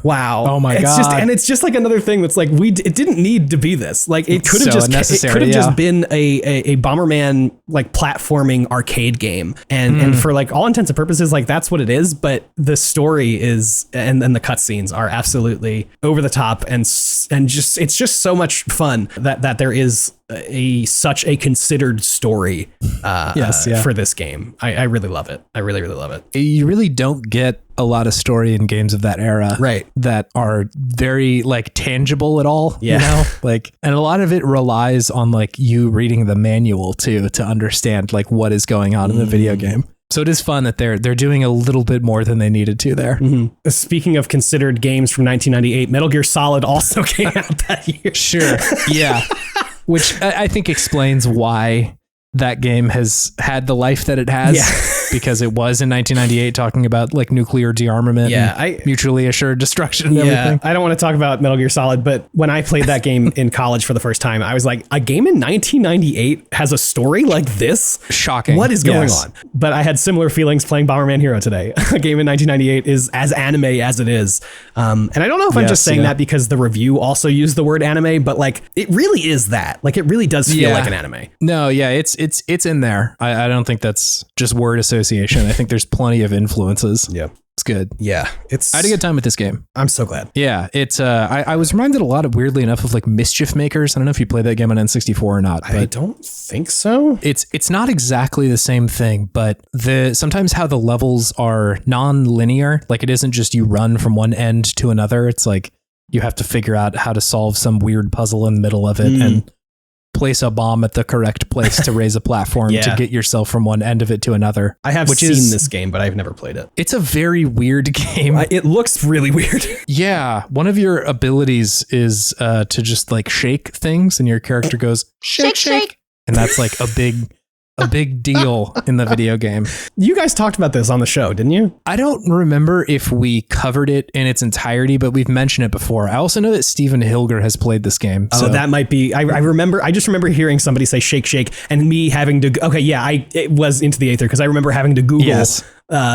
Wow. Oh my God. It's just like another thing that's like, it didn't need to be this. Like it could have just been a Bomberman like platforming arcade game. And for like all intents and purposes, like that's what it is. But the story is, and the cutscenes are absolutely over the top, and just it's just so much fun that there is such a considered story for this game. I really love it. I really love it. You really don't get a lot of story in games of that era, right? That are very like tangible at all. Like, and a lot of it relies on like you reading the manual too to understand like what is going on in the video game. So it is fun that they're doing a little bit more than they needed to there. Speaking of considered games from 1998, Metal Gear Solid also came out that year. Sure. Yeah. Which I think explains why that game has had the life that it has, because it was in 1998 talking about like nuclear dearmament and mutually assured destruction and everything. I don't want to talk about Metal Gear Solid, but when I played that game in college for the first time, I was like, a game in 1998 has a story like this? Shocking. What is going on? But I had similar feelings playing Bomberman Hero today. A game in 1998 is as anime as it is. And I don't know if I'm just saying that because the review also used the word anime, but like it really is that. Like it really does feel like an anime. No, it's in there. I don't think that's just word association. I think there's plenty of influences. Yeah. It's good. Yeah. I had a good time with this game. I'm so glad. Yeah. It's I was reminded a lot of, weirdly enough, of like Mischief Makers. I don't know if you played that game on N64 or not. I don't think so. It's not exactly the same thing, but sometimes how the levels are non-linear, like it isn't just you run from one end to another. It's like you have to figure out how to solve some weird puzzle in the middle of it and place a bomb at the correct place to raise a platform to get yourself from one end of it to another. I have seen this game, but I've never played it. It's a very weird game. It looks really weird. Yeah. One of your abilities is to just like shake things, and your character goes, shake. And that's like a big deal in the video game. You guys talked about this on the show, didn't you? I don't remember if we covered it in its entirety, but we've mentioned it before. I also know that Stephen Hilger has played this game. So that might be. I just remember hearing somebody say shake, and me having to. Okay, yeah, it was into the aether because I remember having to Google. Yes.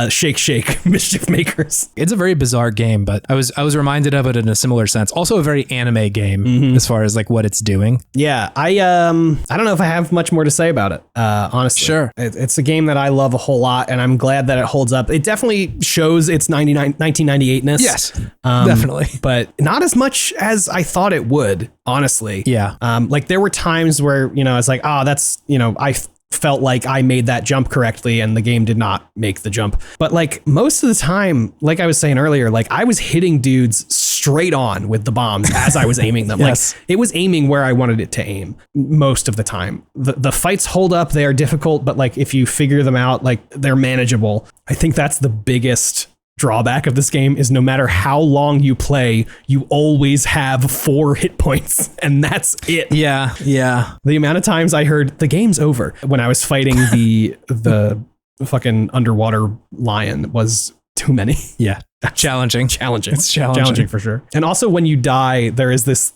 Shake Mischief Makers. It's a very bizarre game, but I was reminded of it in a similar sense. Also a very anime game as far as like what it's doing. Yeah, I don't know if I have much more to say about it. Honestly, sure. It's a game that I love a whole lot, and I'm glad that it holds up. It definitely shows its 1998-ness. Yes, definitely, but not as much as I thought it would. Honestly, yeah. Like there were times where I was like, that's I felt like I made that jump correctly and the game did not make the jump. But like most of the time, like I was saying earlier, like I was hitting dudes straight on with the bombs as I was aiming them. Yes. Like it was aiming where I wanted it to aim most of the time. The fights hold up. They are difficult, but like if you figure them out, like they're manageable. I think that's the biggest drawback of this game is no matter how long you play, you always have 4 hit points, and that's it. Yeah. The amount of times I heard the game's over when I was fighting the fucking underwater lion was Too many. Yeah. Challenging. It's challenging. Challenging for sure. And also when you die, there is this,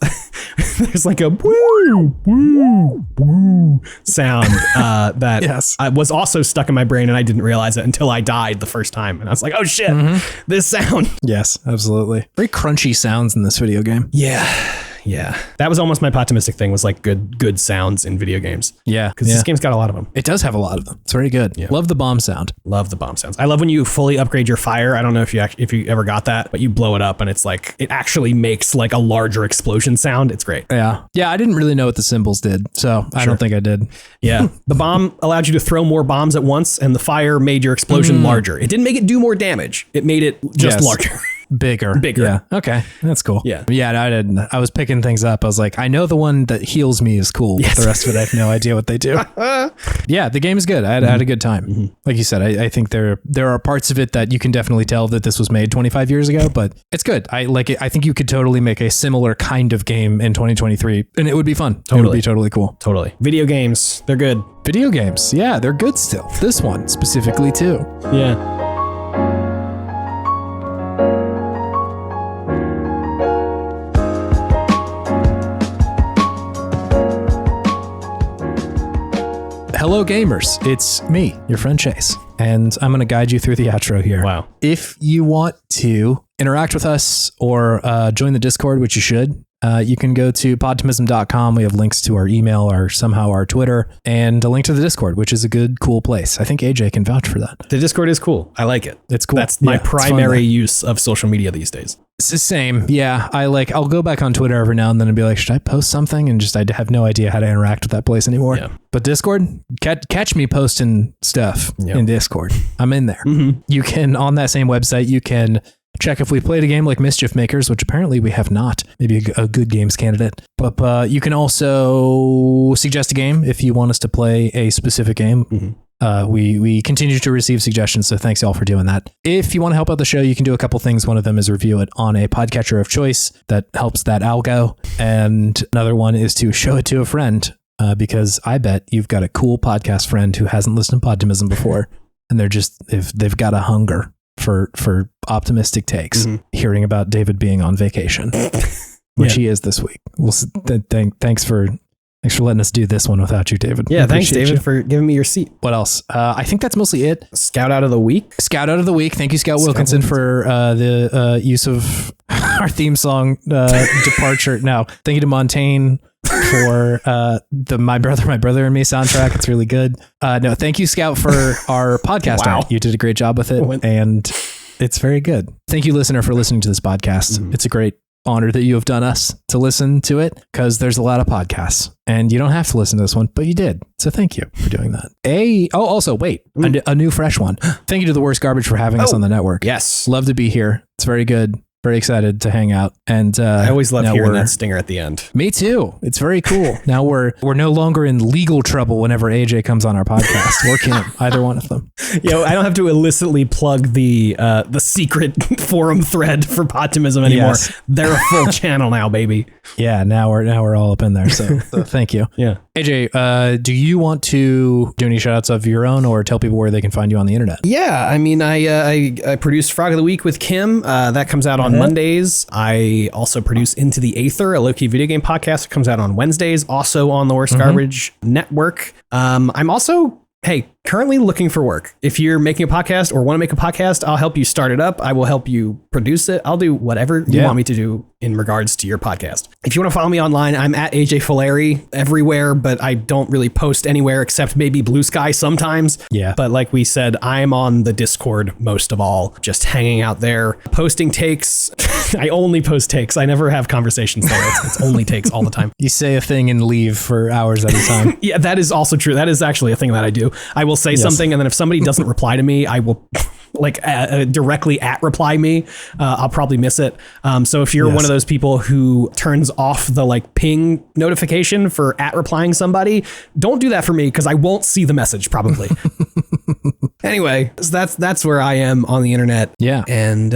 there's like a woo, woo, woo sound that Yes. was also stuck in my brain and I didn't realize it until I died the first time. And I was like, oh shit, this sound. Yes, absolutely. Very crunchy sounds in this video game. Yeah. That was almost my Podtimistic thing, was like good sounds in video games. Yeah. Because this game's got a lot of them. It does have a lot of them. It's very good. Yeah. Love the bomb sound. Love the bomb sounds. I love when you fully upgrade your fire. I don't know if you ever got that, but you blow it up and it's like, it actually makes like a larger explosion sound. It's great. Yeah. Yeah, I didn't really know what the symbols did, so I don't think I did. Yeah. The bomb allowed you to throw more bombs at once, and the fire made your explosion larger. It didn't make it do more damage. It made it just larger. Bigger. Bigger. Yeah. Okay. That's cool. Yeah. Yeah, I didn't. I was picking things up. I was like, I know the one that heals me is cool, but the rest of it, I have no idea what they do. Yeah, the game is good. I had a good time. Like you said, I think there are parts of it that you can definitely tell that this was made 25 years ago, but it's good. I like it. I think you could totally make a similar kind of game in 2023 and it would be fun. It would be totally cool. Totally. Video games, they're good. Video games. Yeah, they're good still. This one specifically too. Yeah. Hello gamers, it's me, your friend Chase, and I'm going to guide you through the outro here. Wow. If you want to interact with us or join the Discord, which you should, you can go to podtimism.com. We have links to our email or somehow our Twitter and a link to the Discord, which is a good, cool place. I think AJ can vouch for that. The Discord is cool. I like it. It's cool. That's my primary use of social media these days. It's the same. Yeah. I'll go back on Twitter every now and then and be like, should I post something? And just, I have no idea how to interact with that place anymore. Yeah. But Discord, catch me posting stuff in Discord. I'm in there. You can, on that same website, you can check if we played a game like Mischief Makers, which apparently we have not. Maybe a good games candidate. But you can also suggest a game if you want us to play a specific game. We continue to receive suggestions, so thanks y'all for doing that. If you want to help out the show, you can do a couple things. One of them is review it on a podcatcher of choice. That helps that algo. And another one is to show it to a friend, because I bet you've got a cool podcast friend who hasn't listened to Podtimism before, and they've got a hunger for optimistic takes, hearing about David being on vacation, which he is this week. Thanks for letting us do this one without you, David. Yeah, thanks, David, for giving me your seat. What else? I think that's mostly it. Scout out of the week. Thank you, Scout Wilkinson, for the use of our theme song, Departure. No, thank you to Montaigne for the My Brother and Me soundtrack. It's really good. No, thank you, Scout, for our podcast. Wow. You did a great job with it, and it's very good. Thank you, listener, for listening to this podcast. It's a great honor that you have done us to listen to it, because there's a lot of podcasts and you don't have to listen to this one, but you did. So thank you for doing that. Also, wait, a new fresh one. Thank you to The Worst Garbage for having us on the network. Yes. Love to be here. It's very good. Very excited to hang out. And I always love hearing that stinger at the end. Me too. It's very cool. Now we're no longer in legal trouble whenever AJ comes on our podcast, or Kim, either one of them. Yeah, I don't have to illicitly plug the secret forum thread for Podtimism anymore. Yes. They're a full channel now, baby. Yeah, now we're all up in there. So thank you. Yeah. AJ, do you want to do any shout outs of your own, or tell people where they can find you on the internet? Yeah, I mean, I produced Frog of the Week with Kim. That comes out on Mondays. I also produce Into the Aether, a low-key video game podcast that comes out on Wednesdays, also on the Worst Garbage Network. I'm also, currently looking for work. If you're making a podcast or want to make a podcast, I'll help you start it up. I will help you produce it. I'll do whatever you want me to do in regards to your podcast. If you want to follow me online, I'm at AJ Folari everywhere, but I don't really post anywhere except maybe Blue Sky sometimes. Yeah. But like we said, I'm on the Discord most of all, just hanging out there, posting takes. I only post takes. I never have conversations there. It's only takes all the time. You say a thing and leave for hours at a time. Yeah, that is also true. That is actually a thing that I do. I will say something, and then if somebody doesn't reply to me, I will directly reply me. I'll probably miss it. So if you're one of those people who turns off the ping notification for replying somebody, don't do that for me, because I won't see the message probably. Anyway, so that's where I am on the internet. Yeah. And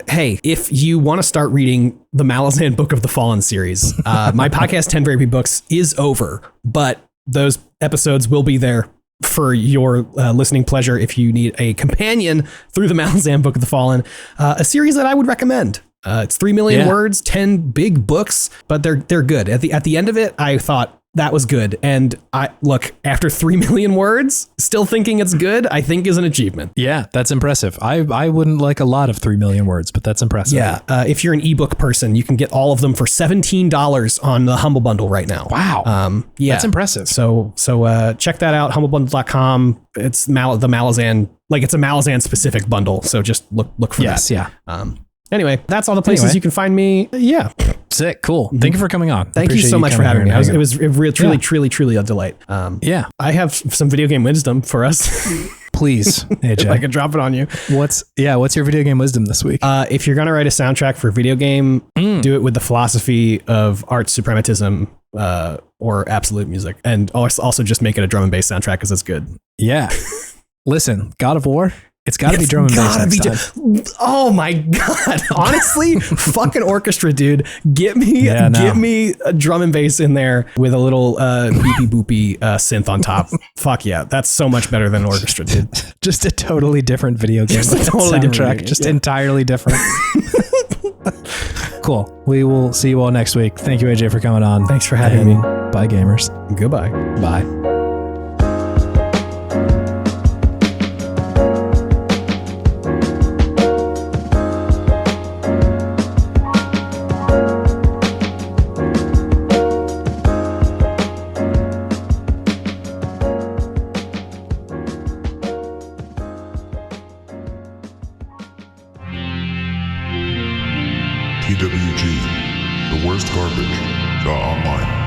hey, if you want to start reading the Malazan Book of the Fallen series, my podcast 10 Very Big Books is over, but those episodes will be there for your listening pleasure, if you need a companion through the Malazan Book of the Fallen, a series that I would recommend. It's 3 million words, 10 big books, but they're good. At the end of it, I thought that was good. And after 3 million words, still thinking it's good, I think is an achievement. Yeah, that's impressive. I wouldn't like a lot of 3 million words, but that's impressive. Yeah. If you're an ebook person, you can get all of them for $17 on the Humble Bundle right now. Wow. Yeah. That's impressive. So check that out, humblebundle.com. It's the Malazan, it's a Malazan specific bundle. So just look for that. Yeah. Anyway, that's all the places you can find me. Yeah. Sick. Cool. Thank you for coming on. Thank you so much for having me. It was truly a delight. Yeah. I have some video game wisdom for us. Please, AJ. If I could drop it on you. What's your video game wisdom this week? If you're going to write a soundtrack for a video game, do it with the philosophy of art suprematism or absolute music. And also just make it a drum and bass soundtrack because it's good. Yeah. Listen, God of War. It's got to be drum and bass next time. Oh my God. Honestly, fucking orchestra, dude. Get me a drum and bass in there with a little beepy boopy synth on top. Fuck yeah. That's so much better than orchestra, dude. Just a totally different video game. Just a totally different soundtrack. Just entirely different. Cool. We will see you all next week. Thank you, AJ, for coming on. Thanks for having me. Bye, gamers. Goodbye. Bye. TWG, the worst garbage.online.